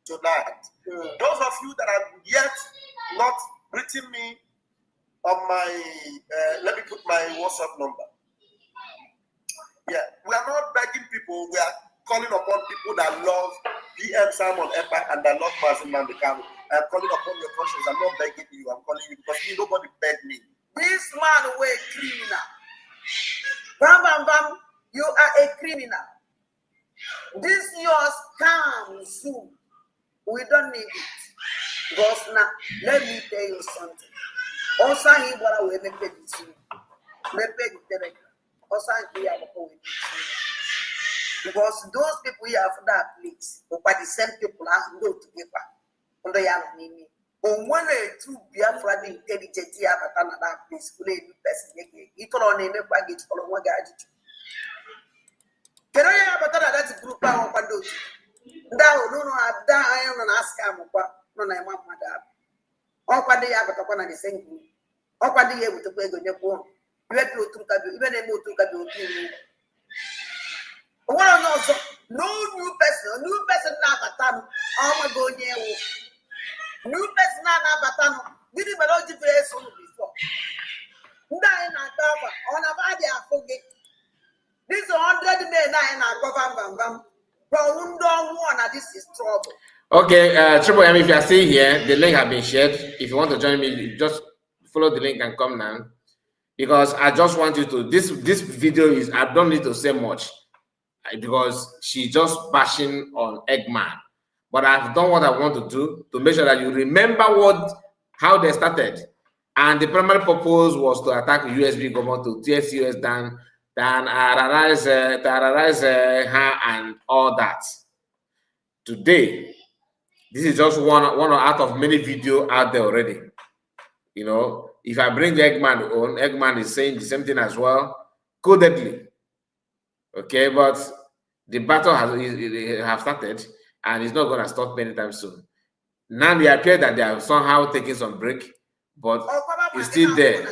B: tonight. Those of you that have yet not written me on my, let me put my WhatsApp number. Yeah, we are not begging people. We are calling upon people that love PM Simon Empire and that love Mazi Mandekano. I'm calling upon your conscience. I'm not begging you. I'm calling you because nobody begged me.
K: This man was a criminal. Bam, you are a criminal. This yours come soon. We don't need it. Because now, let me tell you something. Also, he will make it soon. Because those people here for that place, but the same people are go together. Under Yamini. On one or two Biafra intelligent here at another place, who lay person again. It all on a baggage for one guy. Can I have that group of Pandos? Now, no, I am an ask him, no, I want my dad. All one day I have a same group. All one day able to play on your phone. You have to even a more to one also, no new person now, but I'm going here. New person now, but didn't belong to place before. Dying at Bafra, on a body, I forget. This 100 men and I go bam. But this is trouble.
A: Okay, Triple M, if you are still here, the link has been shared. If you want to join me, just follow the link and come now. Because I just want you to, this video is, I don't need to say much. Because she's just bashing on Eggman. But I've done what I want to do to make sure that you remember how they started. And the primary purpose was to attack the USB government, to tear US down, terrorize her and all that. Today, this is just one out of many videos out there already. You know, if I bring Eggman on, Eggman is saying the same thing as well, codedly. Okay, but the battle has started, and it's not going to stop anytime soon. Now they appear that they are somehow taking some break, but it's still there.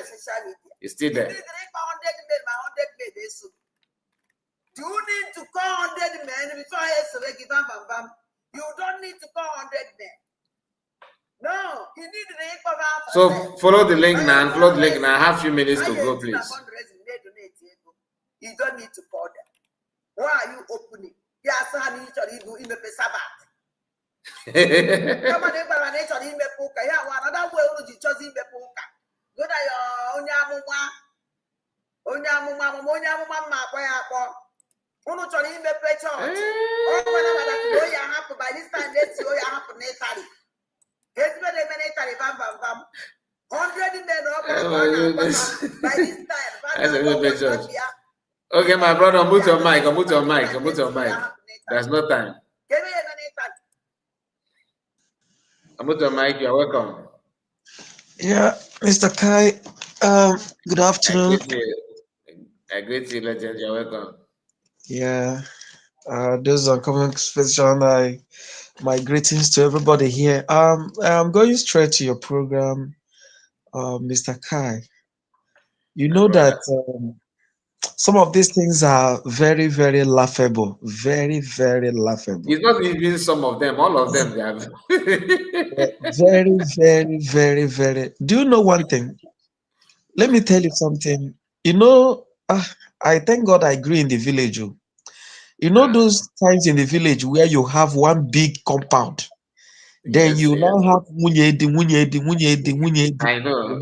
A: It's still there.
K: Do you need to call 100 men before I give bam? You don't need to call 100 men. No, you need to recover.
A: So follow the link now. Follow the link now. I have a few minutes to go, please.
K: You don't need to call them. Why are you opening? Yes, I need to in the Sabbath. Come on, nature in the poker. Yeah, another way to choose in the poker. Go to your Onyamuma, Uno to in the church. Oh, when I happen by this time, let's see what happen in Italy. It's very many Italy, 100 men by this time.
A: Okay, my brother, mute your mic. Mute your mic. Mute your mic. There's no time. Mute your mic. You're welcome.
L: Yeah, Mr. Kai. Good afternoon.
A: I greet you, legend. You're welcome.
L: Yeah. This is Uncommon Special. My greetings to everybody here. I'm going straight to your program, Mr. Kai. You know that some of these things are very, very laughable. Very, very laughable.
A: It's not even some of them, all of them. They are
L: very, very, very, very. Do you know one thing? Let me tell you something. You know, I thank God I grew in the village. You know those times in the village where you have one big compound, then
A: Yes,
L: you
A: yes.
L: now have munyedi.
A: I know.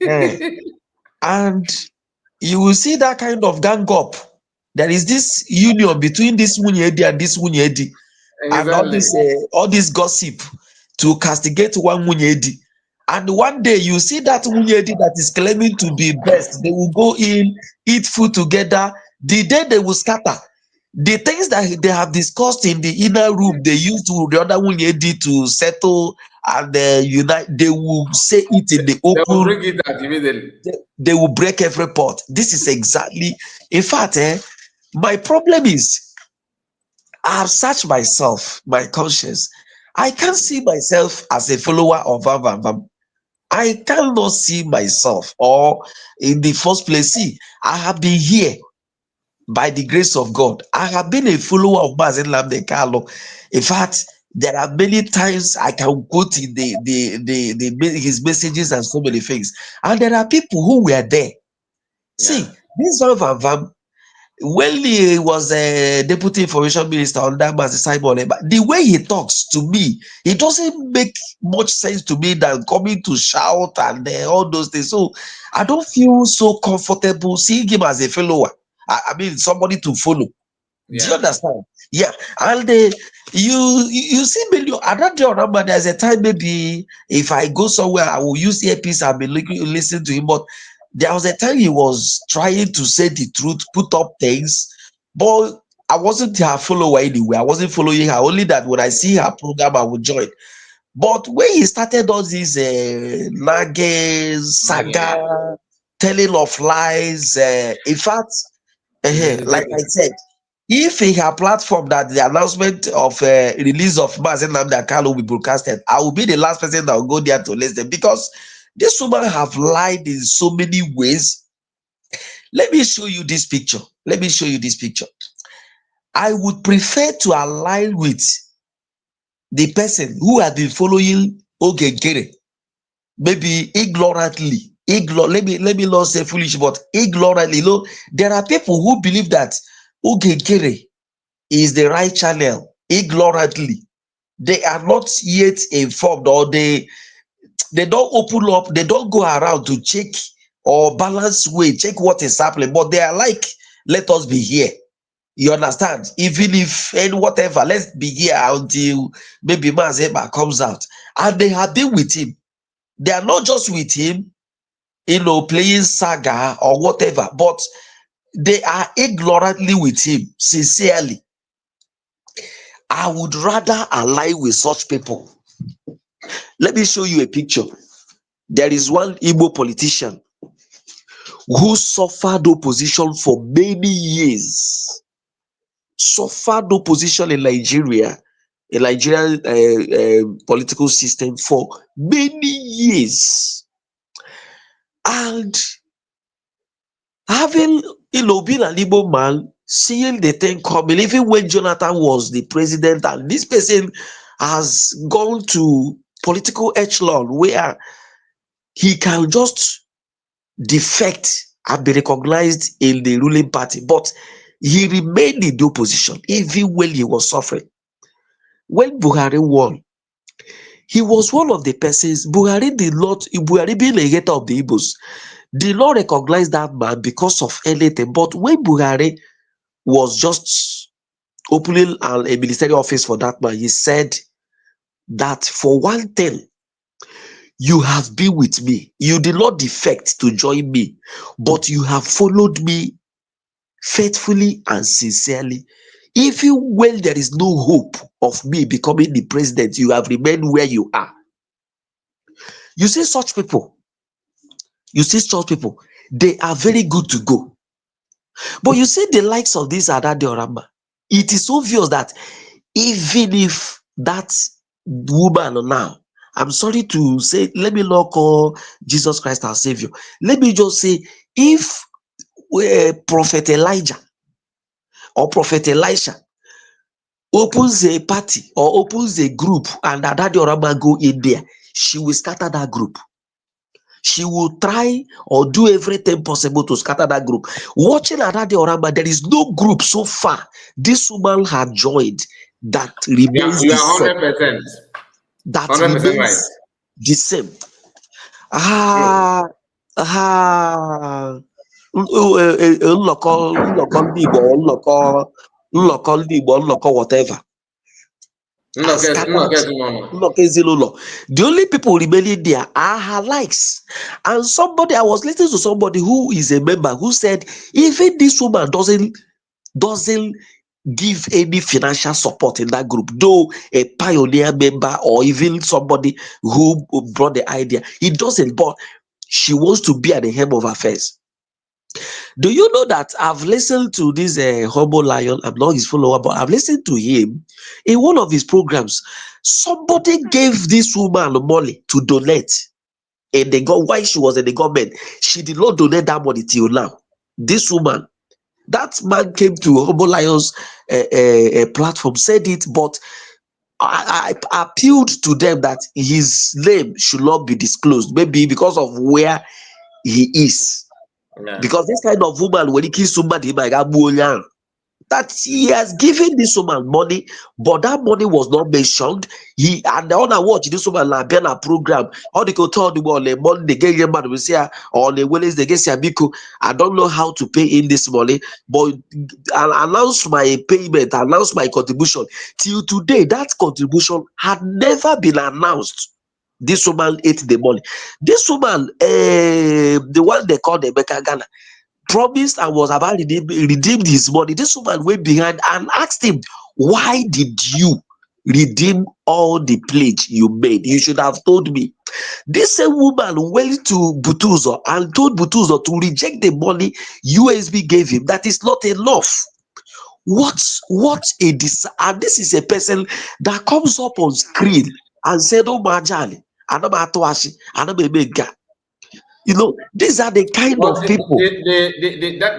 L: You know? And you will see that kind of gang up. There is this union between this munyedi and this munyedi, and all this gossip to castigate one munyedi. And one day you see that munyedi that is claiming to be best, they will go in, eat food together. The day they will scatter, the things that they have discussed in the inner room, they used to the other munyedi to settle and unite. They will say it in the open.
A: They will bring it out immediately.
L: They will break every pot. This is exactly. In fact, my problem is I have searched myself, my conscience. I can't see myself as a follower of Vam. I cannot see myself, or in the first place, see, I have been here by the grace of God. I have been a follower of Mazi Nnamdi Kanu. In fact, there are many times I can quote his messages and so many things. And there are people who were there. See, this Vam, when he was a deputy information minister under Mazi Simon, the way he talks to me, it doesn't make much sense to me than coming to shout and all those things. So I don't feel so comfortable seeing him as a follower. I mean, somebody to follow. Do you understand? Yeah. And you see, I don't remember there's a time maybe if I go somewhere, I will use earpiece and be listening to him. But there was a time he was trying to say the truth, put up things, but I wasn't her follower anyway. I wasn't following her. Only that when I see her program, I would join. But when he started all these nagging, saga, telling of lies, in fact, like I said, if he had platform that the announcement of release of Mazi Nnamdi Kanu will be broadcasted, I will be the last person that will go there to listen, because this woman have lied in so many ways. Let me show you this picture. I would prefer to align with the person who had been following Ogegere, maybe ignorantly. Let me not say foolish, but ignorantly. You know, there are people who believe that Ogegere is the right channel ignorantly. They are not yet informed, or they don't open up, they don't go around to check or balance way, check what is happening, but they are like, let us be here. You understand? Even if and whatever, let's be here until maybe Mazeba comes out. And they have been with him. They are not just with him, you know, playing saga or whatever, but they are ignorantly with him, sincerely. I would rather align with such people. Let me show you a picture. There is one Igbo politician who suffered opposition for many years. Suffered opposition in Nigeria, a Nigerian political system for many years. And having being an Igbo man, seeing the thing coming, even when Jonathan was the president, and this person has gone to political echelon where he can just defect and be recognized in the ruling party, but he remained in the opposition even when he was suffering. When Buhari won, he was one of the persons. Buhari being a hater of the Igbos, did not recognize that man because of anything. But when Buhari was just opening a military office for that man, he said that for one thing, you have been with me. You did not defect to join me, but you have followed me faithfully and sincerely. Even when there is no hope of me becoming the president, you have remained where you are. You see such people, they are very good to go. But you see the likes of this Adade Oramba, it is obvious that even if that woman now, I'm sorry to say, let me not call Jesus Christ our Savior. Let me just say, if Prophet Elijah or Prophet Elisha opens a party or opens a group and Adade Oramba go in there, she will scatter that group. She will try or do everything possible to scatter that group. Watching Adade Oramba, there is no group so far this woman had joined that remains
A: You
L: the
A: are
L: same.
A: 100%.
L: That
A: 100%
L: remains
A: right.
L: the same. Nnọkọ whatever. The only people remaining there are her likes. And somebody, I was listening to somebody who is a member who said, even this woman doesn't give any financial support in that group, though a pioneer member or even somebody who brought the idea, he doesn't, but she wants to be at the helm of affairs. Do you know that I've listened to this Hobo Lion? I'm not his follower, but I've listened to him in one of his programs. Somebody gave this woman money to donate, and while she was in the government, she did not donate that money till now. This woman, that man came to Hobo Lion's platform, said it, but I appealed to them that his name should not be disclosed, maybe because of where he is.
A: Yeah.
L: Because this kind of woman, when he kills somebody, that he has given this woman money, but that money was not mentioned. And the other watch this woman like been a program. How they could tell the on the Monday get your man say on the Wednesday get Biko. I don't know how to pay in this money, but I'll announce my payment, announce my contribution. Till today, that contribution had never been announced. This woman ate the money. This woman, the one they call the Becca Ghana, promised and was about redeemed his money. This woman went behind and asked him, why did you redeem all the pledge you made? You should have told me. This same woman went to Butuzo and told Butuzo to reject the money USB gave him. That is not enough. What a and this is a person that comes up on screen and said, oh Majali, you know, these are the kind of people.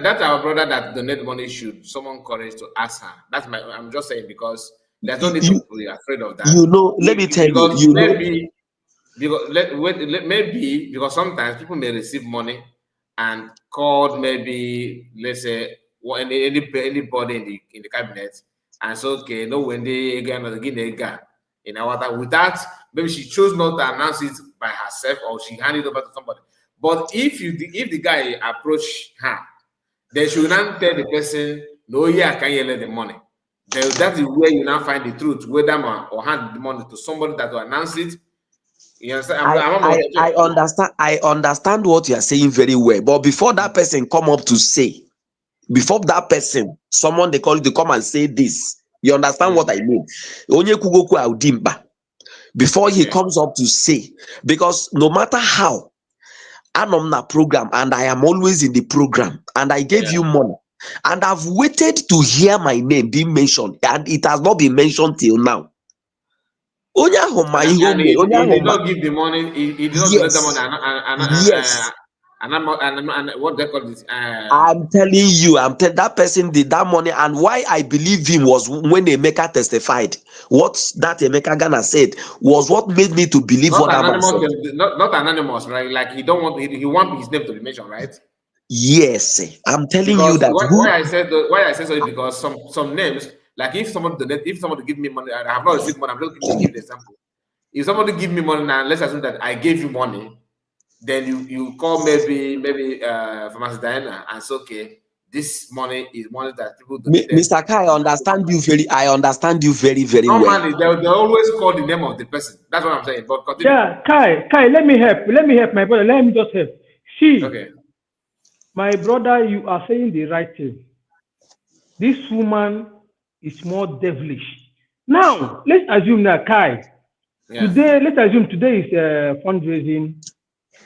A: That's our brother that donate money. Should someone courage to ask her? I'm just saying, because there's no need to be afraid of that.
L: You know, let me tell you,
A: maybe because sometimes people may receive money and called maybe, let's say, anybody in the cabinet, and so okay, no, when they again in our without, maybe she chose not to announce it by herself or she handed it over to somebody. But if the guy approach her, then she will not tell the person, no, yeah, I can't let the money. Then that is where you now find the truth, whether man or hand the money to somebody that will announce it. You understand?
L: I understand what you are saying very well. But before that person come up to say, before that person, someone they call you to come and say this, you understand what I mean? Before he comes up to say, because no matter how, I'm on that program and I am always in the program and I gave you money and I've waited to hear my name being mentioned and it has not been mentioned till now.
A: He did not give the money. He did not donate the money. and what they call this?
L: I'm telling you, that person did that money, and why I believe him was when Emeka testified. What that Emeka Ghana said was what made me to believe
A: not
L: what that man
A: anonymous,
L: said.
A: not anonymous, right? Like he don't want he want his name to be mentioned, right?
L: Yes, I'm telling
A: because
L: you that.
A: Why I said so is because some names, like if somebody give me money, I have not received money. I'm just giving the example. If somebody give me money now, let's assume that I gave you money, then you call maybe Pharmacy Diana and say, okay, this money is money that people donated.
L: Mr. Kai, I understand you very, very well.
A: Normally, they always call the name of the person. That's what I'm saying. But continue.
M: Yeah, Kai, let me help my brother. Let me just help. See,
A: okay,
M: my brother, you are saying the right thing. This woman is more devilish. Now, let's assume that Kai.
A: Yeah.
M: Let's assume today is fundraising,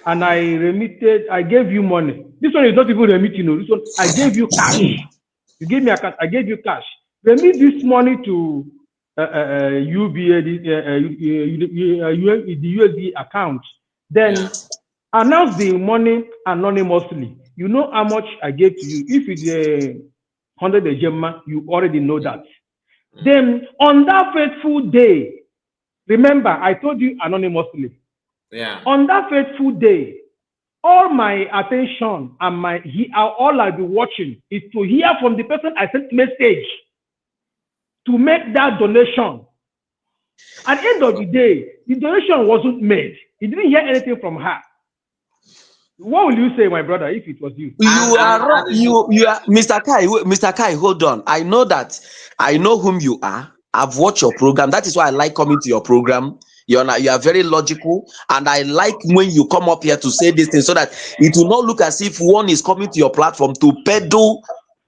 M: and I gave you money. This one is not even remitting. This one, I gave you cash. You gave me I gave you cash. Remit this money to UBA, the USD account. Then announce the money anonymously. You know how much I gave to you. If it's 100 Gemma, you already know that. Then on that faithful day, remember I told you anonymously.
A: Yeah.
M: On that faithful day, all my attention and all I'll be watching is to hear from the person I sent message to make that donation. At the end of the day, the donation wasn't made. You didn't hear anything from her. What will you say, my brother, if it was you?
L: You are wrong. You are Mr. Kai, hold on. I know whom you are. I've watched your program. That is why I like coming to your program. You are very logical, and I like when you come up here to say this thing so that it will not look as if one is coming to your platform to peddle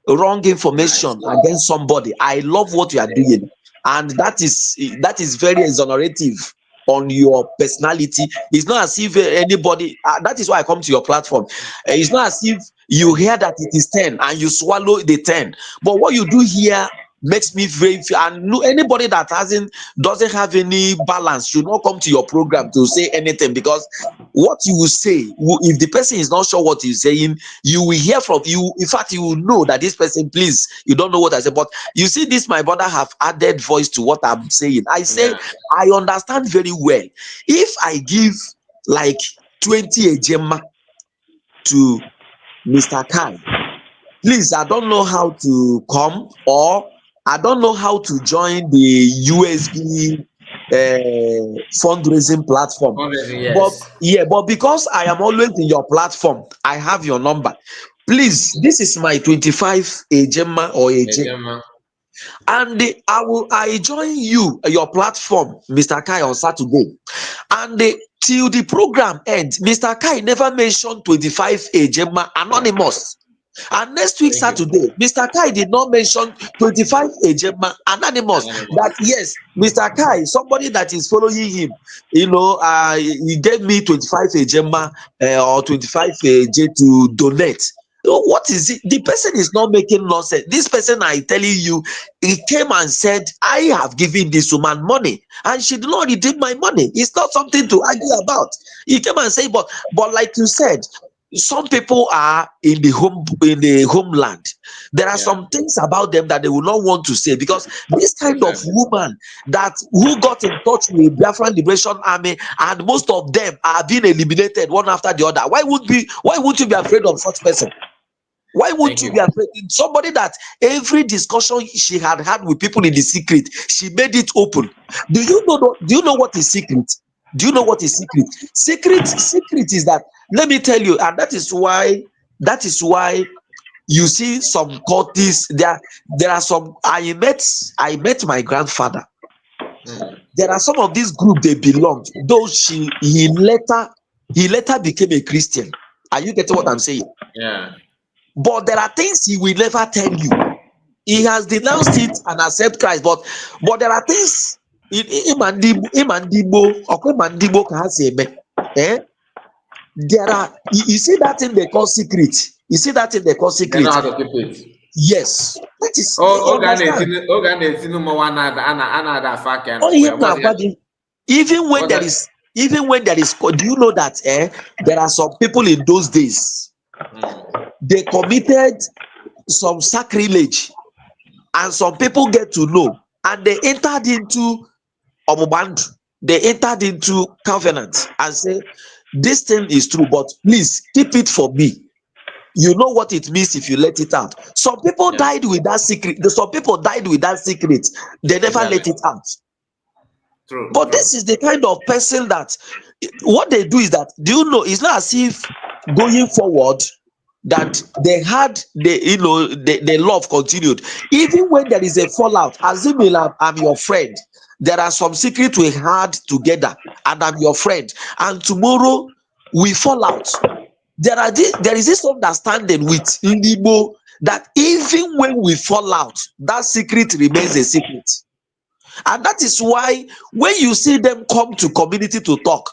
L: wrong information against somebody. I love what you are doing, and that is very exonerative on your personality. It's not as if anybody that is why I come to your platform. It's not as if you hear that it is 10 and you swallow the 10, but what you do here makes me very, and anybody that doesn't have any balance should not come to your program to say anything, because what you will say, if the person is not sure what he's saying, you will hear from you. In fact, you will know that this person, please, you don't know what I say. But you see, this my brother have added voice to what I'm saying. I say, I understand very well. If I give like 20 Ejema to Mr. Kai, please, I don't know how to come, or I don't know how to join the USB fundraising platform.
A: Yes.
L: But because I am always in your platform, I have your number. Please, this is my 25 Ejema or Ejema. And I join your platform, Mr. Kai, on Saturday. And till the program ends, Mr. Kai never mentioned 25 Ejema anonymous. And next week, Saturday, Mr. Kai did not mention 25 Ejema anonymous. That yes, Mr. Kai, somebody that is following him, he gave me 25 Ejema or 25 Ej to donate. So what is it? The person is not making nonsense. This person, I telling you, he came and said, I have given this woman money and she did not redeem my money. It's not something to argue about. He came and said, but like you said, some people are in the homeland. There are some things about them that they will not want to say, because this kind of woman who got in touch with Bafra Liberation Army, and most of them are being eliminated one after the other. Why would you be afraid of such person? Why would you be afraid? Somebody that every discussion she had with people in the secret, she made it open. Do you know what is secret? Do you know what is secret? Secret is that, let me tell you, and that is why you see some cultists. There are some. I met my grandfather. There are some of this group they belonged, though he later became a Christian. Are you getting what I'm saying?
A: Yeah.
L: But there are things he will never tell you. He has denounced it and accept Christ, but there are things there are, you see that thing they call secret.
A: They know how to keep it.
L: Yes, that is. Even when there is even when there is, do you know that there are some people in those days, they committed some sacrilege, and some people get to know, and they entered into Omuband, they entered into covenant and say, this thing is true, but please keep it for me. You know what it means if you let it out. Some people died with that secret. Some people died with that secret. They never let it out.
A: True.
L: But this is the kind of person that what they do is that, do you know, it's not as if going forward that they had the love continued. Even when there is a fallout, assuming I'm your friend, there are some secrets we had together, and I'm your friend, and tomorrow we fall out. There is this understanding with Indigo that even when we fall out, that secret remains a secret. And that is why when you see them come to community to talk,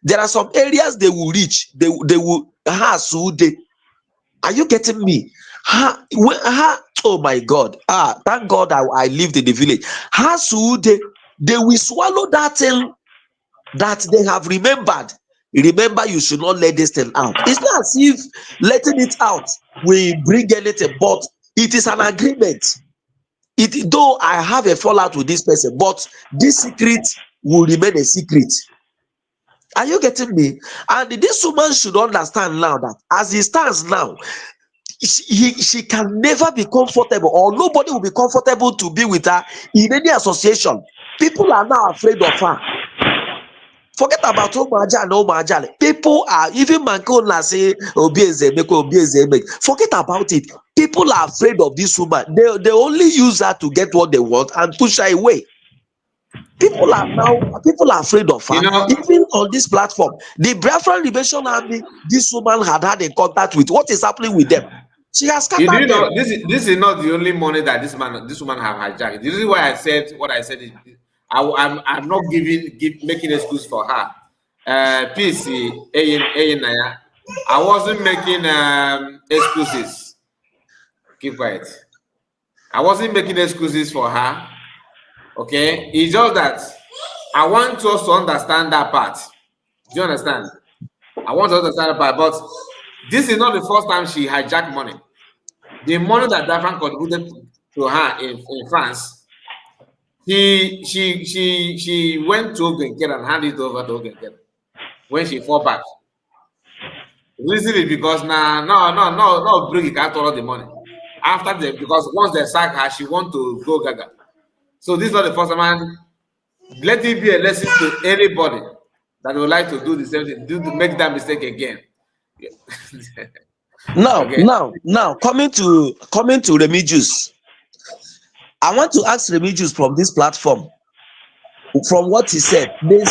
L: there are some areas they will reach. They will are you getting me? Oh my God. Thank God I lived in the village. They will swallow that thing that they have remembered. Remember, you should not let this thing out. It's not as if letting it out will bring anything, but it is an agreement. Though I have a fallout with this person, but this secret will remain a secret. Are you getting me? And this woman should understand now that as it stands now, she can never be comfortable, or nobody will be comfortable to be with her in any association. People are now afraid of her. Forget about Omaja and Omaja. People are, even Mankona say, forget about it. People are afraid of this woman. They only use her to get what they want and push her away. People are afraid of her. Even on this platform, the Bafra Liberation Army, this woman had a contact with. What is happening with them? She has scattered them.
A: This is not the only money that this woman have hijacked. This is why I said what I said. I'm not making excuse for her. PC, I wasn't making excuses. Keep quiet. I wasn't making excuses for her. Okay, it's just that I want us to understand that part. Do you understand? I want to understand that part, but this is not the first time she hijacked money. The money that Bafra contributed to her in France, she went to Ogenker and handed it over to Ogenker when she fought back. Reason is because no bring it out all the money. Because once they sack her, she want to go gaga. So this is not the first time. Let it be a lesson to anybody that would like to do the same thing, to make that mistake again.
L: Now, coming to Remigius, I want to ask Remigius from this platform, from what he said, the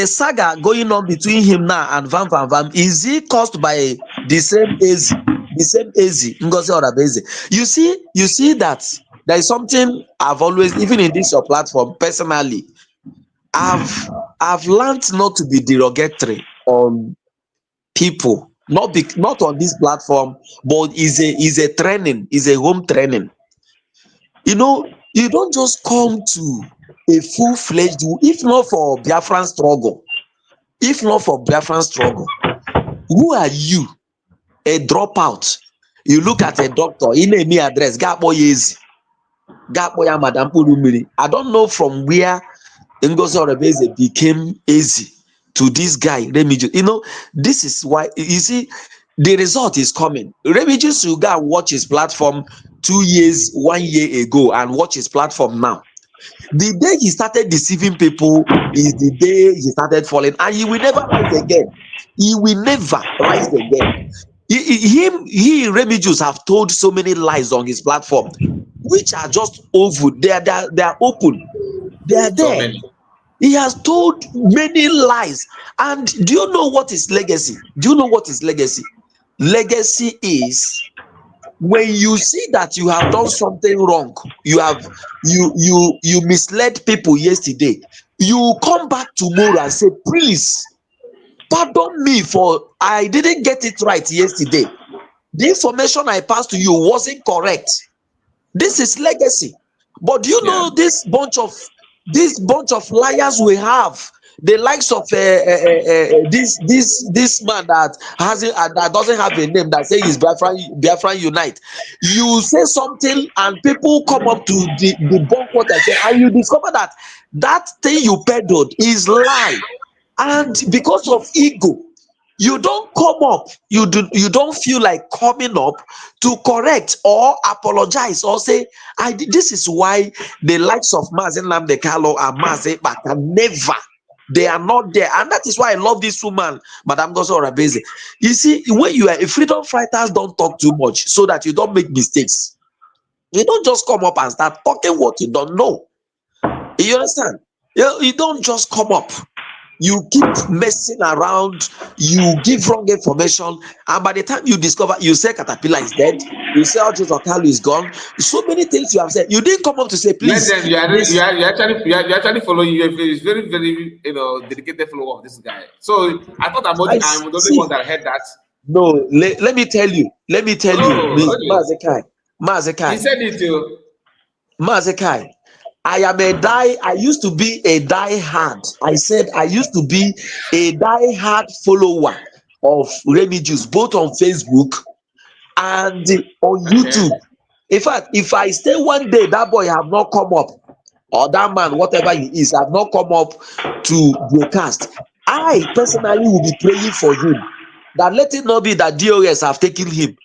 L: saga going on between him now and Vam, is it caused by the same Ezi, Ngozi Orabeze? You see that there is something I've always, even in this your platform, personally, I've learned not to be derogatory on people, not on this platform, but is a training, is a home training. You know, you don't just come to a full-fledged, if not for Biafran struggle, who are you? A dropout. You look at a doctor, in a mere address, Madam Purumiri. I don't know from where Ngozi Orabeze became easy to this guy, Remigius. You know, this is why, you see, the result is coming. Remigius should go and watch his platform 2 years, 1 year ago, and watch his platform now. The day he started deceiving people is the day he started falling, and he will never rise again. He will never rise again. Remigius have told so many lies on his platform, which are just over. They are open. They are there. So he has told many lies. And do you know what is legacy? Legacy is when you see that you have done something wrong, you misled people yesterday, you come back tomorrow and say, please pardon me for I didn't get it right yesterday. The information I passed to you wasn't correct. This is legacy. But do you know this bunch of liars we have the likes of this man that hasn't that doesn't have a name that says he's Biafran Unite. You say something and people come up to debunk what I say, and you discover that that thing you peddled is lie, and because of ego, you don't come up, you don't feel like coming up to correct or apologize or say, this is why the likes of Mazi Nnamdi Kanu and Mazi Ekpa never, they are not there. And that is why I love this woman, Madam Gozo Orabeze. You see, when you are a freedom fighters, don't talk too much so that you don't make mistakes. You don't just come up and start talking what you don't know. You understand? You don't just come up. You keep messing around, you give wrong information, and by the time you discover, you say Caterpillar is dead, you say Aljo Okalu is gone, so many things you have said. You didn't come up to say, please.
A: Let them, you actually following you. It's very, very, dedicated follower of this guy. So I thought I'm the only one that heard that.
L: No, let me tell you, Mazi Kai.
A: He said it too.
L: Mazi Kai. I used to be a die-hard. I said I used to be a die-hard follower of Remy Juice, both on Facebook and on YouTube. In fact, if I stay one day, that boy have not come up, or that man, whatever he is, have not come up to broadcast, I personally will be praying for him that let it not be that DOS have taken him.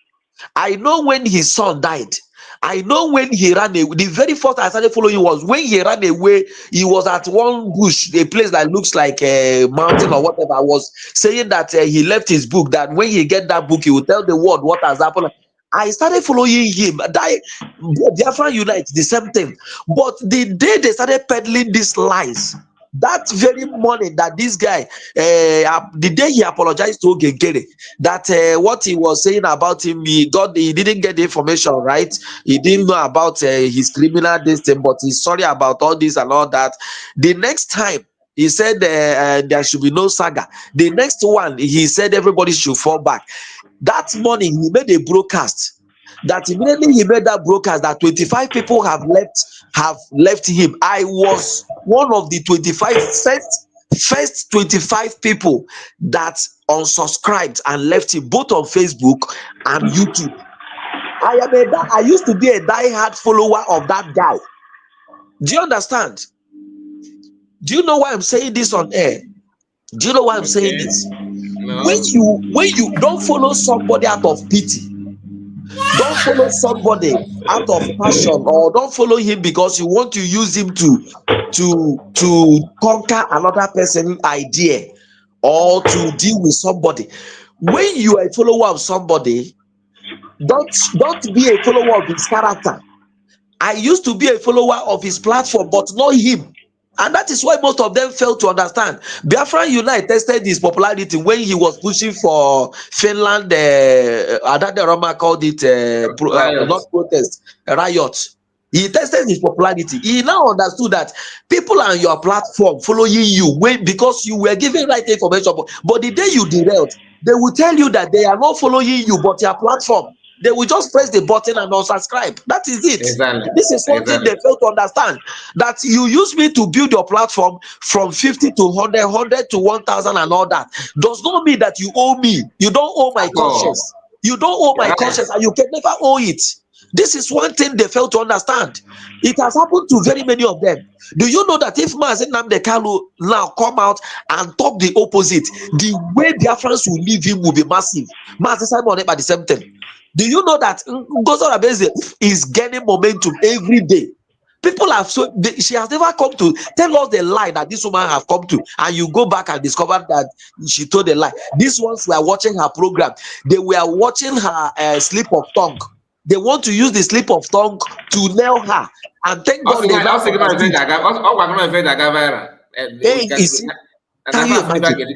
L: I know when his son died. I know when he ran away. The very first I started following was when he ran away. He was at one bush, a place that looks like a mountain or whatever. I was saying that he left his book, that when he get that book, he will tell the world what has happened. I started following him. Biafra Unite, the same thing. But the day they started peddling these lies, that very morning that this guy, the day he apologized to Ogengere, that what he was saying about him, he didn't get the information right. He didn't know about his criminal thing, but he's sorry about all this and all that. The next time, he said there should be no saga. The next one, he said everybody should fall back. That morning, he made a broadcast. That immediately he made that broadcast that 25 people have left him. I was one of the first 25 people that unsubscribed and left him, both on Facebook and YouTube. I used to be a die-hard follower of that guy. Do you understand? Do you know why I'm saying this on air? Do you know why I'm saying this?
A: No.
L: When you don't follow somebody out of pity, don't follow somebody out of passion, or don't follow him because you want to use him to conquer another person's idea or to deal with somebody. When you are a follower of somebody, don't be a follower of his character. I used to be a follower of his platform, but not him. And that is why most of them failed to understand. Biafra Unite tested his popularity when he was pushing for Finland. Adade Roma called it not protest, riot. He tested his popularity. He now understood that people on your platform following you because you were giving right information. But the day you derailed, they will tell you that they are not following you, but your platform. They will just press the button and unsubscribe. That is it.
A: Exactly.
L: This is one thing they fail to understand. That you use me to build your platform from 50 to 100, 100 to 1,000 and all that. Does not mean that you owe me. You don't owe my conscience. You don't owe my conscience, and you can never owe it. This is one thing they fail to understand. It has happened to very many of them. Do you know that if Mazi Nnamdi Kanu now come out and talk the opposite, the way Biafrans will leave him will be massive. Mazi Simon Ekpa the same thing. Do you know that Gozo Orabeze is gaining momentum every day? People have she has never come to tell us the lie that this woman have come to, and you go back and discover that she told a lie. These ones were watching her program. They were watching her slip of tongue. They want to use the slip of tongue to nail her. And thank God they now
A: can
L: you imagine?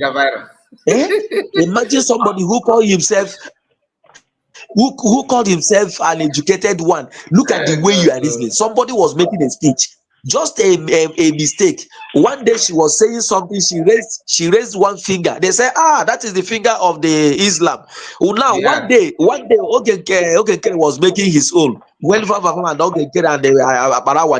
L: Imagine somebody who called himself an educated one. Look at the way you are listening. Somebody was making a speech. Just a mistake. One day she was saying something, she raised one finger. They say, that is the finger of the Islam. Well, now one day Ogenkere was making his own. When Vavavama and Ogenkere and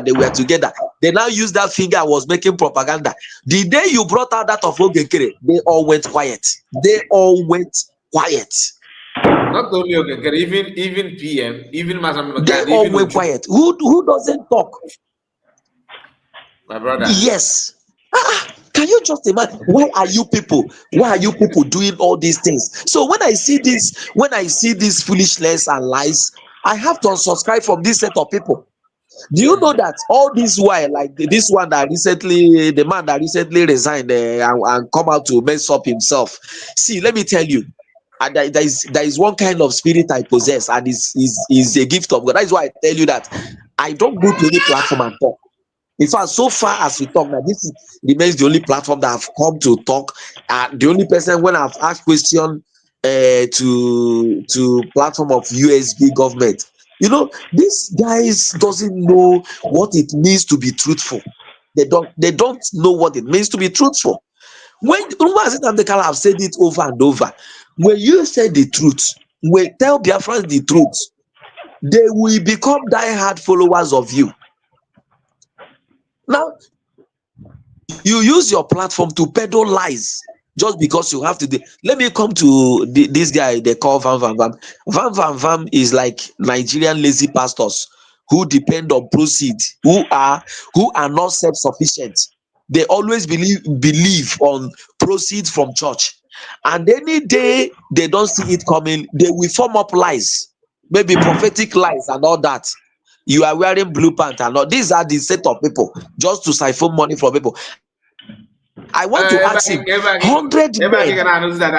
L: they were together, they now used that finger and was making propaganda. The day you brought out that of Ogenkere, they all went quiet. They all went quiet.
A: Not only Ogenkere, even PM, even Mazam,
L: they all went quiet. Who doesn't talk?
A: My brother.
L: Yes. Can you just imagine? Why are you people doing all these things? So when I see this foolishness and lies, I have to unsubscribe from this set of people. Do you know that all this while, like this one that recently, the man that recently resigned and come out to mess up himself? See, let me tell you, there is one kind of spirit I possess, and is a gift of God. That is why I tell you that I don't go to any platform and talk. In fact, so far as we talk now, this remains the only platform that I've come to talk. The only person when I've asked question to platform of USB government. You know, these guys doesn't know what it means to be truthful. They don't know what it means to be truthful. When I've said it over and over, when you say the truth, when tell Biafrans the truth, they will become die-hard followers of you. Now, you use your platform to peddle lies just because you have to. Let me come to this guy they call Van Van Van. Van Van Van is like Nigerian lazy pastors who depend on proceed, who are not self-sufficient. They always believe on proceeds from church, and any day they don't see it coming, they will form up lies, maybe prophetic lies and all that. You are wearing blue pants and all. These are the set of people just to siphon money from people. I want to ask him, 100 men.
A: That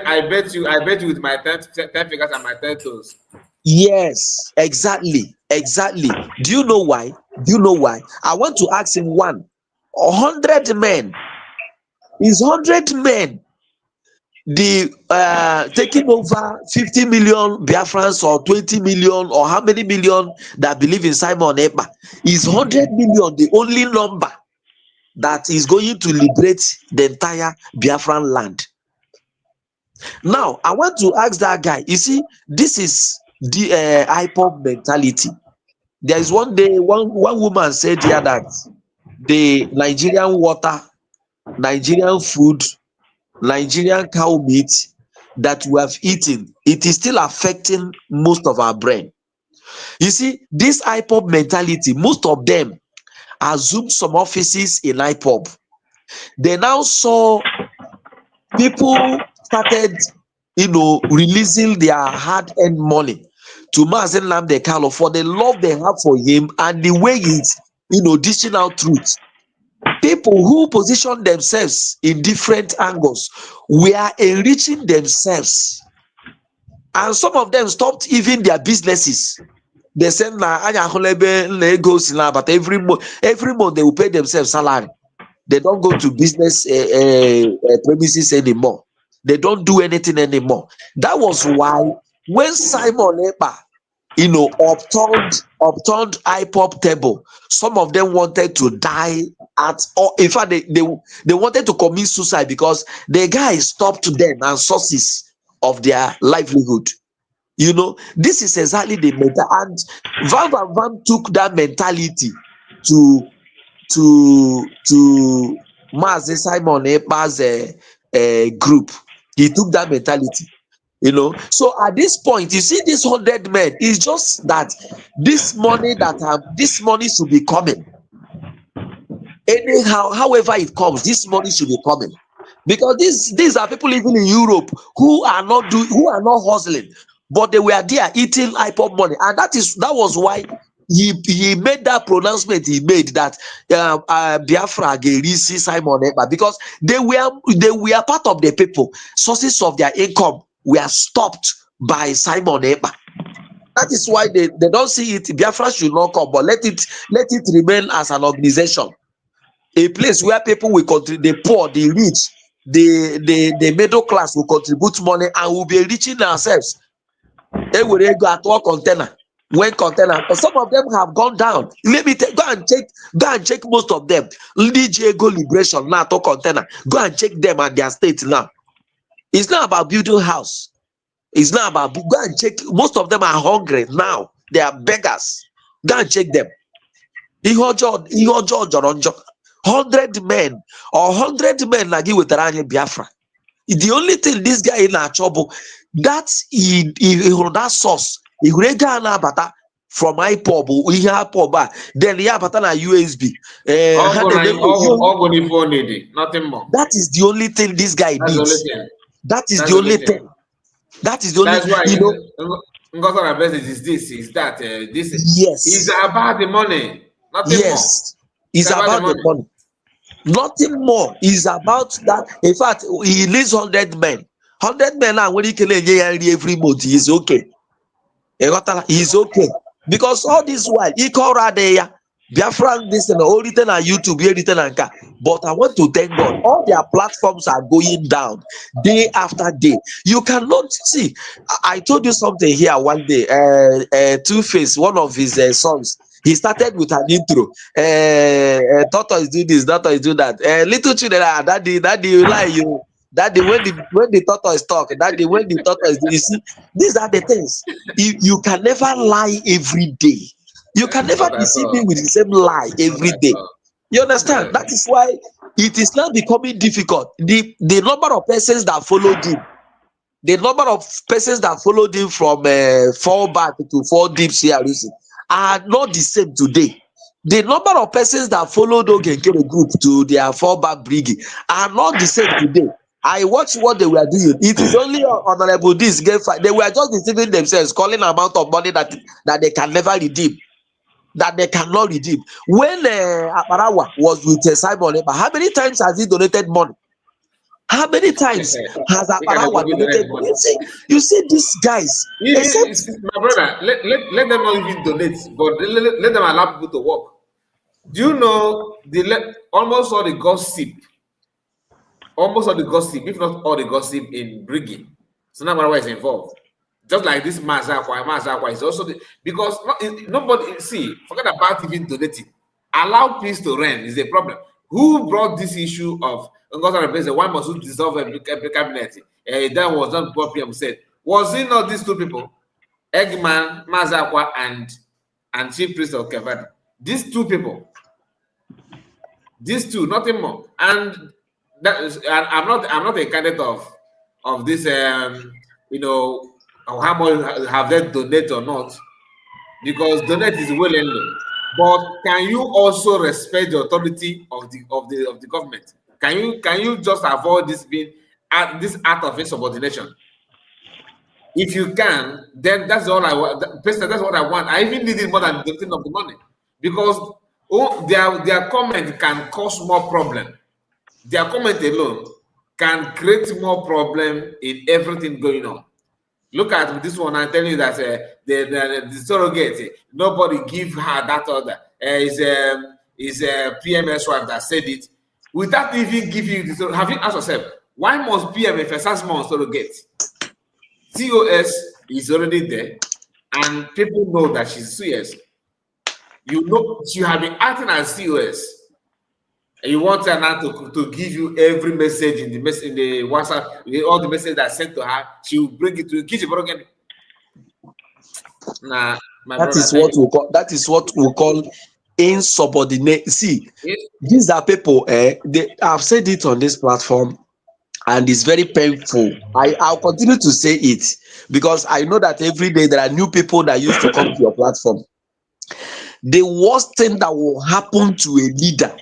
A: I bet you with my 10 fingers and my 10 toes.
L: Yes, exactly. Do you know why? I want to ask him 100 men. Is 100 men the taking over 50 million Biafrans or 20 million or how many million that believe in Simon Ekpa? Is 100 million the only number that is going to liberate the entire Biafran land? Now, I want to ask that guy, you see, this is the IPOP mentality. There is one day, one woman said here that the Nigerian water, Nigerian food, Nigerian cow meat that we have eaten, it is still affecting most of our brain. You see, this IPOP mentality, most of them assume some offices in IPOP. They now saw people started, releasing their hard-earned money to Mazi Nnamdi Kanu for the love they have for him and the way he's, dishing out truth. People who position themselves in different angles were enriching themselves, and some of them stopped even their businesses. They said, but every month they will pay themselves salary. They don't go to business premises anymore. They don't do anything anymore. That was why when Simon Ekpa, upturned IPOP table, some of them wanted to die in fact, they wanted to commit suicide because the guy stopped them and sources of their livelihood. This is exactly the mentality, and Van took that mentality to Mazi Simon Ekpa's group. He took that mentality. So at this point, you see, this 100 men is just that this money should be coming. Anyhow, however it comes, this money should be coming, because these are people living in Europe who are not hustling, but they were there eating IPOP money, and that was why he made that pronouncement. He made that Biafra Gerisi Simon Ekpa, because they were part of the people. Sources of their income were stopped by Simon Ekpa. That is why they don't see it. Biafra should not come, but let it remain as an organization, a place where people will contribute. The poor, the rich, the middle class will contribute money and will be enriching ourselves. They will go at all container. when container, some of them have gone down. Let me go and check most of them. Go Liberation now to container. Go and check them at their state now. It's not about building house. It's not about go and check. Most of them are hungry now. They are beggars. Go and check them. 100 men or 100 men like you with Biafra. The only thing this guy in a trouble that he that source he bata from iPod, then he bata na USB.
A: Nothing more.
L: That is the only thing this guy needs. That is the only thing. That is the only.
A: That's why
L: you know.
A: Is that this is.
L: Yes.
A: It's about the money. Nothing more.
L: It's about the money. Nothing more. Is about that. In fact, he needs 100 men. 100 men now, when he can every month, he's okay. He's okay. Because all this while, he called there, Biafra, this and all written on YouTube, written on car. But I want to thank God, all their platforms are going down day after day. You cannot see. I told you something here one day. Two-Face, one of his sons, he started with an intro. Tortoise do this, Tortoise do that. Little children are daddy, you lie you. Daddy, when the tortoise talk, daddy, when the tortoise do, you see, these are the things. You can never lie every day. You can never deceive me with the same lie every day. You understand? That is why it is now becoming difficult. The number of persons that followed him, from 4 back to 4 deep CRC are not the same today. The number of persons that followed Ogenkere group to their 4 back brigade are not the same today. I watched what they were doing. It is only honorable this game fight. They were just deceiving themselves, calling amount of money that they can never redeem. That they cannot redeem. When Aparawa was with Simon Eba, how many times has he donated money? How many times has Aparawa donated money? You see these guys.
A: My brother, let them not even donate, but let them allow people to work. Do you know almost all the gossip, if not all the gossip in Briggy, so now Aparawa is involved. Just like this Mazi Akwa is also because nobody forget about even donating. Allow peace to reign is the problem. Who brought this issue of why must we dissolve a cabinet? That was not what PM said. Was it not these two people, Eggman, Mazi Akwa, and Chief Priest of Kevad? These two people, nothing more. And that is, I'm not a candidate of this. How much have they donate or not? Because donate is willingly, but can you also respect the authority of the government? Can you just avoid this being this act of insubordination? If you can, then that's all I want. Personally, that's what I want. I even need it more than the thing of the money, because their comment can cause more problem. Their comment alone can create more problem in everything going on. Look at this one. I'm telling you that the surrogate, nobody give her that order. Is PMS wife that said it without even giving you the. Have you asked yourself why must PM if a SASMA surrogate? COS is already there, and people know that she's CS. You know she have been acting as COS. And you want her now to give you every message in the WhatsApp, all the messages that are sent to her. She will bring it to you. Nah,
L: that is what we call insubordinate. See, these are people. I've said it on this platform, and it's very painful. I'll continue to say it because I know that every day there are new people that used to come to your platform. The worst thing that will happen to a leader,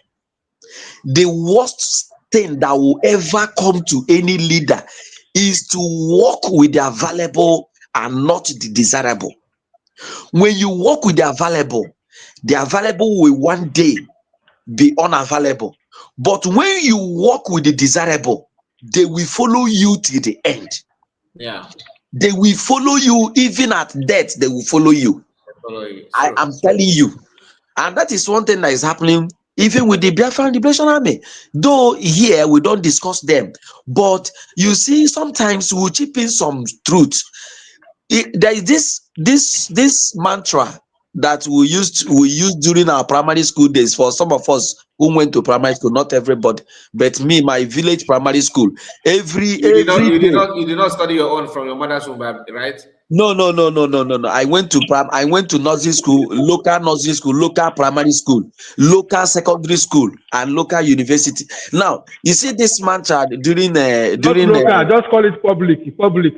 L: the worst thing that will ever come to any leader is to work with the available and not the desirable. When you work with the available will one day be unavailable. But when you work with the desirable, they will follow you till the end.
A: Yeah.
L: They will follow you even at death. They will follow you. I am telling you. And that is one thing that is happening even with the Biafra and Liberation Army. Though here we don't discuss them, but you see sometimes we chip in some truth. There is this this mantra that we used during our primary school days, for some of us who went to primary school, not everybody, but me, my village primary school, every day.
A: You did not study your own from your mother's womb, right?
L: No. I went to nursery school, local nursery school, local primary school, local secondary school, and local university. Now, you see this mantra during
M: Not local, just call it public,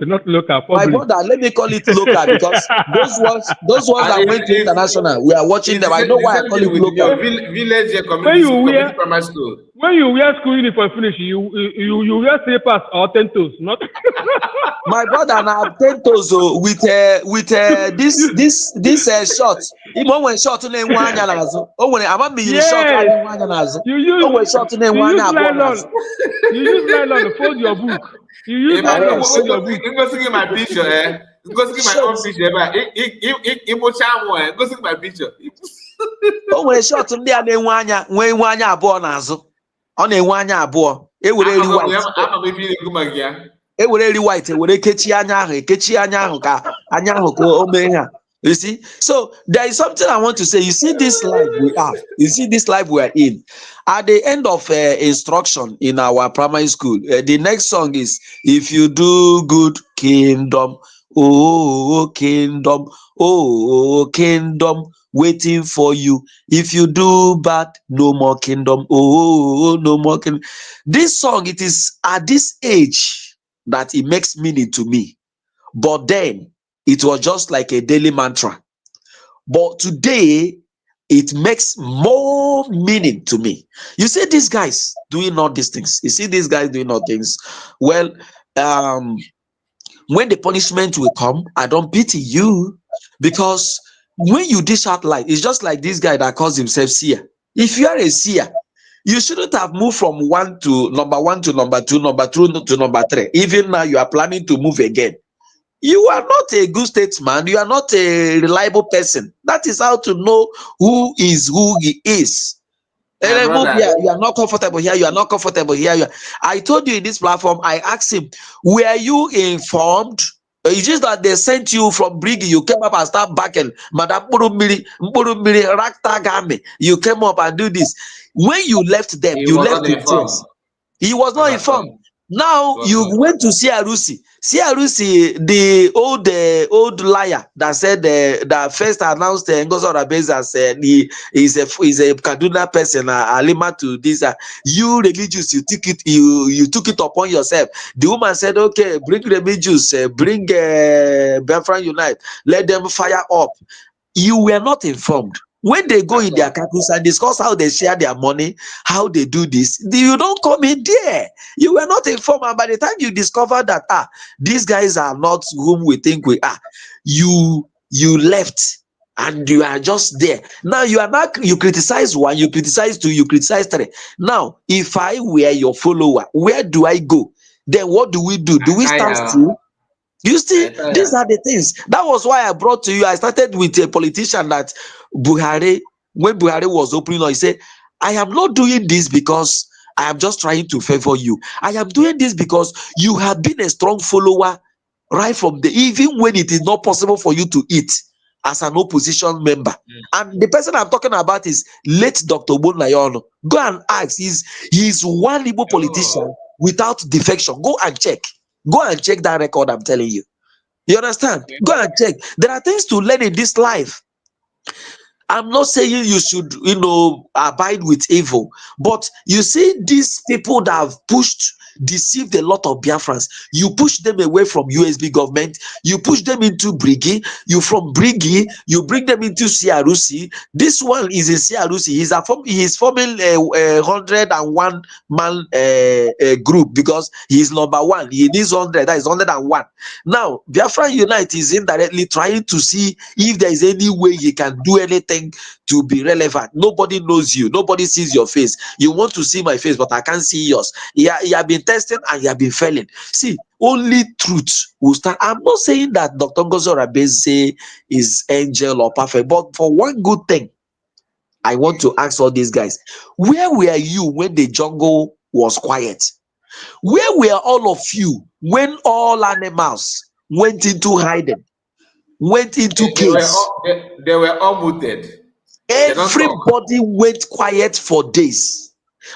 M: not local, public.
L: My brother, let me call it local because those ones that went to international, we are watching them. I know why I call it local.
A: Your village community primary school.
M: When you wear school uniform finish, you wear slippers or tentos, not.
L: My brother, now tentos with this short. Even when short to name one yanazo. Oh, when I'm being short,
M: you use
L: short to name one
M: nylon. You use nylon to fold your book. You use nylon to fold your book.
A: Go see my picture, eh? Go see my own picture, but go see my picture.
L: O nwere short ndị a na-enwe anya abụọ n'azụ. Ọ na-enwe anya abụọ. Ewere eri white, ewere kechi anya ahụ ka anya ahụ ka o mee ha. You see? So there is something I want to say. You see this life we have. You see this life we are in. At the end of instruction in our primary school, the next song is, if you do good, kingdom, oh kingdom, oh kingdom, waiting for you. If you do bad, no more kingdom, oh no more kingdom. This song, it is at this age that it makes meaning to me. But then, it was just like a daily mantra. But today, it makes more meaning to me. You see these guys doing all these things. You see these guys doing all things. Well, when the punishment will come, I don't pity you, because when you dish out light, it's just like this guy that calls himself seer. If you are a seer, you shouldn't have moved from number one to number two to number three. Even now, you are planning to move again. You are not a good statesman. You are not a reliable person. That is how to know who he is. You are not comfortable here. You are not comfortable here. I told you in this platform, I asked him, were you informed? It's just that they sent you from Briggy. You came up and start backing. Madam Raktagame. You came up and do this. When you left them, you left the tears. He was not informed. Now you went to Siarusi. Siarusi, the old liar that said that first announced Ngozo Rabez as he is a Kaduna person, Alima to this. You religious, you took it upon yourself. The woman said, okay, bring religious, bring Bafra Unite, let them fire up. You were not informed. When they go in their caucus and discuss how they share their money, how they do this, you don't come in there. You were not informed. And by the time you discover that, these guys are not whom we think we are, you left and you are just there. Now you criticize one, you criticize two, you criticize three. Now, if I were your follower, where do I go? Then what do we do? Do we stand still? You see, these are the things. That was why I brought to you. I started with a politician that Buhari, when Buhari was opening, he said, I am not doing this because I am just trying to favor you. I am doing this because you have been a strong follower right from even when it is not possible for you to eat as an opposition member. And the person I'm talking about is late Dr. Bonayono. Go and ask. He's one Igbo politician without defection. Go and check. Go and check that record, I'm telling you. You understand? Go and check. There are things to learn in this life. I'm not saying you should, abide with evil. But you see, these people that have deceived a lot of Biafrans, you push them away from USB government, you push them into Briggy, from Briggy, you bring them into Siarusi. This one is in Siarusi. He's forming a 101 man group because he's number one. He needs 100, that is 101. Now, Biafra Unite is indirectly trying to see if there is any way he can do anything to be relevant. Nobody knows you. Nobody sees your face. You want to see my face, but I can't see yours. You have been testing and you have been failing. See, only truth will stand. I'm not saying that Dr. Ngozo Rabeze is angel or perfect, but for one good thing, I want to ask all these guys, where were you when the jungle was quiet? Where were all of you when all animals went into hiding? went into caves.
A: They were all muted.
L: Everybody went quiet for days.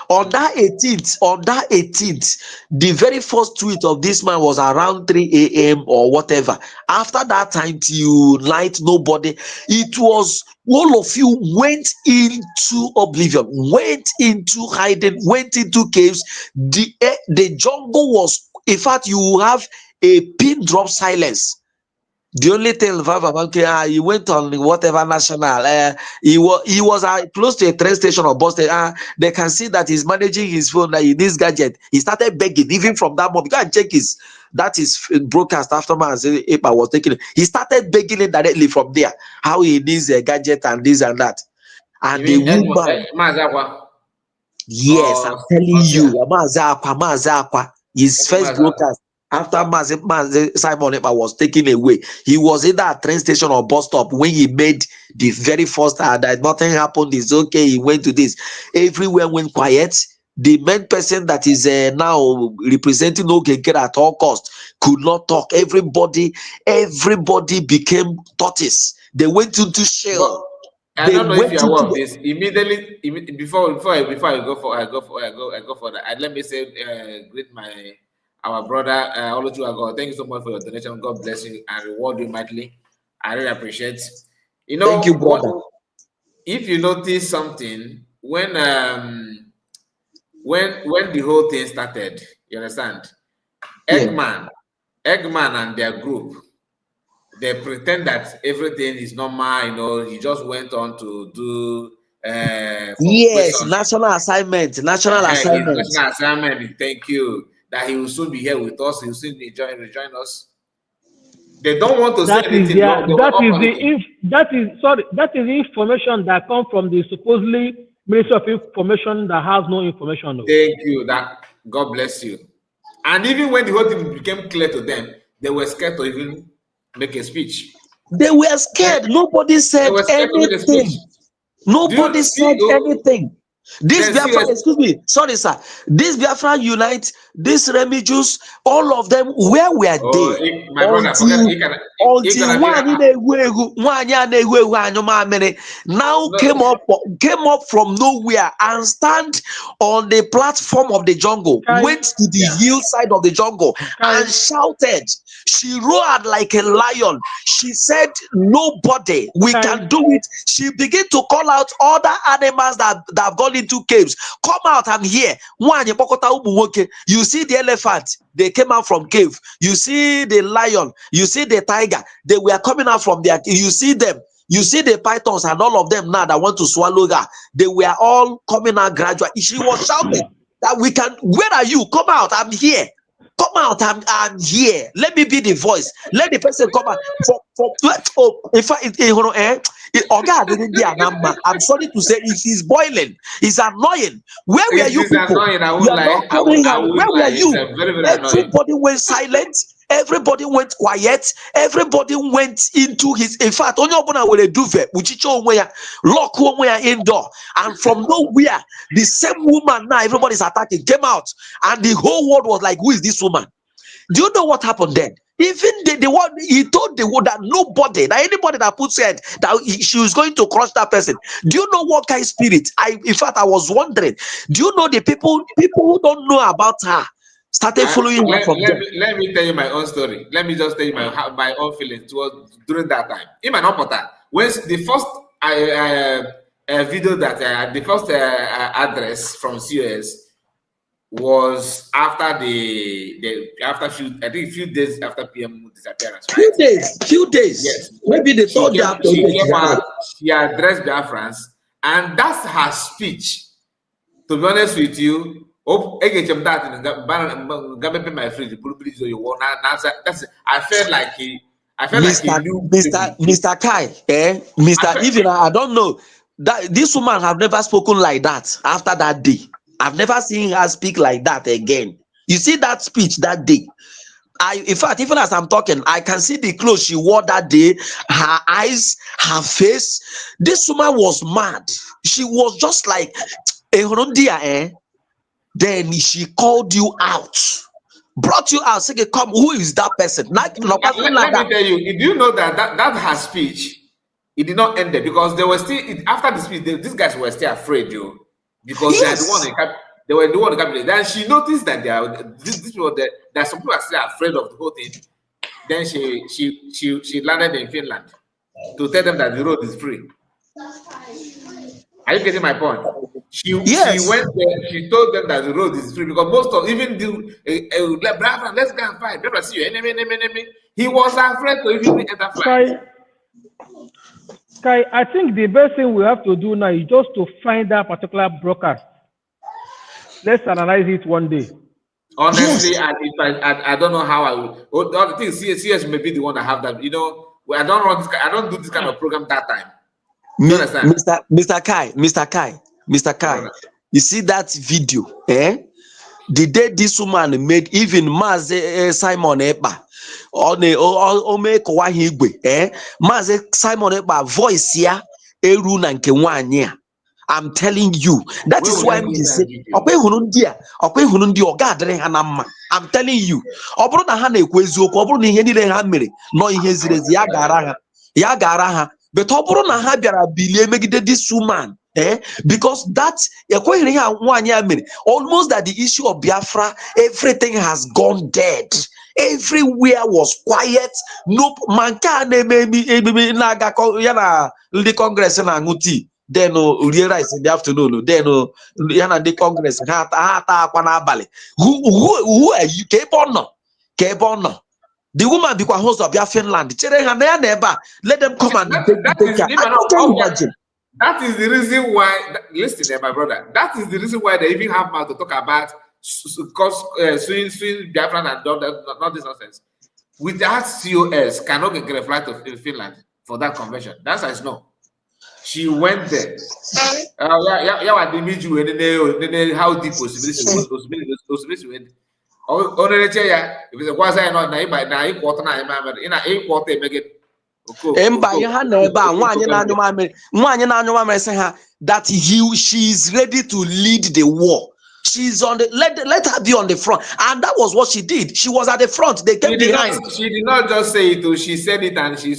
L: On that 18th, the very first tweet of this man was around 3 a.m. or whatever. After that time till night, nobody. It was all of you went into oblivion, went into hiding, went into caves. The jungle was, in fact, you have a pin drop silence. The only thing he went on whatever national. He was close to a train station or bus station. They can see that he's managing his phone. This gadget. He started begging even from that moment. Go and check his broadcast after Mazi was taking it. He started begging it directly from there. How he needs a gadget and this and that. And the woman. Yes, I'm telling you, Mazi Akwa. His first broadcast. After Mazi Simon Ekpa was taken away, he was in that train station or bus stop when he made the very first that nothing happened. It's okay. He went to this. Everywhere went quiet. The main person that is now representing Okeke at all cost could not talk. Everybody became tortoise. They went into shell.
A: I don't know if you're aware of this. Immediately, before I go for that. Let me say, greet our brother Oluchuago. Thank you so much for your donation. God bless you and reward you mightily. I really appreciate. You know,
L: thank you, brother.
A: If you notice something when the whole thing started, you understand? Eggman and their group, they pretend that everything is normal. You know, he just went on to do
L: yes, national assignment.
A: National assignment. Thank you. That he will soon be here with us. He will soon be rejoin us. They don't want to say anything.
M: That is the information that comes from the supposedly Ministry of Information that has no information.
A: Thank you. God bless you. And even when the whole thing became clear to them, they were scared to even make a speech.
L: They were scared. Nobody said anything. Nobody said anything. This Biafra, excuse me, sorry, sir. This Biafra Unite, this Remigius, all of them, where were they?
A: My brother,
L: now came up from nowhere and stand on the platform of the jungle, went to the hillside of the jungle and shouted. She roared like a lion. She said, nobody, we can do it. She began to call out other animals that have gone into caves. Come out, I'm here. You see the elephant, they came out from cave. You see the lion, you see the tiger, they were coming out from there. You see them. You see the pythons and all of them now that want to swallow her. They were all coming out gradually. She was shouting that we can, where are you? Come out, I'm here. Come out, I'm here. Let me be the voice. Let the person come out. I'm sorry to say, if he's boiling, it's annoying. Where were you people? Where were you? Everybody went silent. Everybody went quiet. Everybody went into his. In fact, only open will do it. Lock one indoor, and from nowhere, the same woman now everybody's attacking came out, and the whole world was like, "Who is this woman?" Do you know what happened then? Even the one he told the world that nobody, that anybody that puts said that she was going to crush that person. Do you know what kind of spirit? In fact, I was wondering. Do you know the people who don't know about her started following her from there?
A: Let me tell you my own story. Let me just tell you my own feelings towards during that time. In my non-portal, when the first video that the first address from COS was after after few days after PM disappearance. Right?
L: Few days. Yes. Maybe they thought
A: she addressed Biafrans, and that's her speech. To be honest with you, I felt like he knew
L: Mr. Kai, even I don't know that this woman have never spoken like that after that day. I've never seen her speak like that again. You see that speech that day. In fact, even as I'm talking, I can see the clothes she wore that day, her eyes, her face. This woman was mad. She was just like a Hondia, Then she called you out. brought you out. Say, come, who is that person?
A: Let me tell you, do you know that her speech, it did not end there because they were still, after the speech, these guys were still afraid, because they were the one in the cabinet. Then she noticed that that some people are still afraid of the whole thing. Then she landed in Finland to tell them that the road is free. Are you getting my point? She went there, she told them that the road is free because most of even Bafra, let's go and fight. Bafra, see you, enemy. He was afraid to even enter flight.
M: Kai, I think the best thing we have to do now is just to find that particular broadcast. Let's analyze it one day.
A: Honestly, I don't know how I will. All the things CS may be the one that have that. I don't do this kind of program that time.
L: Mr. Kai, you see that video, the day this woman made even Mazi Simon Ekpa Mazi Simon Ekpa voice ya eru na nke nwanyị a. I'm telling you, that is why I'm saying, I'm telling you, but this woman, because that's almost that the issue of Biafra, everything has gone dead. Everywhere was quiet. Nope, man can't the Congress and Anguti. Then realize in the afternoon. Then the Congress who are you? Keep on. The woman became host of Finland. Let them come and take care.
A: That is the reason why. Listen, my brother. That is the reason why they even have mouth to talk about swing Biafran and not this nonsense. Without COS, cannot get a flight to Finland for that convention. That's as no. She went there. How deep was it?
L: That she is ready to lead the war. She's on the let her be on the front, and that was what she did. She was at the front. They came behind.
A: She did not just say it. She said it, and she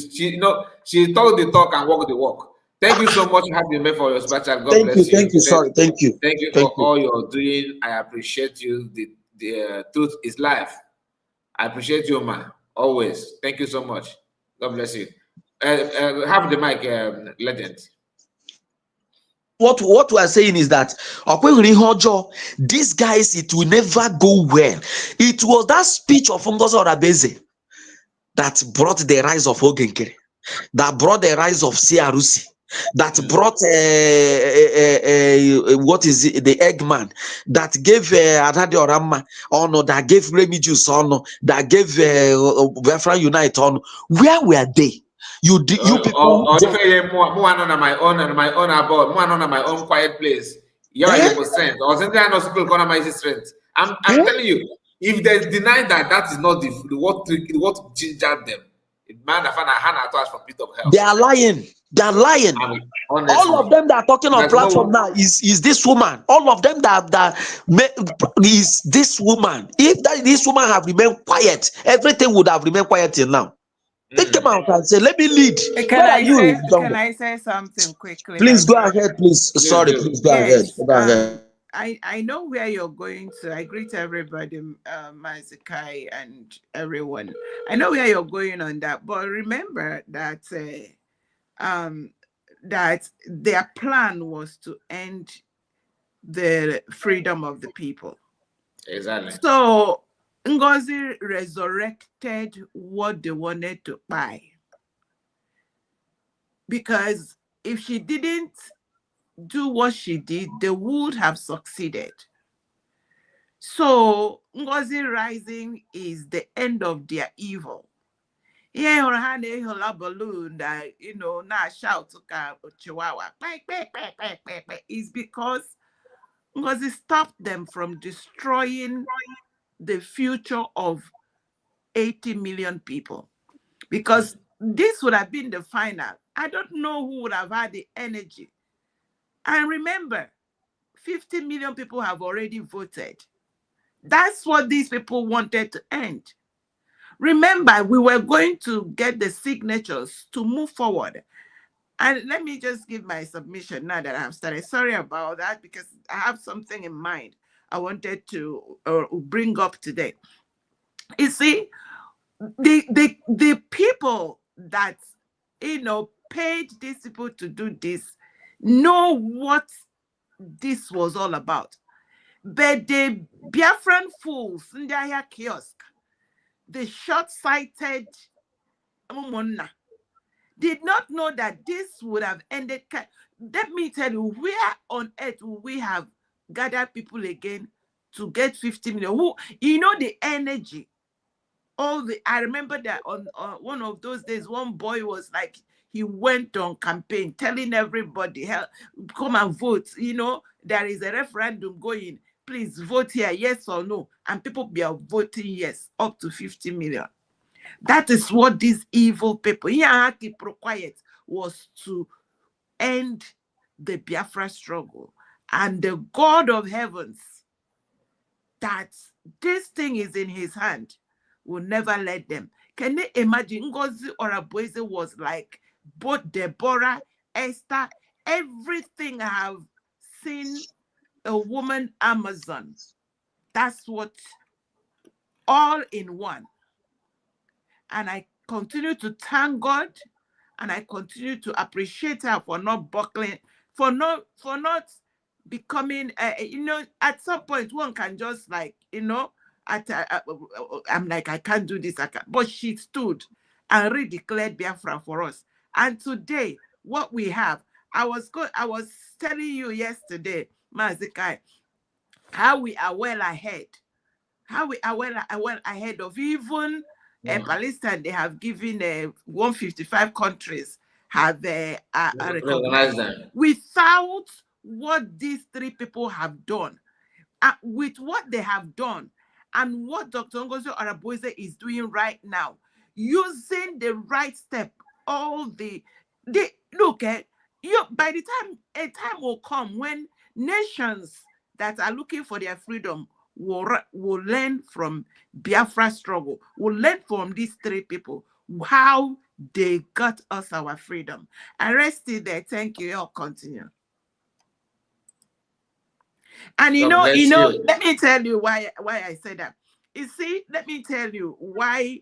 A: told the talk and walked the walk. Thank you so much, Happy May, for your special. God bless you.
L: Thank you. Sorry, thank you.
A: Thank you for all you're doing. I appreciate you. The truth is life. I appreciate you, man. Always. Thank you so much. God bless you. Have the mic, legend.
L: What we are saying is that these guys, it will never go well. It was that speech of Ngozi Orabeze that brought the rise of Ogenkere, that brought the rise of CRC, that brought what is it, the Eggman, that gave Adade Orama honor, that gave Remigius honor, that gave Bafra Unite honor. Where were they? You people.
A: On my own quiet place. I'm telling you, if they deny that is not what gingered them. From pit of hell.
L: They are lying. They are lying. All of them that are talking on platform now is this woman. All of them that is this woman. If this woman have remained quiet, everything would have remained quiet till now. They came out and say, "Let me lead."
N: Can I say something quickly?
L: Please go ahead, please. Sorry, please go ahead. Go ahead.
N: I know where you're going to. I greet everybody, Mazi and everyone. I know where you're going on that, but remember that that their plan was to end the freedom of the people.
A: Exactly.
N: So Ngozi resurrected what they wanted to buy. Because if she didn't do what she did, they would have succeeded. So Ngozi rising is the end of their evil. Balloon that now shout to Chihuahua is because Ngozi stopped them from destroying the future of 80 million people, because this would have been the final. I don't know who would have had the energy. And remember, 50 million people have already voted. That's what these people wanted to end. Remember, we were going to get the signatures to move forward. And let me just give my submission now that I've started. Sorry about that, because I have something in mind I wanted to bring up today. You see, the people that, paid these people to do this know what this was all about. But the Biafran fools in their kiosk, the short-sighted did not know that this would have ended. Let me tell you, where on earth will we have gathered people again to get 50 million? Who, the energy. I remember that on one of those days, one boy was like, he went on campaign telling everybody, come and vote. There is a referendum going. Please vote here, yes or no. And people are voting yes, up to 50 million. That is what these evil people, keep quiet, was to end the Biafra struggle. And the God of heavens, that this thing is in his hand, will never let them. Can you imagine? Ngozi Oraboeze was like both Deborah, Esther, everything I have seen a woman Amazon. That's what, all in one. And I continue to thank God, and I continue to appreciate her for not buckling, for not becoming, at some point one can just like, I'm like, I can't do this, but she stood and redeclared Biafra for us. And today, what we have, I was telling you yesterday, Mazi Kai, how we are well ahead. How we are well ahead of even Palestine. They have given 155 countries have recognized them. Without what these three people have done, with what they have done, and what Dr. Ngozi Oraboeze is doing right now, using the right step, look at you. By the time a time will come when nations that are looking for their freedom will learn from Biafra struggle, will learn from these three people how they got us our freedom. I rest it there. Thank you. I'll continue. And let me tell you why I said that. You see, let me tell you why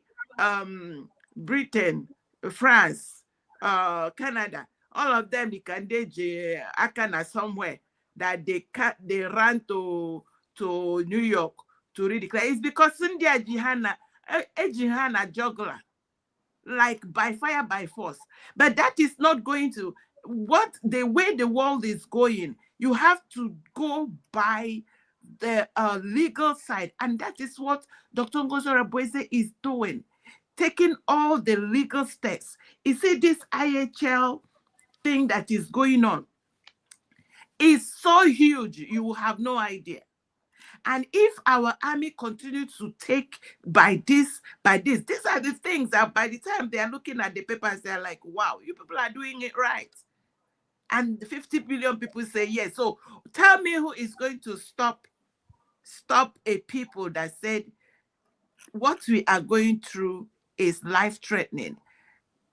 N: Britain, France, Canada, all of them, they can Akana somewhere that they ran to New York to redeclare. It's because India Jihana juggler, like by fire by force. But that is not going to the way the world is going. You have to go by the legal side, and that is what Dr. Ngozi Oraboeze is doing, taking all the legal steps. You see, this IHL thing that is going on is so huge, you will have no idea. And if our army continues to take by this, these are the things that by the time they are looking at the papers, they're like, wow, you people are doing it right. And 50 billion people say yes. So tell me who is going to stop a people that said what we are going through is life-threatening.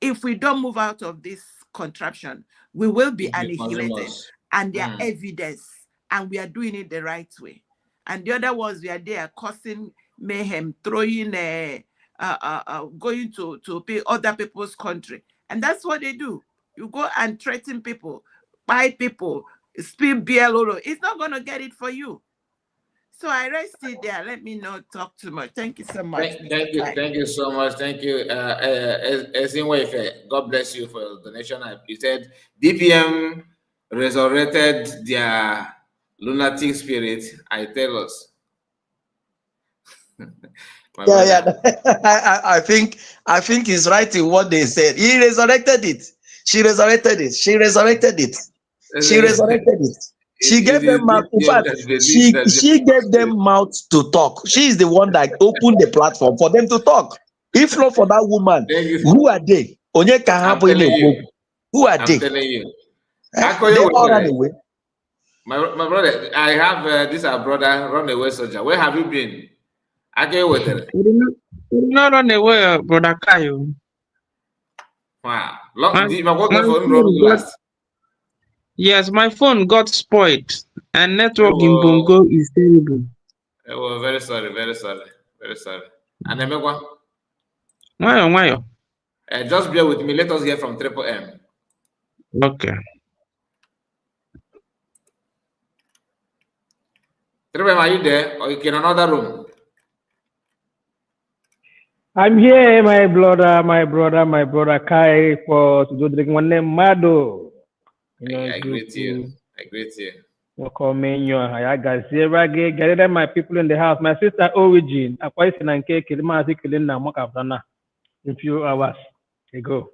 N: If we don't move out of this contraption, we will be annihilated. And there are evidence, and we are doing it the right way. And the other ones, we are there causing mayhem, throwing, going to pay other people's country. And that's what they do. You go and threaten people, buy people, spill beer, it's not going to get it for you. So I rest it there. Let me not talk too much. Thank you so much.
A: Thank you so much. Thank you. God bless you for your donation. You said DPM resurrected their lunatic spirit. I tell us.
L: I think he's right in what they said. He resurrected it. She resurrected it. She resurrected it. She resurrected it. She gave them mouth. In fact, she gave them mouth to talk. She is the one that opened the platform for them to talk. If not for that woman, who are they? Who are they?
A: I'm telling you.
L: They all ran away.
A: My brother, I have this our brother, runaway soldier. Where have you been? I get with it.
O: We did not run away, brother Kayo.
A: Wow.
O: Yes, my phone got spoiled, and network in Bongo is terrible.
A: Oh, very sorry. And Emekwa?
O: Why?
A: Just bear with me. Let us hear from Triple M.
O: Okay.
A: Triple M, are you there? Or you in another room?
M: I'm here, my brother Kai, for to do drink one name Mado.
A: I greet you.
M: Welcome you. I got zero get my people in the house. My sister Origin, Akwa and cake, Mazi killing na Mokafana in few hours ago.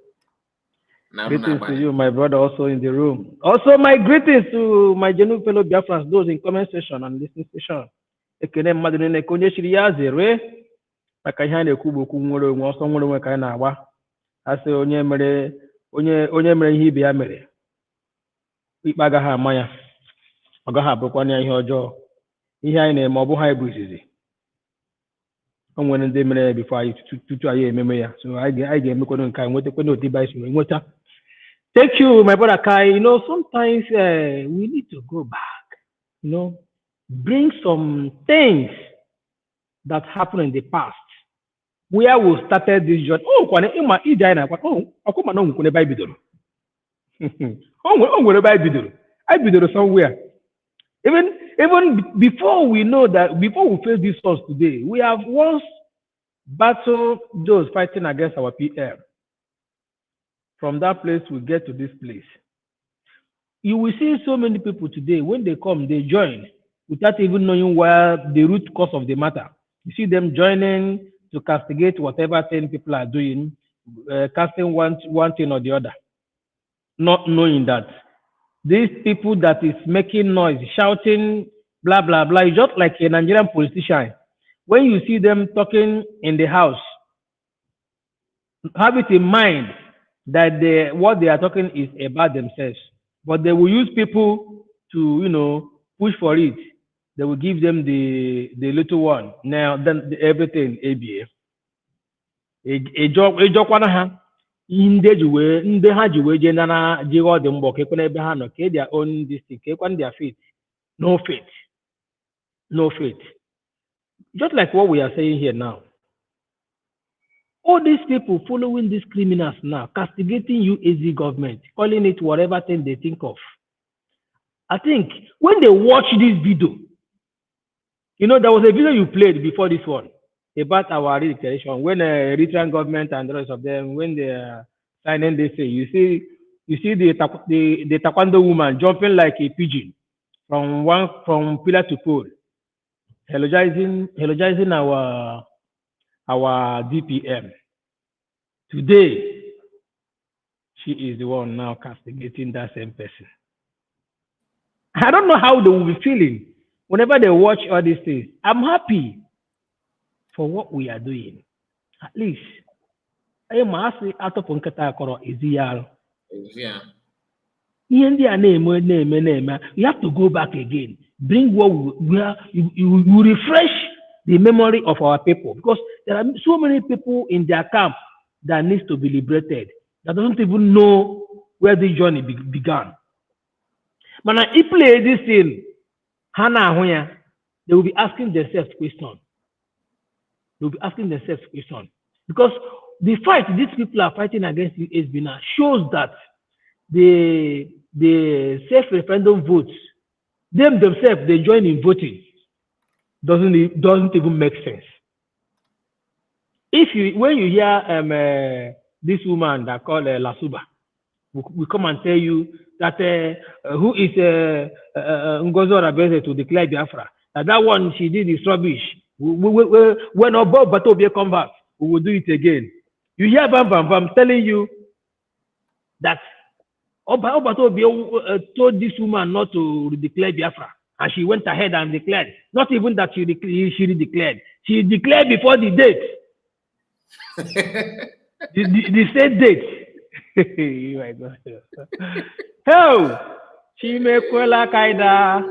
M: Greetings to you, my brother, also in the room. Also, my greetings to my genuine fellow Biafrans, those in comment section and listening station. Ekene Madene Konye Shiriya Zere. Maka ihe a na-ekwu okwu nwere onwe ọsọ nwere onwe ka anyị na-agba asị onye mere ihe ibe ya mere ikpe agaghị ama ya ọ gaghị abụrụkwana ya ihe ọjọọ ihe anyị na-eme ọ bụghị anyị bụ izizi o nwere ndị mere ya bifo anyị tutu anyị ememe ya so anyị ga-emekwana nke anyị nwetakwana otu ibe anyị si nweta. Thank you, my brother Kai. Sometimes we need to go back, bring some things that happened in the past. Where we started this journey. I bidoro somewhere. Even before we know that, before we face these thoughts today, we have once battled those fighting against our PM. From that place, we get to this place. You will see so many people today, when they come, they join without even knowing where the root cause of the matter. You see them joining to castigate whatever thing people are doing, casting one thing or the other, not knowing that these people that is making noise, shouting, blah, blah, blah, is just like a Nigerian politician. When you see them talking in the house, have it in mind that what they are talking is about themselves. But they will use people to, push for it. They will give them the little one. Now, then everything ABA. A job one hand. In the ha ji wee je na ji ọ dị mbọ ka ekwe ebe ha nọ ka their own district ka ekwe their faith. No faith. Just like what we are saying here now. All these people following these criminals now, castigating you as the government, calling it whatever thing they think of. I think when they watch this video, there was a video you played before this one about our declaration when Eritrean government and the rest of them, when they are signing this thing, you see the taekwondo woman jumping like a pigeon from pillar to pole, eulogizing our DPM. Today, she is the one now castigating that same person. I don't know how they will be feeling whenever they watch all these things. I'm happy for what we are doing. At least, I must say, out of Nkata Koro is the you have to go back again. Bring what you refresh the memory of our people, because there are so many people in their camp that needs to be liberated, that doesn't even know where this journey began. But now, if play this thing, they will be asking themselves questions. Because the fight these people are fighting against the SBNA shows that the self-referendum votes, themselves, they join in voting. Doesn't even make sense. When you hear this woman that called Lasuba, we come and tell you that who is Ngozo Rabeze to declare Bafra, that one she did is rubbish. When Obo Batobia come back, we will do it again. You hear Bam telling you that Oba Batobia told this woman not to declare Biafra, and she went ahead and declared. Not even that she declared. She declared before the date. the same date. Oh my God. Hell, Chimekwela kaida.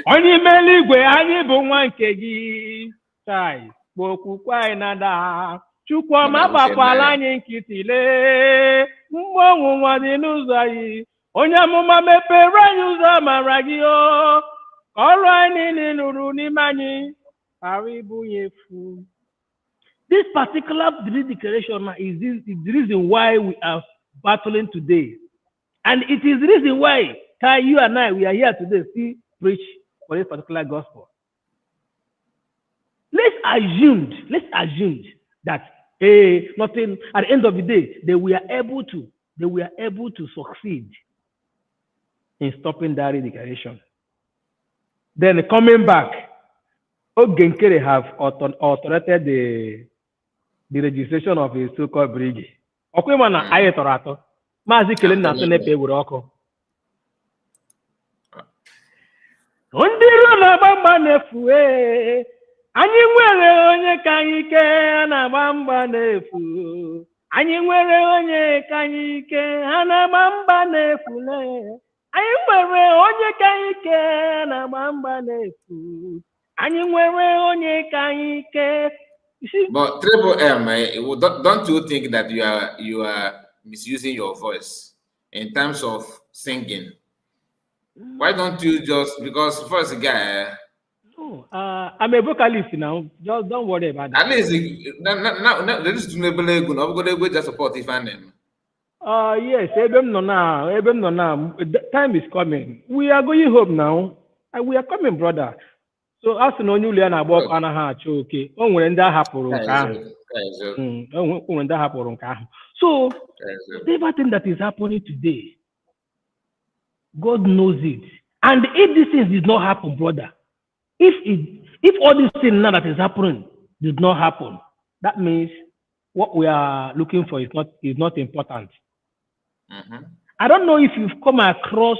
M: Onye meligwe anyị bụ nwa nke gị. Tai, kpokwukwa ịnada. Chukwuma gbakwala anyị nkịtị lee. Mgbe ọnwụnwa dị n'ụzọ anyị. Onye amụma mepere anyị ụzọ mara gị o. Ọrụ anyị niile nụrụ n'ime anyị. This particular declaration is the reason why we are battling today. And it is the reason why you and I, we are here today to preach for this particular gospel. Let's assume that nothing at the end of the day, they were able to succeed in stopping that declaration. Then coming back, Ogenkere have authorized the registration of a so-called bridge. Okwema na aye torato. Mazi kele na tenepe wure ọkụ. Ndị iro na-agba mgba n'efu anyị nwere onye ka anyị ike na-agba mgba n'efu. Anyị nwere onye ka anyị ike ha na-agba mgba n'efu. Anyị nwere onye ka anyị ike na-agba mgba n'efu.
A: But Triple M, don't you think that you are misusing your voice in terms of singing? Why don't you just, because first guy?
M: No, I'm a vocalist now. Just don't worry about that.
A: At least now there is to never just support if I name.
M: Yes, the time is coming. We are going home now, and we are coming, brother. So as no new learn about Anaha okay. When that happened, so everything that is happening today, God knows it. And if this thing did not happen, brother, if all these things now that is happening did not happen, that means what we are looking for is not important. I don't know if you've come across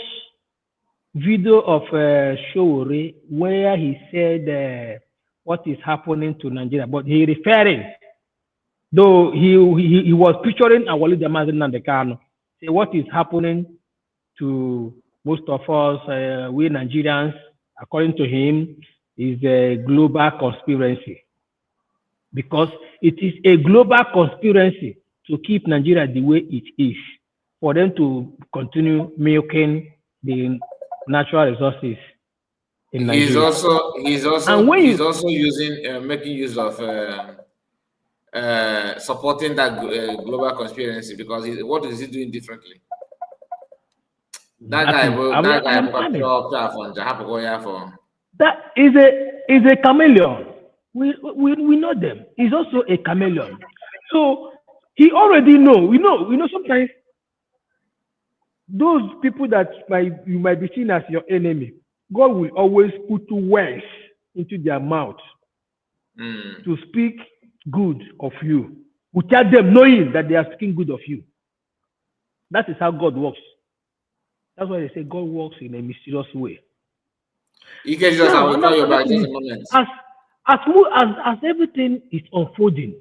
M: video of Showore where he said what is happening to Nigeria, but he referring, though he was picturing Awali Mazi Nandekano, say what is happening to most of us, we Nigerians, according to him, is a global conspiracy. Because it is a global conspiracy to keep Nigeria the way it is, for them to continue milking the natural resources in Nigeria.
A: He's also using making use of supporting that global conspiracy, because what is he doing differently? That
M: is a chameleon. We know them. He's also a chameleon. So he already know. We know sometimes those people that you might be seen as your enemy, God will always put words into their mouth to speak good of you, without them knowing that they are speaking good of you. That is how God works. That's why they say God works in a mysterious way.
A: You can just call you back just a moment.
M: As everything is unfolding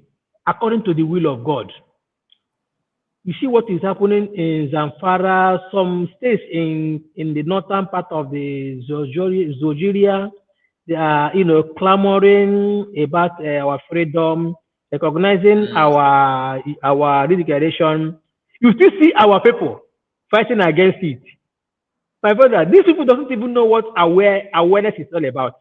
M: according to the will of God, you see what is happening in Zamfara, some states in the northern part of the Zojiria, they are, clamoring about our freedom, recognizing our declaration. You still see our people fighting against it. My brother, these people doesn't even know what awareness is all about.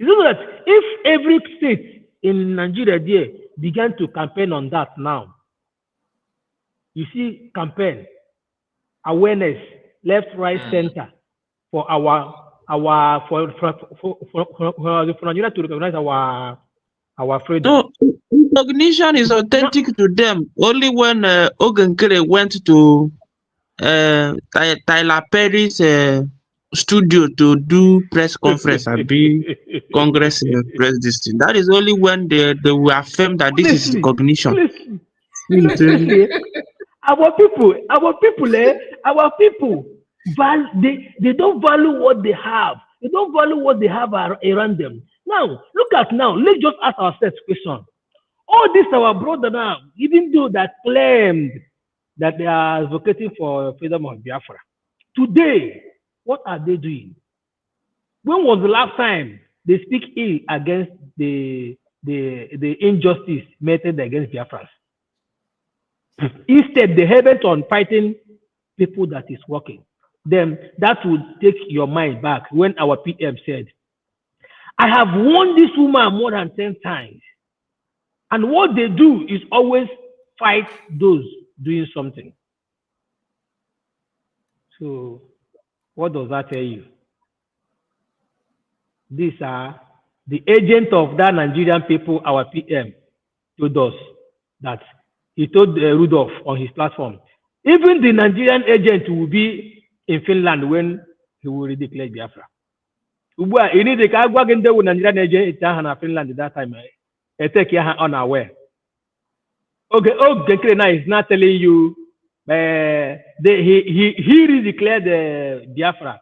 M: You know that if every state in Nigeria there began to campaign on that now, you see campaign, awareness, left, right, center, for Nigeria to recognize our freedom.
O: No, recognition is authentic to them. Only when Ogenkere went to Tyler Perry's studio to do press conference and be Congress press this thing. That is only when they will affirm that this is recognition.
M: Our people, they don't value what they have. They don't value what they have around them. Now, let's just ask ourselves a question. All this our brother now, even though that claimed that they are advocating for freedom of Biafra. Today, what are they doing? When was the last time they speak ill against the injustice meted against Biafrans? Instead, they haven't on fighting people that is working. Then that would take your mind back when our PM said, I have warned this woman more than 10 times. And what they do is always fight those doing something. So what does that tell you? These are the agent of that Nigerian people, our PM, told us that he told Rudolph on his platform, even the Nigerian agent will be in Finland when he will declare Biafra. You need to go again there with Nigerian agent in Finland at that time. I take you unaware. Okay, now is not telling you he redeclared Biafra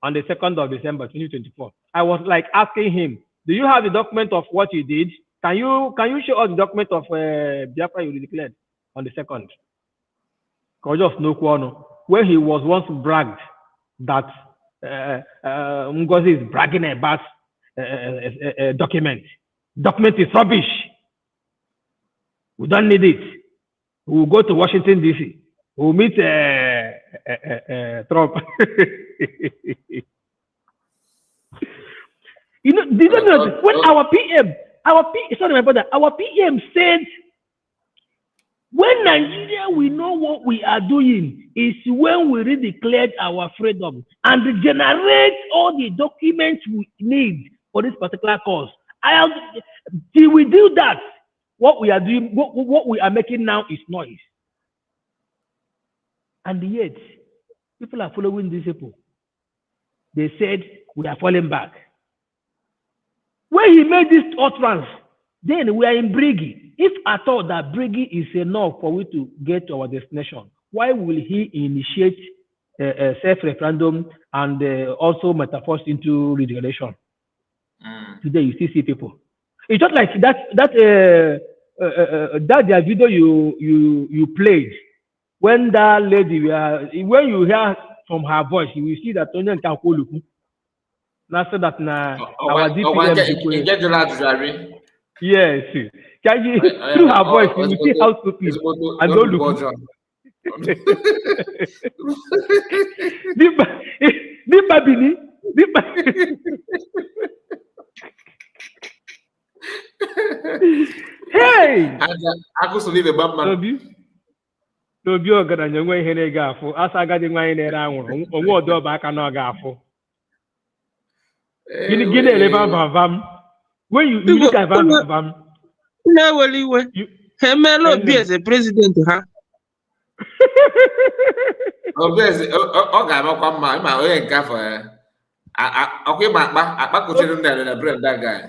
M: on the 2nd of December 2024. I was like asking him, do you have the document of what you did? Can you show us the document of Biafra you declared on the 2nd? Because just no one where he was once bragged that Ngozi is bragging about a document. Document is rubbish. We don't need it. We'll go to Washington, D.C. We'll meet Trump. You know, when our PM said, when Nigeria we know what we are doing is when we redeclared our freedom and generate all the documents we need for this particular cause. Till we do that, what we are doing, what we are making now is noise. And yet, people are following these people. They said, we are falling back. When he made this utterance, then we are in Brigi. If I thought that Brigi is enough for we to get to our destination, why will he initiate a self-referendum and also metaphors into regeneration? Today you still see people. It's just like that their video you played when that lady when you hear from her voice, you will see that Tonyan can call you. Now so that our DPM yes. Can you through her voice you will see how stupid and don't look. Hey! N'obi ọgaranya nwe ihe na-ega afụ asa agadi nwaanyị na-ere anwụrụ onwe ọdụ ọba aka na ọ ga-afụ gịnị na-eleba vam when you look at vam
O: na-eweli iwe ha emeela Obi eze president ha
A: Obi eze ọ ga-amakwa mma ma onye nke afọ ọkwa ịgba akpa kụchiri ndị na brand that guy.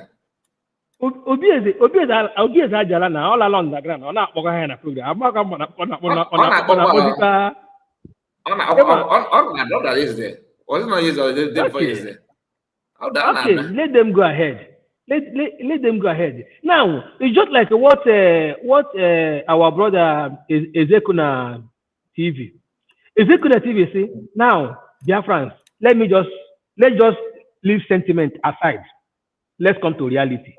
M: Obi eze ajala na ọ lala underground ọ na-akpọkọ ha na program agbaka mma na okay, let them go ahead. Let them go ahead. Now it's just like what our brother Ezekuna TV say. Now, dear friends, let's just leave sentiment aside. Let's come to reality.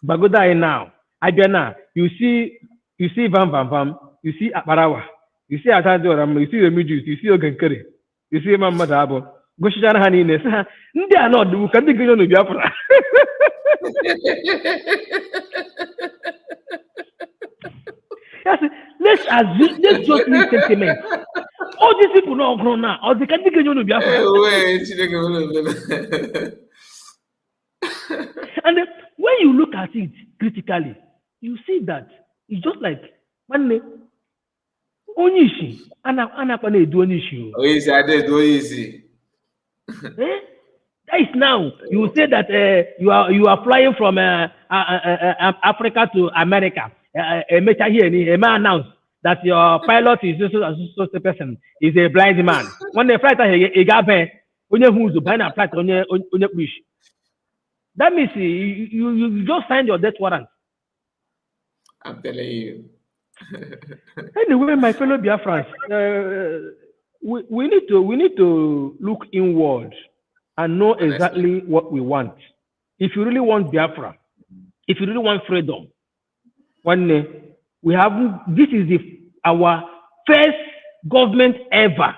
M: Bagoda now, Adriana, you see Vam, you see Aparawa, you see Atadoram, you see the Midus, you see Ogankere, you see Mamadabo, Goshan Hanines. They are not who can be given to Biafra. Yes, let's just leave sentiment. All these people know grown now, or they can be given to Biafra. And when you look at it critically, you see that it's just like one Onishi, Anapane do Onishi.
A: Oh, easy, I did do easy.
M: That is now. You say that you are flying from Africa to America. A man announced that your pilot is so person is a blind man. When the flight he got when who's buying a flight on your push. That means you just signed your death warrant.
A: I'm telling you.
M: Anyway, my fellow Biafrans, we need to look inward and know exactly what we want. If you really want Biafra, if you really want freedom, one day we have this is our first government ever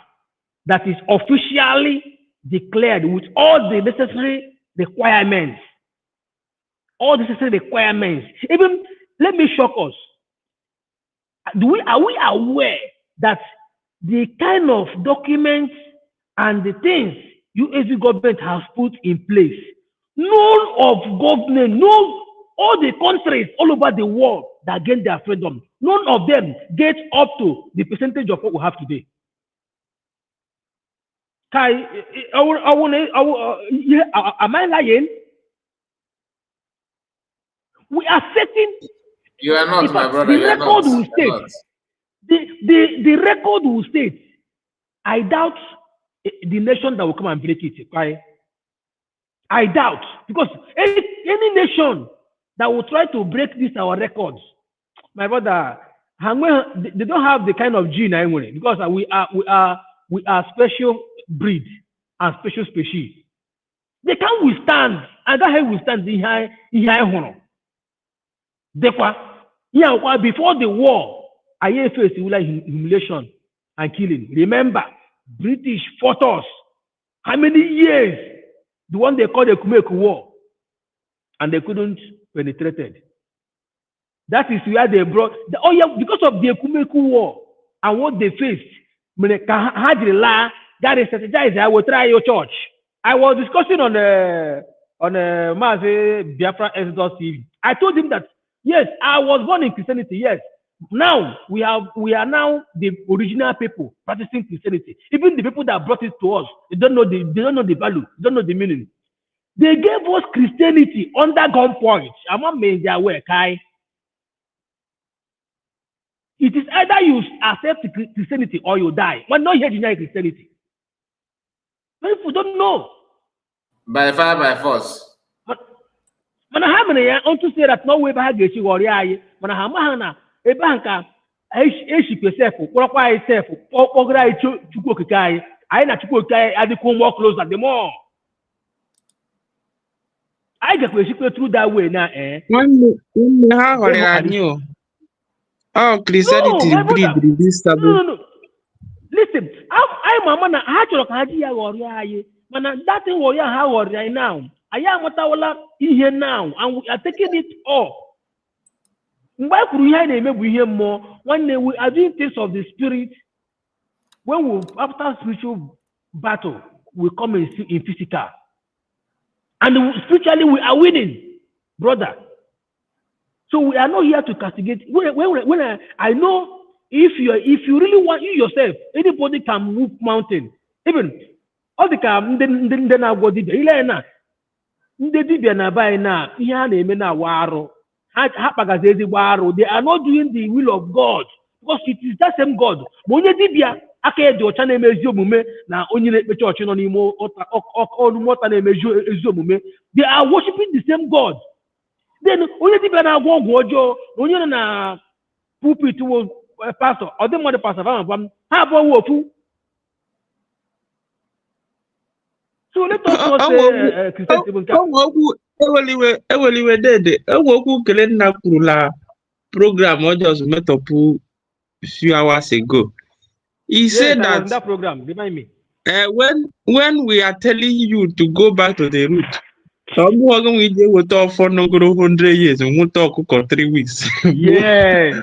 M: that is officially declared with all the necessary requirements. All the necessary requirements. Even let me shock us. Are we aware that the kind of documents and the things USD government has put in place, none of government, all the countries all over the world that gain their freedom, none of them get up to the percentage of what we have today. Am I lying? We are setting.
A: You are not, my brother.
M: The
A: You are
M: record
A: not.
M: will state. The record will state. I doubt the nation that will come and break it. Right? I doubt, because any nation that will try to break this our records, my brother, they don't have the kind of gene anyway, because we are special breed and special species. They can't withstand, and that can withstand the high honor. Therefore, before the war, I faced humiliation and killing. Remember, British fought us. How many years? The one they called the Kumeku War, and they couldn't penetrate it. That is where they brought because of the Kumeku War and what they faced. God is strategized. I will try your church. I was discussing on Mazi Bafra TV. I told him that yes, I was born in Christianity. Yes, now we are now the original people practicing Christianity. Even the people that brought it to us, they don't know the value, they don't know the meaning. They gave us Christianity under gunpoint. I'm not made their way, Kai. It is either you accept Christianity or you die. But not here deny Christianity. Many people don't know.
A: By fire, by force.
M: But I have to say that no way back get you or I. But I have a banker. I yourself, what I self, or to go Kai. I not to go Kai at the more close at the mall. I get through that way now, eh?
O: Oh, Christianity breed this
M: No. Listen, I'm a man. I told you that thing warrior how right now. I am what I will here now, and we are taking it off. Why could we hear more? One day we are doing things of the spirit. When we after spiritual battle, we come in physical, and spiritually we are winning, brother. So we are not here to castigate. When I know if you really want you yourself, anybody can move mountain. Even all the time, then I go dibia. Dibia na buy na ihe na eme na waro. They are not doing the will of God, because it is that same God. Monye dibia aka eji ocha na emezi omume na onye na-ekpe church no n'ime ọta na emezi omume. They are worshiping the same God. Then onye dibia na agwọ ọgwụ ọjọọ, onye na pulpit wo pastor, ọ dị mmadụ pastor ha abụọ wofu. So let us not say Christianity.
O: Eweliwe dede. Okwu kele nna kwuru la program o just met up few hours ago. He said that
M: that program, remind me.
O: When we are telling you to go back to the root, some we will talk for 100 years and we'll talk for 3 weeks.
M: Yes.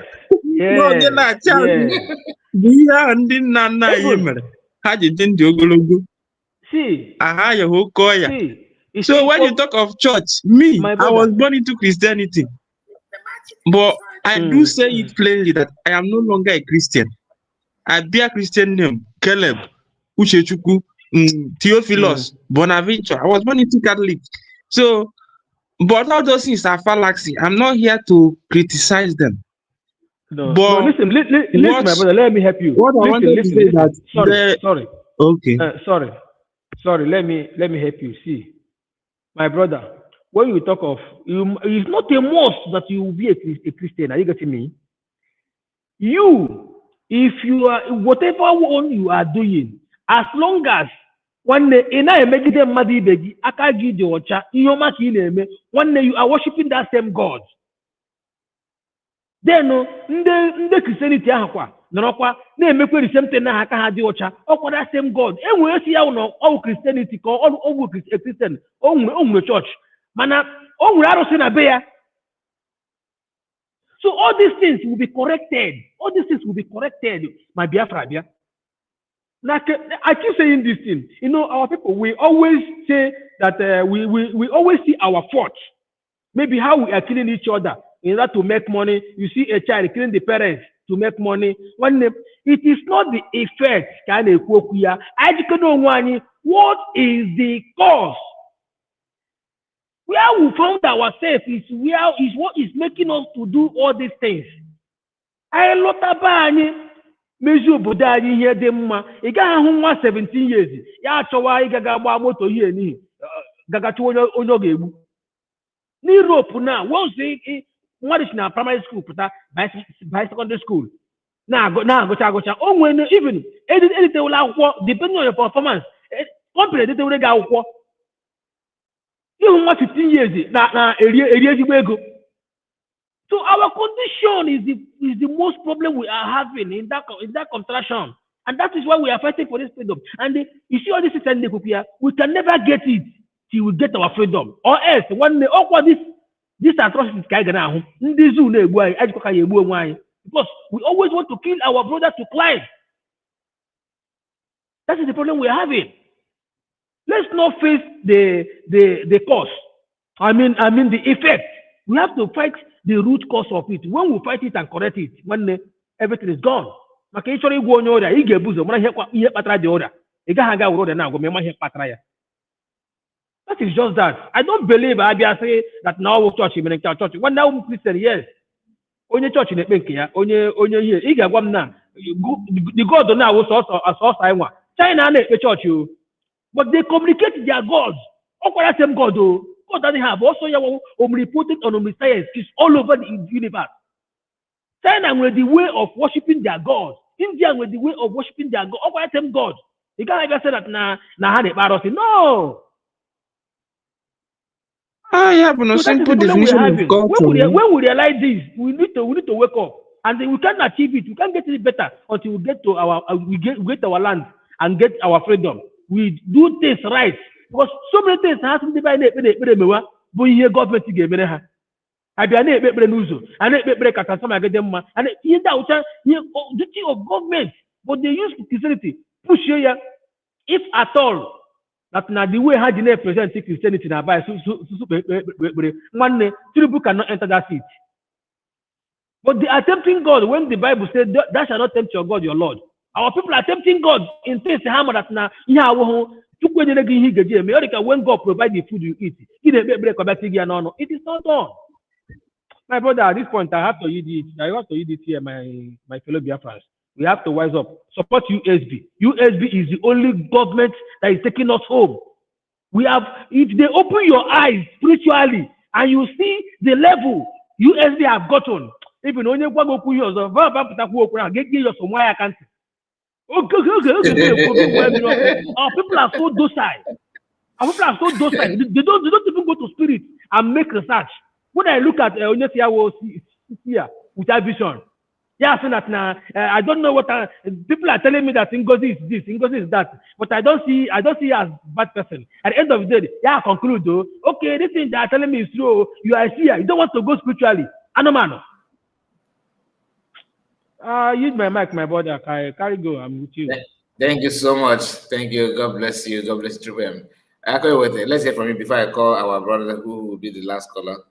M: See.
O: So when you talk of church, I was born into Christianity. But I do say it plainly that I am no longer a Christian. I bear Christian name, Caleb, Uchechuku, Theophilus, Bonaventure. I was born into Catholic. So, but all those things are fallacy. I'm not here to criticize them.
M: No, listen, my brother, let me help you.
O: What I wanted to say that
M: sorry.
O: Okay.
M: Sorry. Let me help you. See, my brother, when you talk of it's not a must that you will be a Christian. Are you getting me? You, if you are whatever one you are doing, as long as one day in a megide mmadụ ibe gị aka gị dị ọcha ihe ọma ka ị na-eme one day you are worshiping that same God. Then ndị Christianity ahụ kwa nọrọkwa na-emekwa the same thing na aka ha dị ọcha ọkwa that same God enwere si ya na ọwụ Christianity ka ọ bụ Christian o nwere church mana o nwere arụsị na be ya. So all these things will be corrected. All these things will be corrected, my Biafra. Like I keep saying this thing. You know, our people, we always say that we always see our faults. Maybe how we are killing each other in order to make money. You see a child killing the parents to make money. It is not the effect. What is the cause? Where we found ourselves is what is making us to do all these things. I lotaba anyị mezu obodo anyị ihe dị mma. Ị gaghị ahụ nwa 17 years ya achọwa ịgaga gba moto ihe n'ihi gagachi onye ọ ga-egbu. N'Europe na once nwa dị na primary school pụta by secondary school na-agụcha o nwere even editewela akwụkwọ depending on your performance company editewere gị akwụkwọ. Even 15 years na eri ezigbo ego. So our condition is the most problem we are having in that contraction, and that is why we are fighting for this freedom. And you see all this here, we can never get it till we get our freedom, or else one day this atrocities because we always want to kill our brother to climb. That is the problem we are having. Let's not face the cause. I mean the effect. We have to fight the root cause of it. When we fight it and correct it, when everything is gone. That is just that. I don't believe I say that now church when now Christian, yes. Only church in the onye here. The God now was China church you. But they communicate their gods. That same God, God that they have also omnipotent and omniscience is all over the universe. China with the way of worshiping their gods. India with the way of worshiping their God. That same God. You can't ever say that no.
O: Yeah, but no simple definition of God.
M: When we realize this, we need to wake up, and then we can't achieve it. We can't get it better until we get to we get our land and get our freedom. We do things right because so many things happen by but here government game. I be and duty of government, but they use Christianity push here if at all that now the way how they present Christianity now by one Tinubu cannot enter that seat. But they are tempting God when the Bible said that shall not tempt your God, your Lord. Our people are tempting God in things that now when God provides the food you eat, it is not done. My brother, at this point, I have to use it here, my fellow Biafrans. We have to wise up. Support USB. USB is the only government that is taking us home. If they open your eyes spiritually and you see the level USB have gotten, even when you go open yours, get your some wire can't. Our people are so docile. Our people are so docile. They don't even go to spirit and make research. When I look at here without vision, yeah, saying that now I don't know what people are telling me that Ngozi is this, Ngozi is that, but I don't see as bad person. At the end of the day, yeah, I conclude though. Okay, this thing they are telling me is true. You are here. You don't want to go spiritually. Anomano. Use my mic, my brother. Carry go. I'm with you.
A: Thank you so much. Thank you. God bless you. God bless you. Let's hear from you before I call our brother who will be the last caller.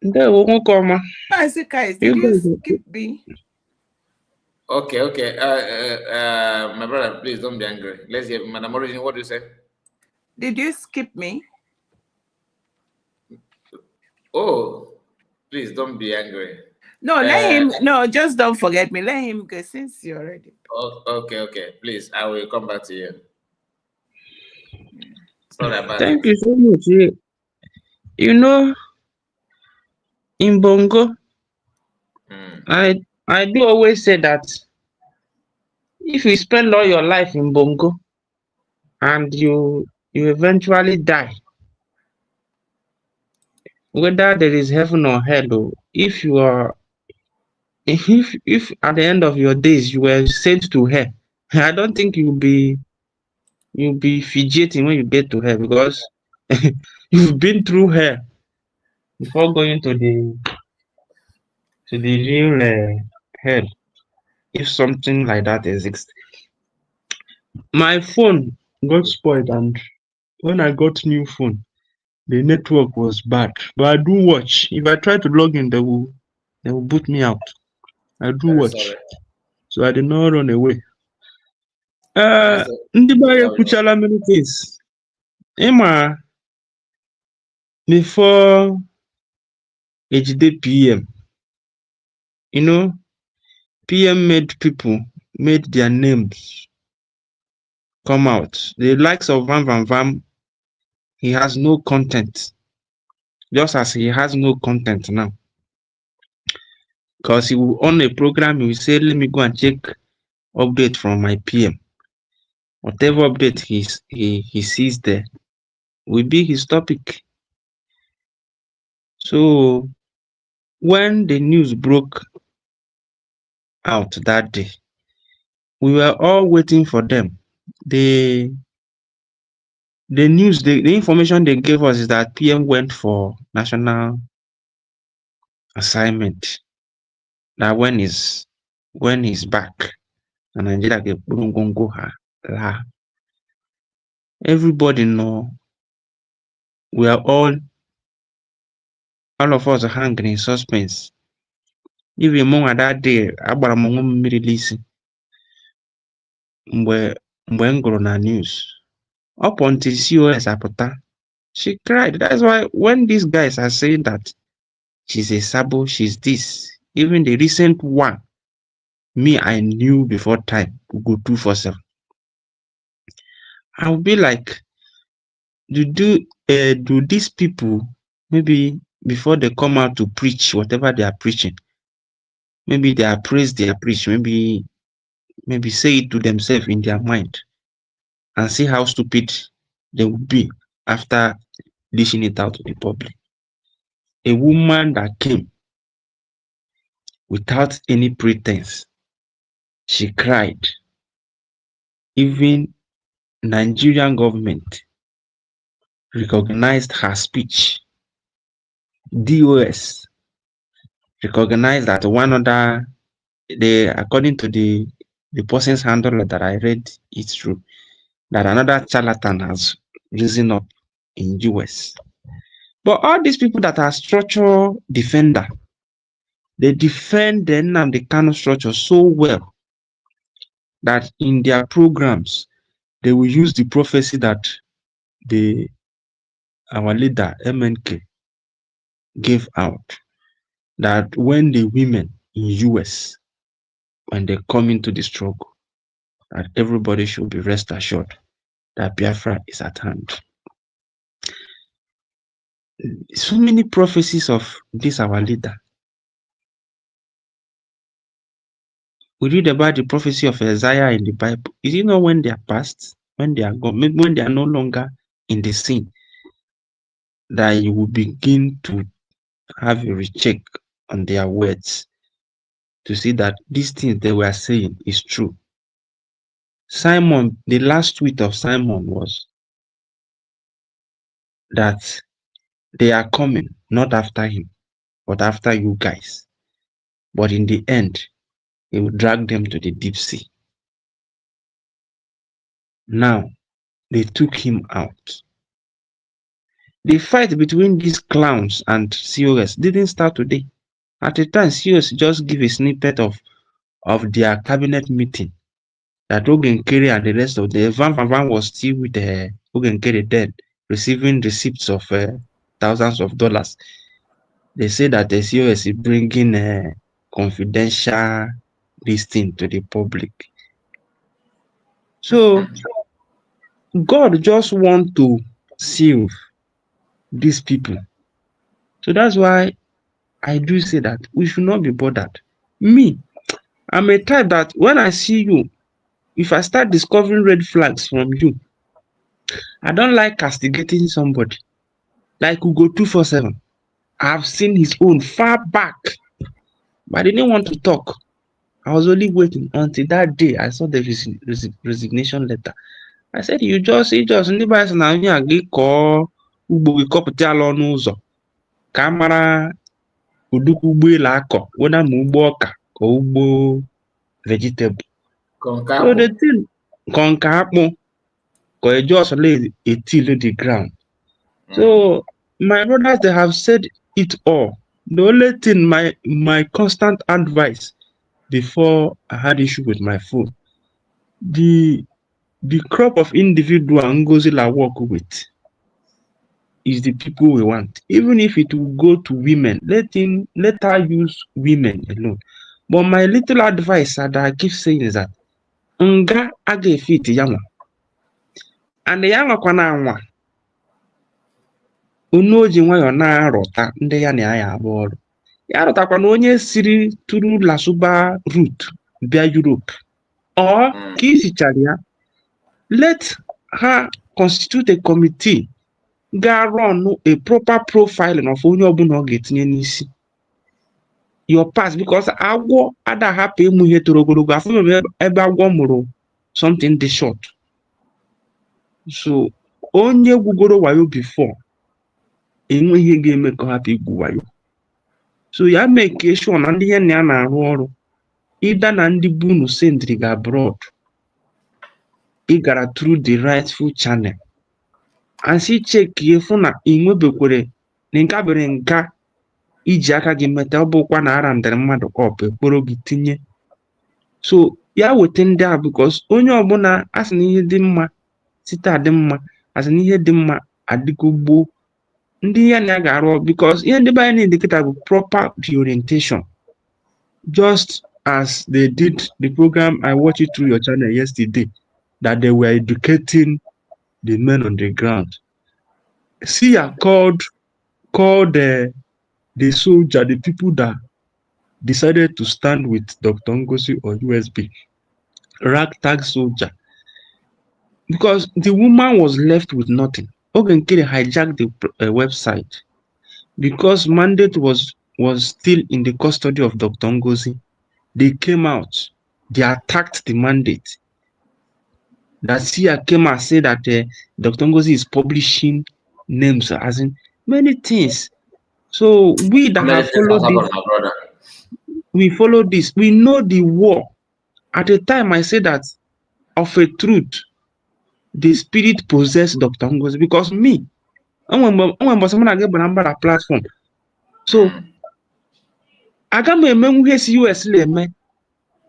N: Did you skip me?
A: Okay. My brother, please don't be angry. Let's hear, Madam Origin, what do you say?
N: Did you skip me?
A: Oh, please don't be angry.
N: No, let him. No, just don't forget me. Let him go since you already.
A: Okay. Please, I will come back to you. Sorry about
O: Thank you so much. You know, in Bongo, I do always say that if you spend all your life in Bongo and you eventually die, whether there is heaven or hell, if you are if at the end of your days you were sent to hell, I don't think you'll be fidgeting when you get to hell because you've been through hell before going to the real hell. If something like that exists, my phone got spoiled, and when I got new phone, the network was bad. But I do watch. If I try to log in, they will boot me out. I do
A: Very
O: watch,
A: sorry.
O: so I did not run away.
A: That's
O: Ndị be anyị
A: sorry.
O: ekwuchala many things. Ịma before ejide PM, PM made their names come out. The likes of Van Van Vam, he has no content, just as he has no content now. Because he will on a program, he will say, "Let me go and check update from my PM." Whatever update he sees there will be his topic. So when the news broke out that day, we were all waiting for them. The news, the information they gave us is that PM went for national assignment. That when he's back, and Nigeria get go ha. Everybody know we are all of us are hanging in suspense. Even among that day, agbara m onwe m mmiri n'isi mgbe m gụrụ na news. Up until COS apụta, she cried. That's why when these guys are saying that she's a sabo, she's this, even the recent one, me, I knew before time would go 247. I'll be like, do these people, maybe before they come out to preach whatever they are preaching, maybe they are praise they are preach, maybe say it to themselves in their mind and see how stupid they will be after dishing it out to the public. A woman that came without any pretense, she cried. Even Nigerian government recognized her speech. DOS recognized that one other, according to the person's handle that I read it through, that another charlatan has risen up in US. But all these people that are structural defender, they defend the Nnamdi Kanu structure so well that in their programs, they will use the prophecy that our leader, MNK, gave out, that when the women in US, when they come into the struggle, that everybody should be rest assured that Biafra is at hand. So many prophecies of this our leader. We read about the prophecy of Isaiah in the Bible. Is it not when they are past, when they are gone, maybe when they are no longer in the scene, that you will begin to have a recheck on their words to see that these things they were saying is true? Simon, the last tweet of Simon was that they are coming, not after him, but after you guys. But in the end, he will drag them to the deep sea. Now, they took him out. The fight between these clowns and COS didn't start today. At the time, COS just give a snippet of their cabinet meeting that Ogenkere and the rest of the Van was still with Ogenkere then, receiving receipts of thousands of dollars. They say that the COS is bringing confidential this thing to the public. So God just want to save these people. So that's why I do say that we should not be bothered. Me, I'm a type that when I see you, if I start discovering red flags from you, I don't like castigating somebody. Like we go 247. I've seen his own far back, but I didn't want to talk. I was only waiting until that day I saw the resignation letter. I said, you just ndị be anyị sị na onye a gị kọọ ugbo gị kọpụta ala ọnụ ụzọ ka a mara ụdịka ụgbọelu akọ weda ma ugbo ọka ka ugbo vegetable. So the thing ka nke akpụ ka e just lay a till the ground. So my brothers, they have said it all. The only thing, my constant advice before I had issue with my phone, the crop of individual Ngozila work with is the people we want. Even if it will go to women, let her use women alone. But my little advice that I keep saying is that nga aga fit yanwa. And the yanwa kwa na anwa. Unu ji nwayọ na-arọta ndị ya na ya abụ ọrụ. Ya rọtakwa na onye siri tụrụ Lasuba route bịa Europe. Or ka isichara ya, let her constitute a committee ga run a proper profiling of onye ọbụla ọ ga-etinye n'isi. Your past, because agwọ ada hapụ ịmụ ihe toro ogologo afọ ebe agwọ mụrụ something dị short. So onye gwugoro wayo before enwe ihe ga-eme ka ọ hapụ igwu wayo. So ya make sure na ndị ihe na ya na-arụ ọrụ ịda na ndị bụ unu sendiri ga abroad, ị gara through the rightful channel and si check ihe fụ na inwebekwere na nke abere nka iji aka gị meta, ọ bụkwa na ara ndere mmadụ ọp ekporo gị tinye. So ya weta ndị a because onye ọbụla asị na ihe dị mma site adị mma, asị na ihe dị mma adịgo gboo. Ndị ya na ya ga-arụ because ihe ndị be anyị na-edekịta bụ proper orientation, just as they did the program I watched it through your channel yesterday, that they were educating the men on the ground. See, I called the soldier, the people that decided to stand with Dr. Ngozi or USB, ragtag soldier, because the woman was left with nothing. Ogenkere hijacked the website because mandate was still in the custody of Dr. Ngozi. They came out, they attacked the mandate. That Sia came and said that Dr. Ngozi is publishing names, as in many things. So we that have followed this, we follow this. We know the war. At the time, I said that of a truth, the spirit possessed Dr. Ngozi because me, I'm someone get a platform. So I got my memory US leme,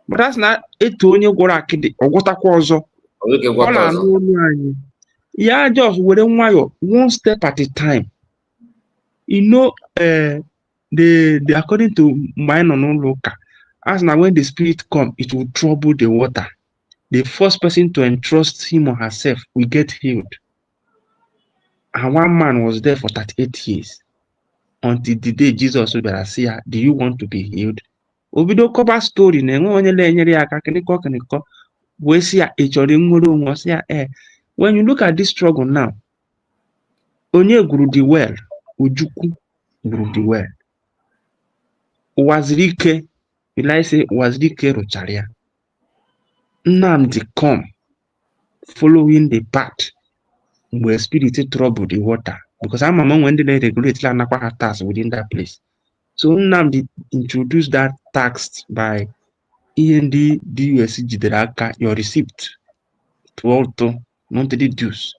O: but that's not it to only go akide or what akwazo. All I know, yeah, just one step at a time. You know, the according to mine on local, as now when the spirit come, it will trouble the water. The first person to entrust him or herself will get healed. And one man was there for 38 years until the day Jesus will say, do you want to be healed? Obido cover story when you look at this struggle now, onye guru the well, Ujuku guru the well. Wazirike, will I say Wazirike Rocharia. Nnamdi come following the path where spirit trouble the water. Because I'm among when they regulate Lanakwa tax within that place. So Nnamdi introduced that tax by END DUSC Jideraka, your receipt to auto monthly dues.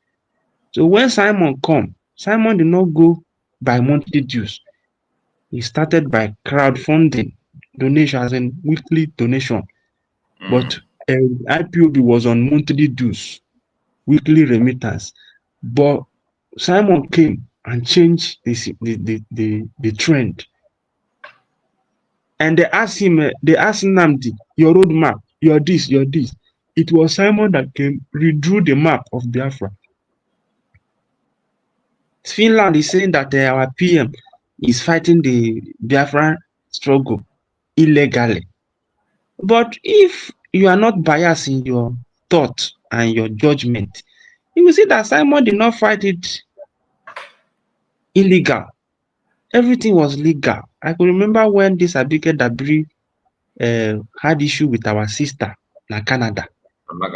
O: So when Simon come, Simon did not go by monthly dues. He started by crowdfunding, donation as in weekly donation. But IPOB was on monthly dues, weekly remittance. But Simon came and changed the trend. And they asked him, Nnamdi, your roadmap, your this. It was Simon that came, redrew the map of Biafra. Finland is saying that our PM, is fighting the Biafra struggle illegally. But if you are not biased in your thought and your judgment, you will see that Simon did not fight it illegal. Everything was legal. I could remember when this Abike Dabiri had issue with our sister in Canada.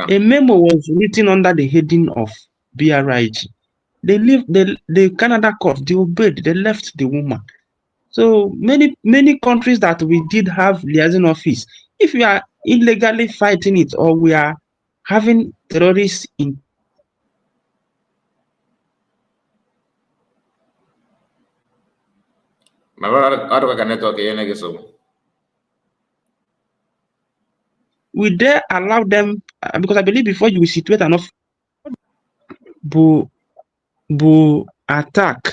O: A memo was written under the heading of BRIG. The Canada court, they obeyed, they left the woman. So many countries that we did have liaison office, if we are illegally fighting it or we are having terrorists in
A: my brother, how do I network here?
O: we dare allow them because I believe before you will situate enough bu attack.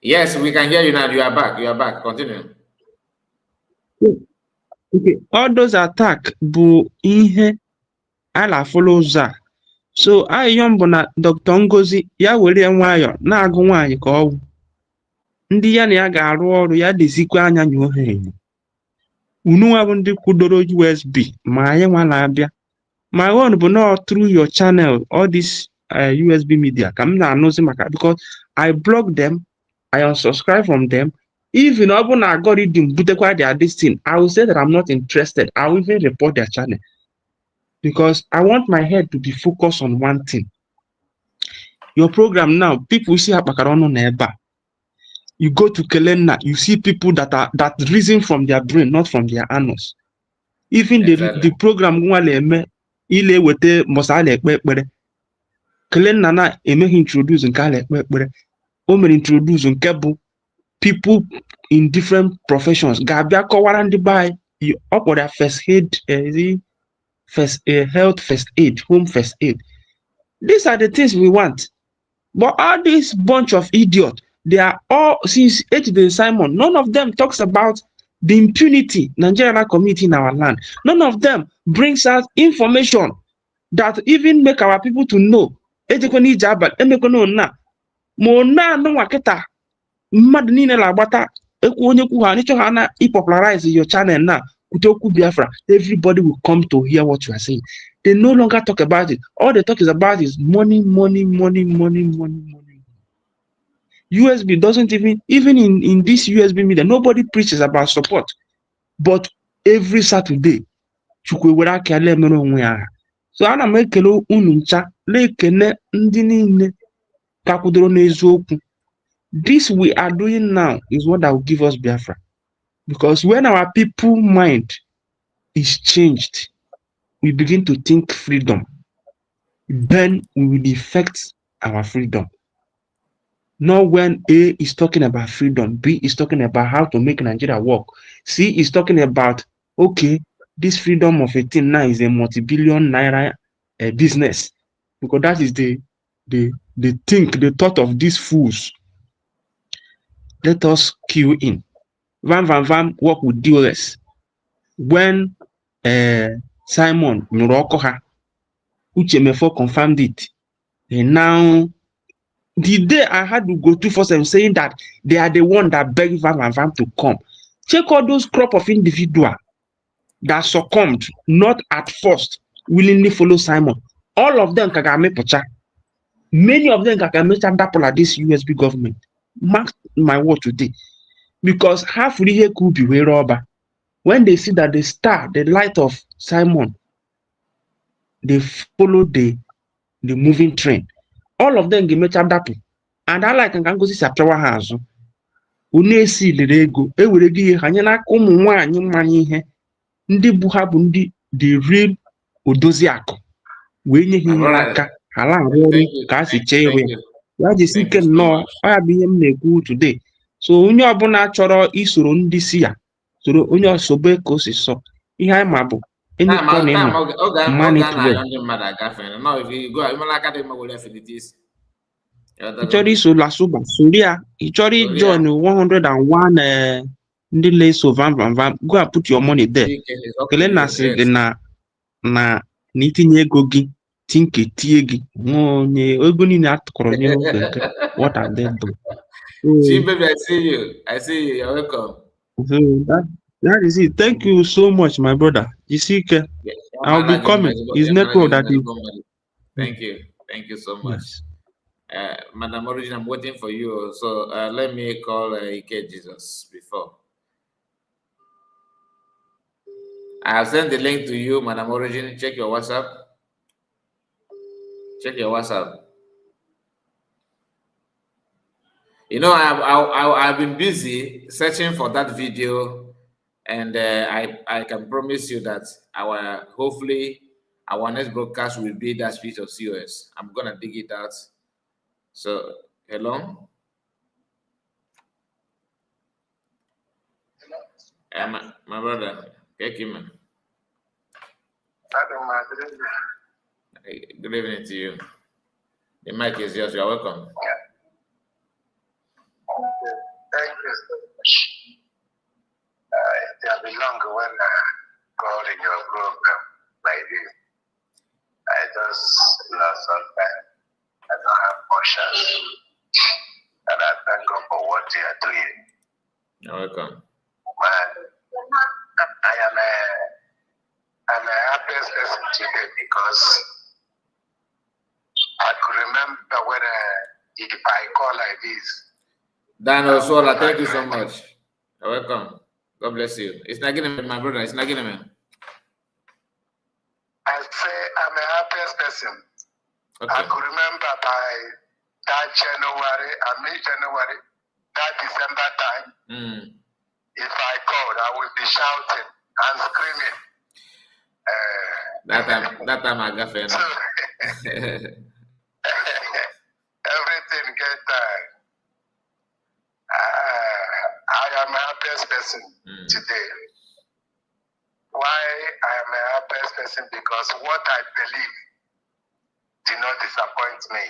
A: Yes, we can hear you now. You are back. You are back. Continue.
O: Okay, all those attack bu ihe ala follow za. So ayọm bụ na Dr. Ngozi ya were nwayọ na-agụ nwaanyị ka ọwụ. Ndị ya na ya ga-arụ ọrụ ya dezikwa anya nye ohere. Unu nwa bụ ndị kwudoro USB ma anyị nwa na-abịa. My own bụ not through your channel, all this USB media. Come na anụzi maka because I block them, I unsubscribe from them. Even ọ na algorithm butekwa their this thing, I will say that I'm not interested. I will even report their channel. Because I want my head to be focused on one thing. Your program now, people see Apakarono Neba. You go to Kelenna, you see people that reason from their brain, not from their anus. Even the program ile wete mosale ekpekpere. Kelenna na emeghị introduce nke ala ekpekpere. O mere introduce nke bụ people in different professions. Ga-abịa kọwara ndị bai ọ kpọrọ first aid, health first aid, home first aid. These are the things we want. But all this bunch of idiots, they are all, since H. Simon, none of them talks about the impunity Nigeria community in our land. None of them brings us information that even make our people to know. Popularize your channel now. Biafra, everybody will come to hear what you are saying. They no longer talk about it. All they talk is about is money, money, money, money, money, money. USB doesn't even in this USB media, nobody preaches about support. But every Saturday, so ana m ekele unu ncha na-ekene ndị niile kakwudoro n'eziokwu. This we are doing now is what that will give us Biafra. Because when our people mind is changed, we begin to think freedom. Then we will effect our freedom. Not when A is talking about freedom, B is talking about how to make Nigeria work, C is talking about, okay, this freedom of a thing now is a multi-billion naira business. Because that is the thought of these fools. Let us cue in. Van work with DOS. When Simon Nurokoha, Uchemefo confirmed it, and now the day I had to go 247 saying that they are the one that begged Van to come. Check all those crop of individuals that succumbed, not at first willingly follow Simon. All of them Kagame Pocha. Many of them Kagame Chandapola this USB government. Mark my word today. Because half really could be way robber. When they see that the star, the light of Simon, they follow the moving train. All of them give me dapu. And I like and go see Satrawa Hazo. Une si the ego, e will give Hanyana Kumu money here. Ndi Buhabundi, the real Odoziako. When you hear Halang Rory, Kasi Chewe. Why the second law, I be him good today. So onye ọbụla chọrọ isoro ndị si ya soro onye osobe ka o si sọ ihe anyị ma bụ ị chọrọ iso Lasuba sori ya, ị chọrọ ijoin 101 ndị na-eso vam go and put your money there. Kele na sị gị na itinye ego gị tinke tiegi. What are they doing?
A: Chief baby, I see you. I see you. You're welcome.
O: So that is it. Thank you so much, my brother. You see, I'll be coming. It's network that is.
A: Thank you. Thank you so much.
O: Yes.
A: Madam Origin, I'm waiting for you. So let me call Ike Jesus before. I have sent the link to you, Madam Origin. Check your WhatsApp. Check your WhatsApp. You know, I've been busy searching for that video, and I can promise you that hopefully our next broadcast will be that speech of COS. I'm gonna dig it out. So hello, my brother, Kekima. Good evening to you. The mic is yours. You are welcome.
P: Thank you so much. It has been long when I called in your program like this. I just lost some time. I don't have patience. And I thank God for what you are doing.
A: You're welcome.
P: Man, I'm a happiest person today because I could remember when if I call like this.
A: Dan Osola, thank you so much. You're welcome. God bless you. It's not getting my brother. It's not getting
P: I say I'm a happiest person.
A: Okay.
P: I could remember by that January, mid-January, that December time. If I called, I would be shouting and screaming.
A: That time I got fair.
P: Everything get time. I am a happiest person today. Why I am a happiest person? Because what I believe did not disappoint me.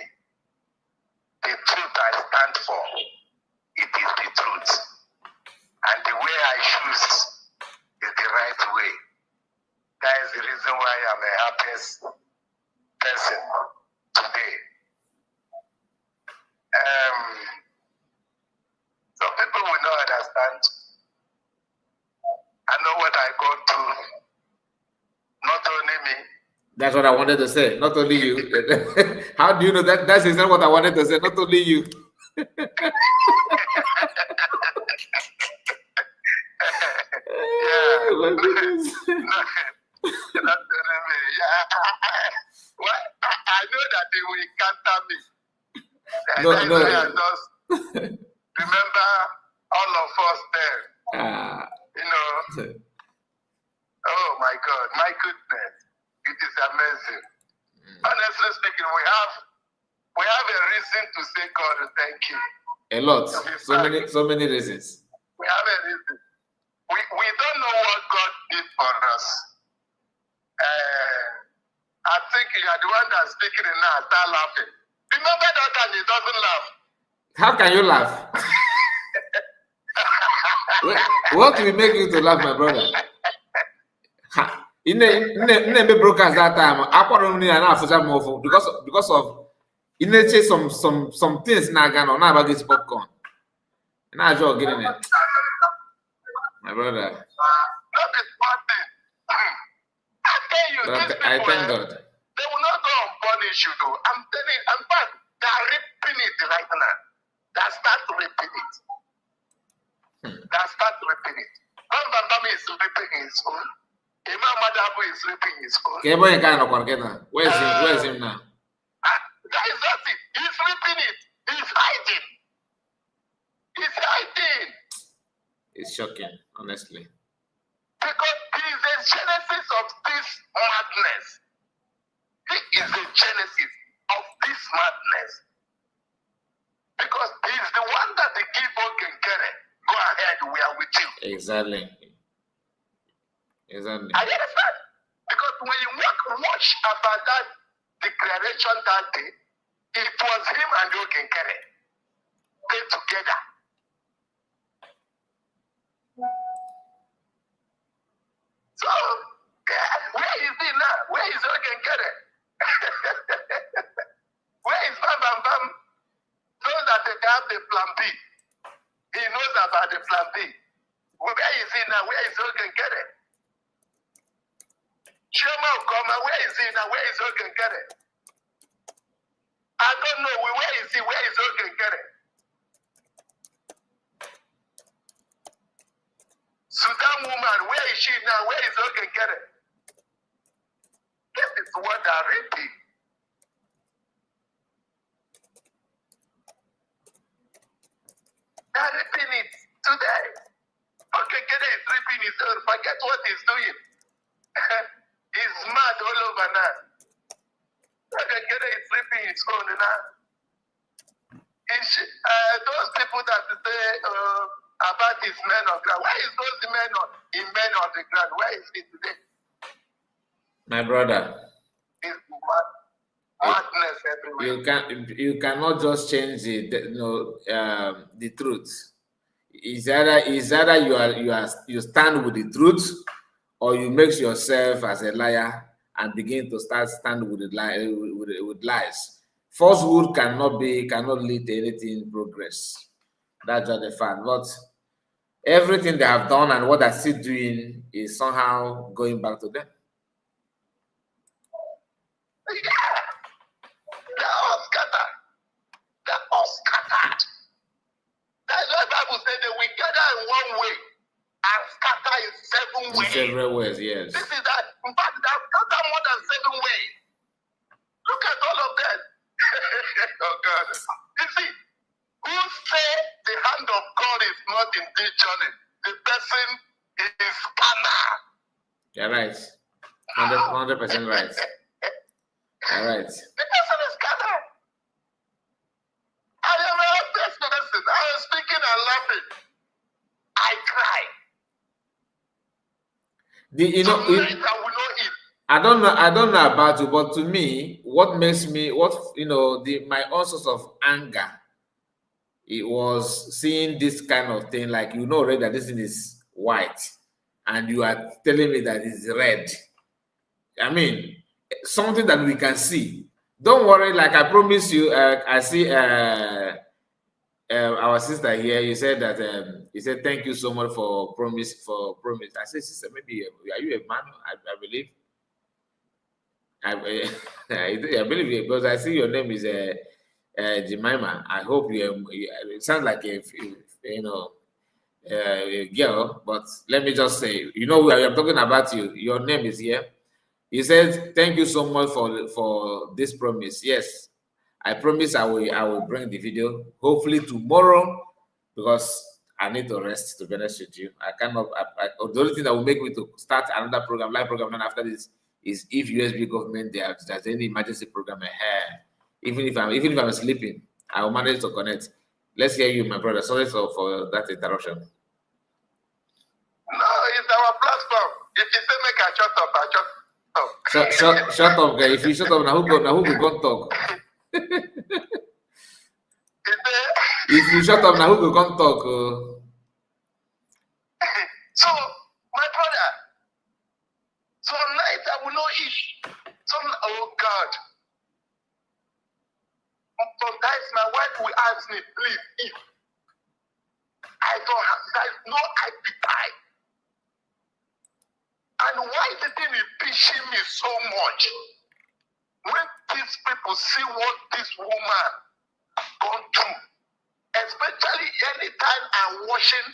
P: The truth I stand for, it is the truth. And the way I choose is the right way. That is the reason why I'm a happiest person today. Some people will not understand. I know what I go through. Not only me.
A: That's what I wanted to say. Not only you. How do you know that? That's exactly what I wanted to say. Not only you.
P: Yeah. Not only me. Yeah. Well, I know that they will encounter me.
A: No.
P: I just remember all of us there. You know. Oh my God, my goodness. It is amazing. Honestly speaking, we have a reason to say God thank you.
A: A lot. So many reasons.
P: We have a reason. We don't know what God did for us. I think you are the one that's speaking it now. Start laughing. Remember that time he doesn't laugh.
A: How can you laugh? What will make you to laugh, my brother? In the broadcast that time, because of some things now going now about this popcorn. Now I just getting it. My brother.
P: That is one thing. I tell you, these people,
A: I thank God.
P: They will not go unpunished, you though. I'm telling you, in fact, they are ripping it right now. They start ripping it. Bambam is ripping his own. Imam Madabu is ripping his own.
A: Where's him now?
P: That is not it. He's ripping it. He's hiding.
A: It's shocking, honestly.
P: Because he is the genesis of this madness. He is the genesis of this madness. Because he is the one that the people can get it. Go ahead, we are with you.
A: Exactly.
P: I understand. Because when you watch about that declaration that day, it was him and Ogenkere. They together. So, where is he now? Where is Ogenkere? have the plan B. He knows about the plan B. Where is he now? Where is Ogen Kere? Shema Okoma, where is he now? Where is Ogen Kere? I don't know. Where is he? Where is Ogen Kere? Sudan woman, where is she now? Where is Ogen Kere? This is what they're reading. They're reaping it today. Okay, Kede is reaping his own. Forget what he's doing. He's mad all over now. Okay, Kede is reaping his own now. Those people that say about his men on ground, where is those men on the ground? Where is he today?
A: My brother.
P: It's madness everywhere.
A: You cannot just change the truth. Is either you stand with the truth, or you make yourself as a liar and begin to stand with with lies. Falsehood cannot lead to anything progress. That's just the fact. But everything they have done and what they're still doing is somehow going back to them.
P: Yeah. They're all scattered. They're all scattered. That's why the Bible said that we gather in one way and scatter in 7 ways.
A: Several ways, yes.
P: This is that. In fact, they have scattered more than 7 ways. Look at all of them. Oh God. You see, who say the hand of God is not in this journey? The person is carnal.
A: You're right. 100% right. All right.
P: The person is scattered. I am a helpless person. I am speaking and laughing. I cry.
A: I don't know about you, but to me, what makes me my own source of anger, it was seeing this kind of thing, like already that this thing is white, and you are telling me that it's red. I mean, something that we can see. Don't worry, like I promise you, I see our sister here. You said that he said thank you so much for promise. I said, sister, maybe are you a man? I believe. I believe you, because I see your name is Jemima. I hope it sounds like a girl, but let me just say, I'm talking about you. Your name is here. He says, thank you so much for this promise. Yes, I promise I will bring the video, hopefully tomorrow, because I need to rest, to be honest with you. I cannot, the only thing that will make me to start another program, live program, and after this, is if USB government there's any emergency program ahead. Even if I'm sleeping, I will manage to connect. Let's hear you, my brother. Sorry for that interruption.
P: No, it's our platform. If you say make I shut up, I shut up.
A: Shut up, guy. If you shut up, now who go talk? If you shut up, now who go talk?
P: So, my brother, some nights I will not eat. Oh God. Sometimes my wife will ask me, please eat. I don't have, there's no appetite. And why the thing is pushing me so much? When these people see what this woman gone through, especially anytime I'm watching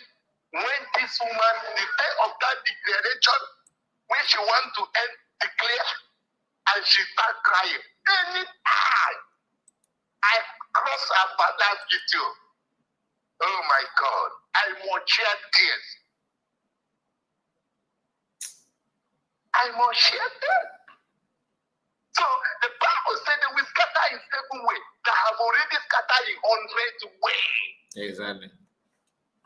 P: when this woman, the day of that declaration, when she wants to declare, and she start crying. Anytime I cross her path that video, oh my God, I must share tears. I must share tears. So the Bible said that we scatter in 7 ways. That have already scattered in 100 ways.
A: Exactly.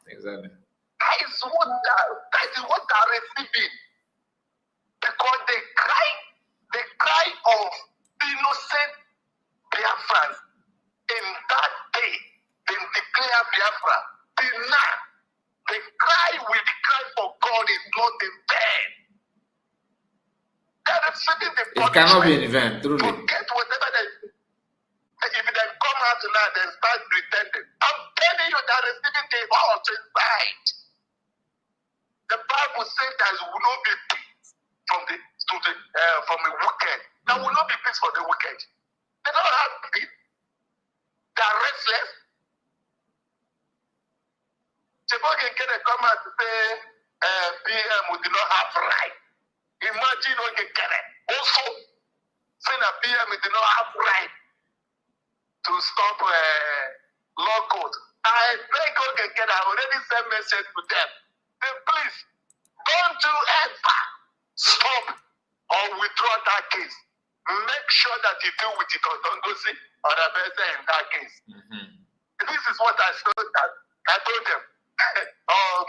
P: That is what they're receiving. Because they cry of innocent Biafrans. In that day, they declare Biafra. They cry with the cry for God is not in vain. They're receiving the punishment.
A: It cannot be in vain, truly.
P: Forget whatever they, if they come out tonight, they start pretending. chaos inside. The Bible says there will not be peace from the wicked. There will not be peace for the wicked. They don't have peace. They are restless. Chebogen can come out to say PM did not have right. Imagine what you get it. Also, saying that PM did not have right to stop law code. I beg Ogen, I already sent message to them. Say, please, don't you ever stop or withdraw that case. Make sure that you deal with it or don't go see other person in that case. This is what I told them.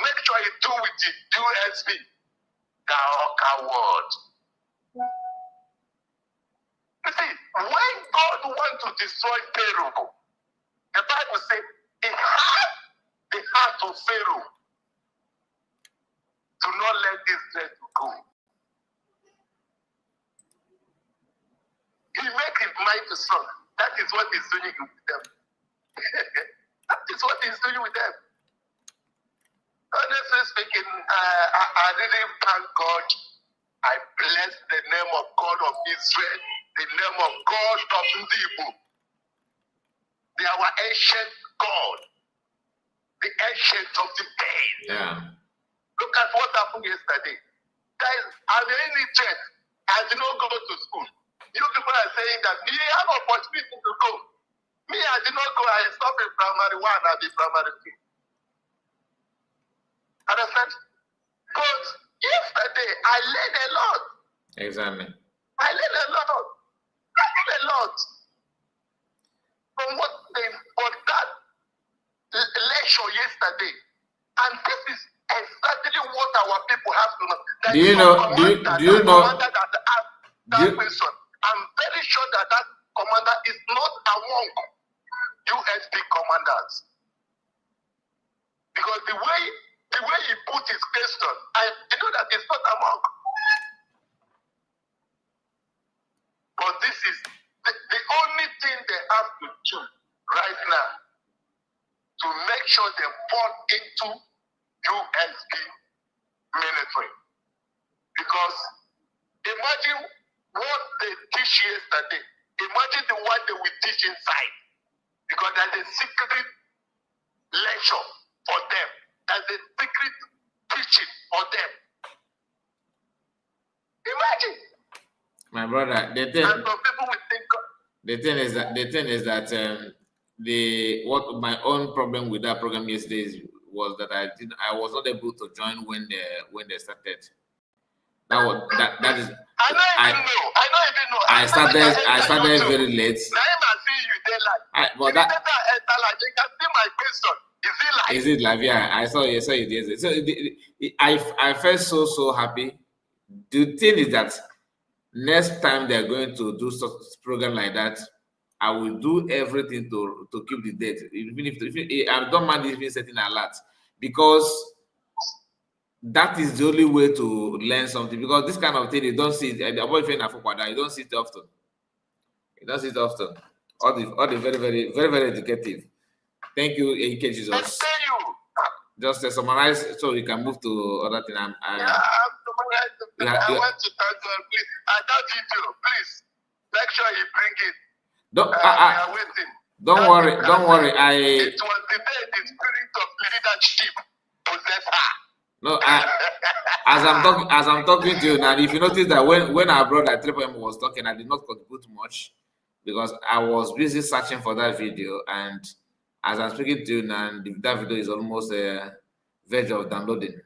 P: Make sure you do with it. Do SB. They are coward. You see, when God wants to destroy Pharaoh, the Bible says he had the heart of Pharaoh to not let Israel go. He makes his mind to strong. That is what he's doing with them. That is what he's doing with them. Honestly speaking, I really thank God. I bless the name of God of Israel, the name of God of Ndibu. They are our ancient God, the ancient of the days.
A: Yeah.
P: Look at what happened yesterday. Guys, I'm in Eritrean. I did not go to school. You people are saying that you have opportunity to go. Me, I did not go. I stopped in primary 1 and the primary 2. Understand? But yesterday, I learned a lot.
A: Exactly.
P: I learned a lot. I learned a lot. From what they for that lecture yesterday. And this is exactly what our people have to know.
A: Do you know?
P: Question. I'm very sure that commander is not among USP commanders. Because the way he put his question, you know that it's not among. But this is the only thing they have to do right now to make sure they fall into USP military. Because imagine what they teach yesterday. Imagine the one they will teach inside. Because there's a secret lecture for them. There's a secret teaching for them. Imagine.
A: My brother, the thing is that what my own problem with that program yesterday was that I was not able to join when they started. That is. I started very late. Is it live? Yeah, I saw it. So I felt so happy. The thing is that next time they're going to do such program like that, I will do everything to keep the date. Even if I don't mind even setting an alert, because that is the only way to learn something. Because this kind of thing, you don't see it. You don't see it often. You don't see it often. All the very educative. Thank you, AK Jesus. Just to summarize, so we can move to other thing. I
P: want to thank God, please. That video, please make sure you bring it.
A: Don't worry.
P: It was the day the spirit of leadership possessed her.
A: No, as I'm talking to you now, if you notice that when our brother 3PM was talking, I did not contribute much because I was busy searching for that video, and as I'm speaking to you now, that video is almost verge of downloading.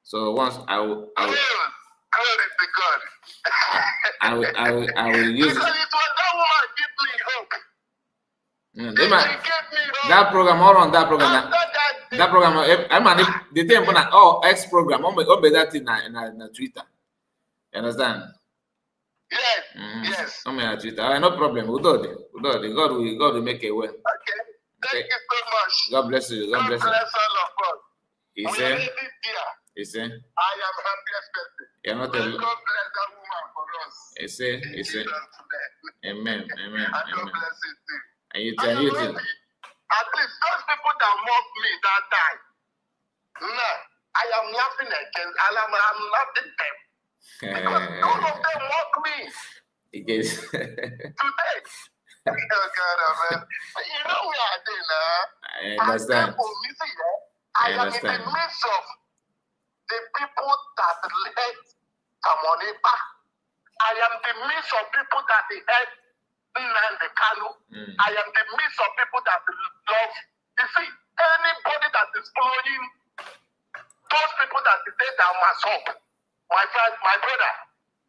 A: So once I will use it.
P: Because it was that woman gave me hope.
A: That program, all on that program. That program, the thing about X program, that thing na Twitter. You understand?
P: Yes. Yes.
A: On Twitter. No problem. God will make a way.
P: Okay. Thank you so much.
A: God bless you. God bless
P: all of us.
A: He
P: We
A: said.
P: are living here.
A: He said.
P: I am happiest person.
A: You're not
P: God bless that woman for us.
A: He said. Amen.
P: And God bless you too.
A: And you
P: I am
A: too.
P: ready. At least those people that mocked me that time. No, I am laughing against I'm laughing them. Because all of them mock me.
A: Today.
P: Oh God, man. You know where I did now.
A: I understand.
P: I am in the midst of the people that led Tamonipa. I am the midst of people that led Nnamdi Kanu. I am the midst of people that love. You see, anybody that is following those people that say that must up, my friend, my brother,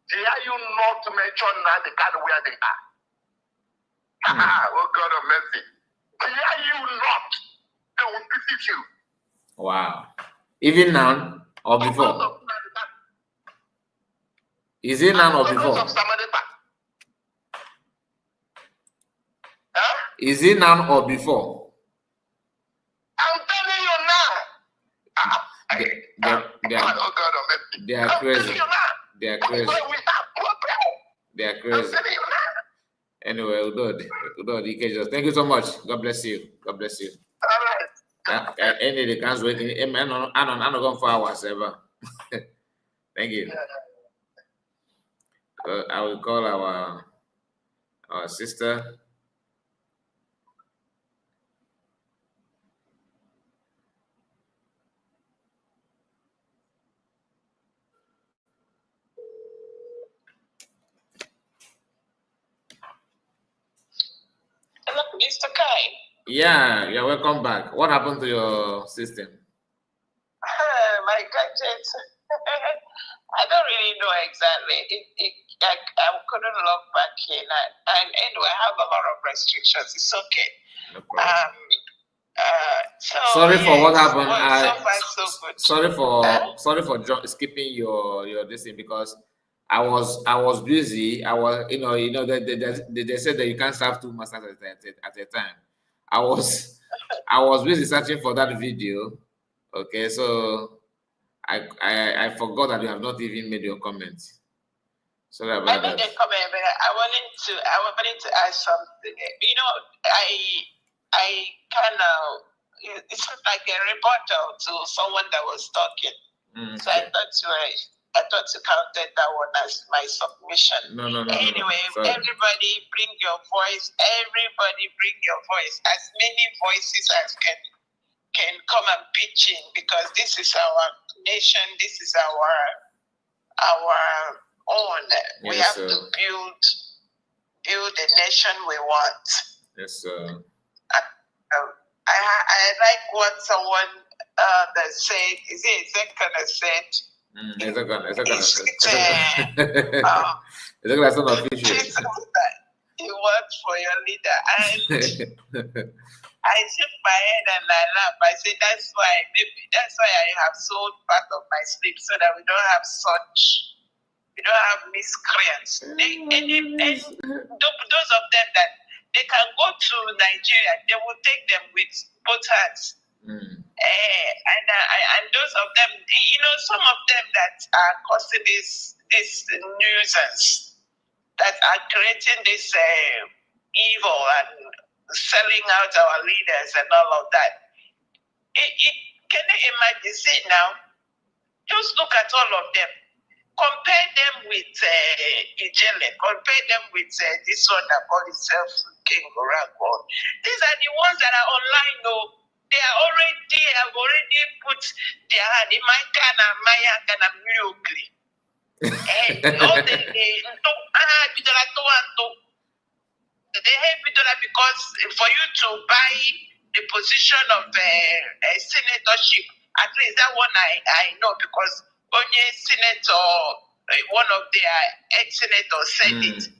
P: dare you not to mention Nnamdi Kanu where they are? Oh God of mercy. Dare you not? They will visit you.
A: Wow. Even now or before? Is it now or before? Is it now or before?
P: I'm telling you now.
A: They are crazy. They are crazy. They are crazy. Anyway, Udod, thank you so much. God bless you. God bless you. Any the cans waiting. I'm not going for hours ever. Thank you. I will call our sister.
Q: Hello, Mr. Kai.
A: Yeah, you're welcome back. What happened to your system?
Q: My gadget. I don't really know exactly. I couldn't log back in. And anyway, I have a lot of restrictions. It's okay.
A: No problem.
Q: Sorry
A: for what happened.
Q: So far,
A: Sorry for skipping your this thing because I was busy. I was they said that you can't serve two masters at a time. I was busy searching for that video. Okay, so I forgot that you have not even made your comment. Sorry about
Q: I made a comment, but I wanted to add something. You know, I kind of, it's like a rebuttal to someone that was talking. So I thought you counted that one as my submission.
A: No.
Q: Anyway, everybody bring your voice. Everybody bring your voice. As many voices as can come and pitch in, because this is our nation. This is our own.
A: Yes,
Q: we have to build the nation we want.
A: Yes, sir.
Q: I like what someone that said. Is it Zekana said?
A: It's not official.
Q: He works for your leader, and I shook my head and I laughed. I said, that's why I have sold part of my sleep, so that we don't have miscreants. Those of them that they can go to Nigeria, they will take them with both hands. And those of them, some of them that are causing this nuisance, that are creating this evil and selling out our leaders and all of that. Can you imagine? See now, just look at all of them. Compare them with Ijele. Compare them with this one that called himself King Oracle. These are the ones that are online, though. They have already put their hand in my kana, Maya kana Miyokli. All the they help you because for you to buy the position of a senatorship, at least that one I know, because only senator, one of their ex-senators said it, 50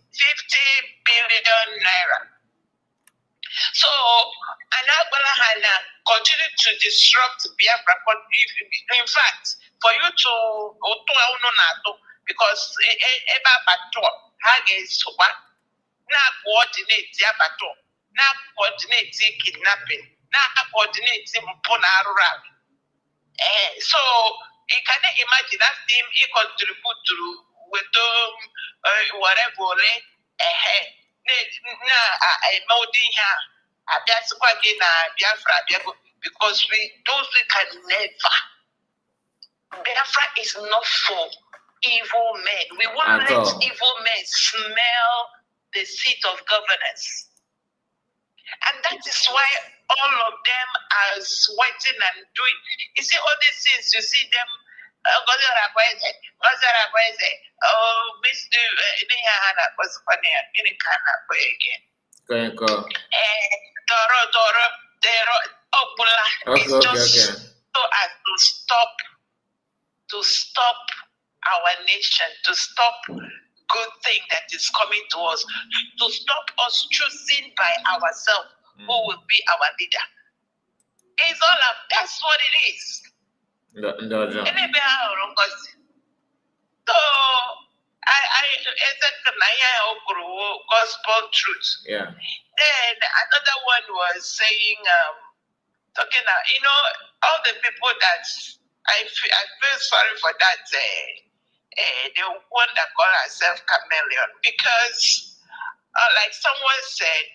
Q: billion naira. So, Anagbala continue to disrupt Biafra. In fact, for you to because Eba Bato, Hage Soba, now coordinate Yabato, now coordinate kidnapping, now coordinate Mponara. So you can imagine that team he contribute to with whatever because those we can never. Bafra is not for evil men. We won't let evil men smell the seat of governance. And that is why all of them are sweating and doing. You see, all these things, you see them, so as to stop our nation, to stop good thing that is coming to us, to stop us choosing by ourselves who will be our leader. It's all of that's what it is. So I gospel truth.
A: Yeah.
Q: Then another one was saying talking all the people that I feel sorry for that the one that call herself chameleon, because like someone said,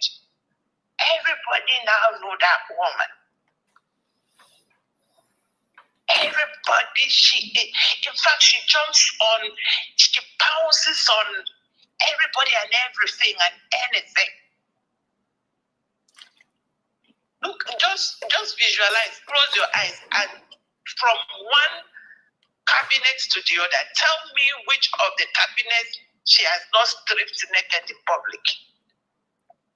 Q: everybody now know that woman. Everybody, in fact, she jumps on, she pounces on everybody and everything and anything. Look, just visualize, close your eyes, and from one cabinet to the other, tell me which of the cabinets she has not stripped naked in public.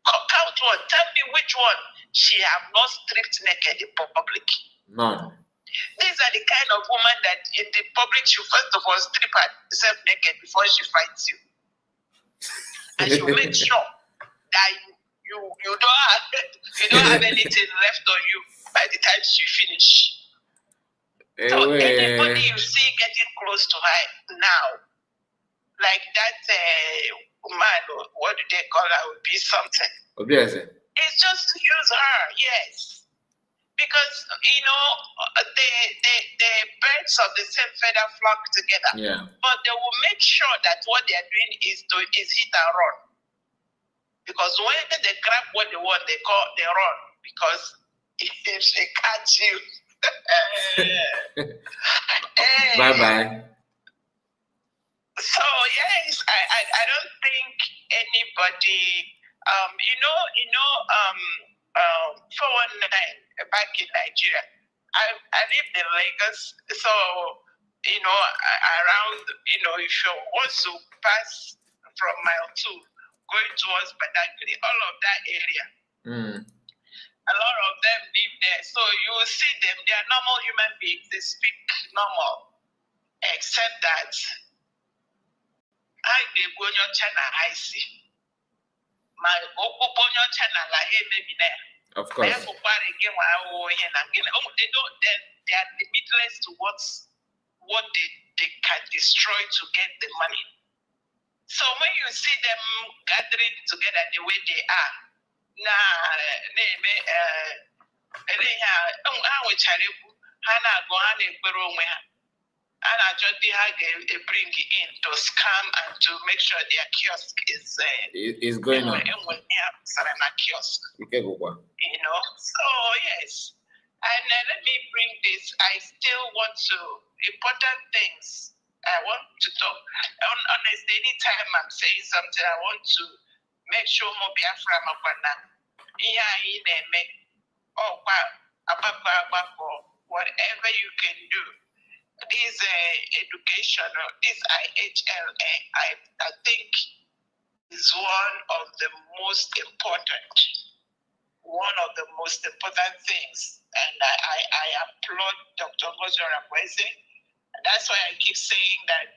Q: Count one. Tell me which one she have not stripped naked in public.
A: None.
Q: These are the kind of woman that in the public she first of all strip herself naked before she fights you, and she'll make sure that you don't have anything left on you by the time she finish. So anybody you see getting close to her now, like that man, what do they call her? Would be something. It's just to use her, yes. Because the birds of the same feather flock together.
A: Yeah.
Q: But they will make sure that what they are doing is hit and run. Because when they grab what they want, they run. Because if they catch you,
A: bye bye.
Q: So yes, I don't think anybody 419 back in Nigeria. I lived in Lagos, so around if you want to pass from mile 2 going towards Badagry, all of that area. A lot of them live there, so you will see them. They are normal human beings. They speak normal, except that I dey go your channel. I see my Okoponyo channel. I hear maybe there.
A: Of course.
Q: They are limitless to what they can destroy to get the money. So when you see them gathering together the way they are, and I just they bring in to scam and to make sure their kiosk is going on. Kiosk. So yes. And let me bring this. I still want to important things. I want to talk. Honestly, anytime I'm saying something, I want to make sure more Biafra Makwana. Whatever you can do. This education, this IHLA, I think is one of the most important things. And I applaud Dr. Ngozora. That's why I keep saying that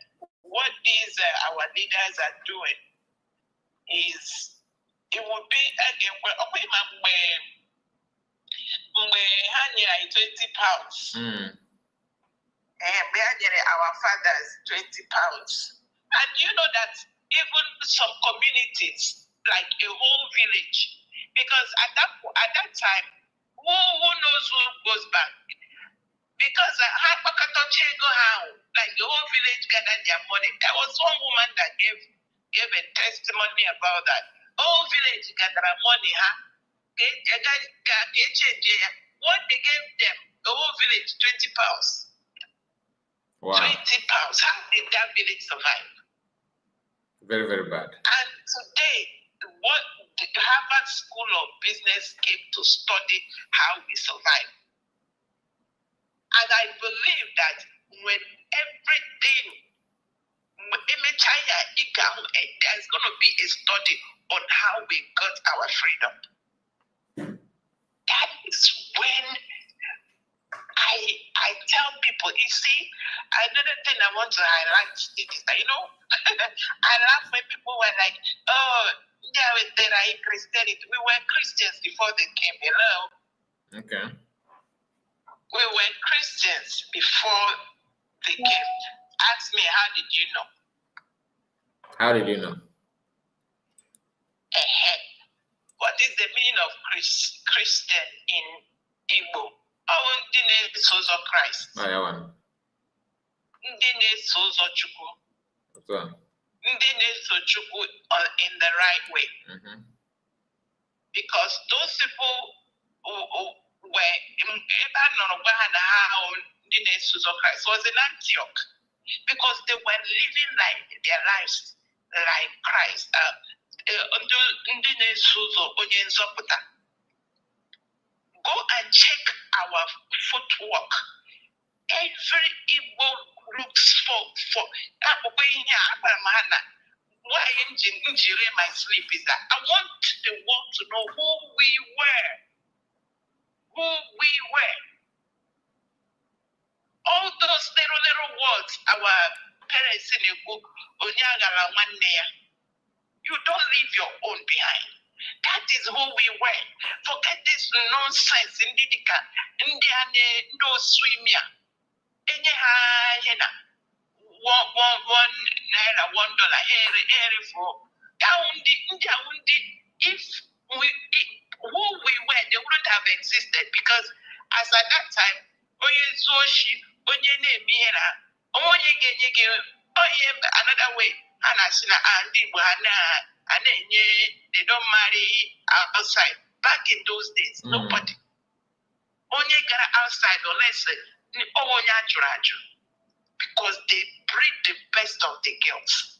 Q: what these our leaders are doing is, it would be again, 20 pounds. Our fathers 20 pounds. And you know that even some communities, like a whole village, because at that time, who knows who goes back? Because like the whole village gathered their money. There was one woman that gave a testimony about that. Whole village gathered money, What they gave them, the whole village, 20 pounds.
A: Wow.
Q: 20 pounds. How did that village survive?
A: Very, very bad.
Q: And today, what the Harvard School of Business came to study how we survive. And I believe that when everything, there's going to be a study on how we got our freedom. That is when I tell people, you see, another thing I want to highlight is that, you know, I laugh when people were like, oh, yeah, there are Christianity. We were Christians before they came. Hello?
A: Okay.
Q: We were Christians before they came. Ask me, how did you know?
A: How did you know?
Q: What is the meaning of Christian in Igbo? Oh, ndị na-eso ụzọ Christ. Ndị na-eso ụzọ Chukwu. Ndị na-eso Chukwu in the right way. Because those people who were ebe a nọrọ gwa ha na ha ndị na-eso ụzọ Christ was in Antioch. Because they were living their lives like Christ. Ndị na-eso ụzọ onye nzọpụta. Go and check our footwork. Every Igbo looks for why injury my sleep is that I want the world to know who we were. Who we were. All those little words our parents in the book, you don't leave your own behind. That is who we were. Forget this nonsense. Indika, Indiane, no swimia. Anyhow, one naira, $1. Here for. If who we were, they wouldn't have existed because as at that time, another way, they don't marry outside. Back in those days, nobody. Only got outside unless because they breed the best of the girls.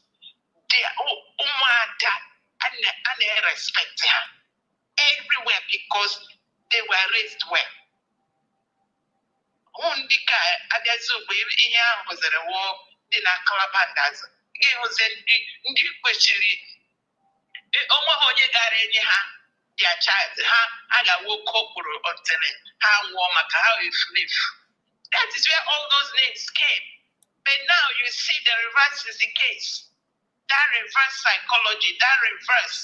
Q: They are and they respect her everywhere because they were raised well. Ondika adazubu ihe ahụ zere wo dị na Kalabandas. Ndị kwesịrị onwe ha onye gara enye ha their child ha ga-awoke okporo until ha nwụọ maka how if live. That is where all those names came. But now you see the reverse is the case. That reverse psychology, that reverse,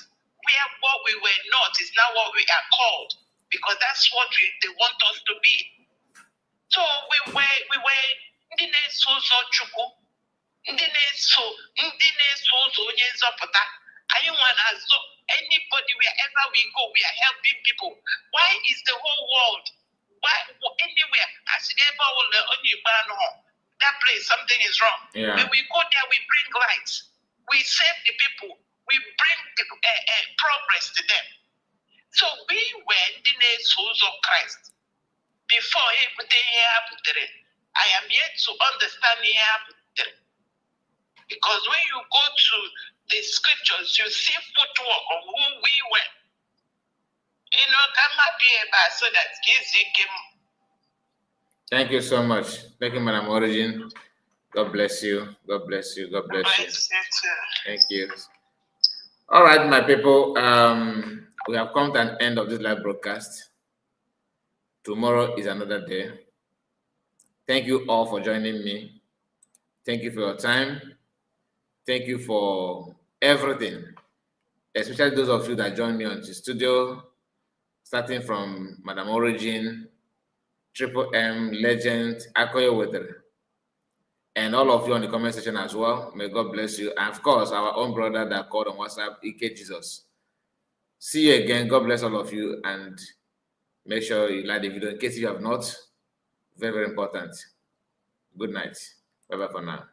Q: where what we were not is now what we are called. Because that's what they want us to be. So we were ndị na-eso ụzọ Chukwu, ndị na-eso ụzọ onye nzọpụta. Anyị nwa na-azọ anybody wherever we go, we are helping people. Why is the whole world? Why anywhere? As that place, something is wrong. Yeah. When we go there, we bring light. We save the people. We bring progress to them. So we were the souls of Christ. Before I am yet to understand because when you go to the scriptures, you see footwork of who we were. You know, come up here so that kids can.
A: Thank you so much. Thank you, Madam Origin. God bless you. God bless you. God bless you. Thank you. All right, my people. We have come to an end of this live broadcast. Tomorrow is another day. Thank you all for joining me. Thank you for your time. Thank you for everything, especially those of you that joined me on the studio, starting from Madam Origin, Triple M, Legend, Akwa, and all of you on the comment section as well. May God bless you. And of course, our own brother that called on WhatsApp, Ike Jesus. See you again. God bless all of you. And make sure you like the video in case you have not. Very, very important. Good night. Bye-bye for now.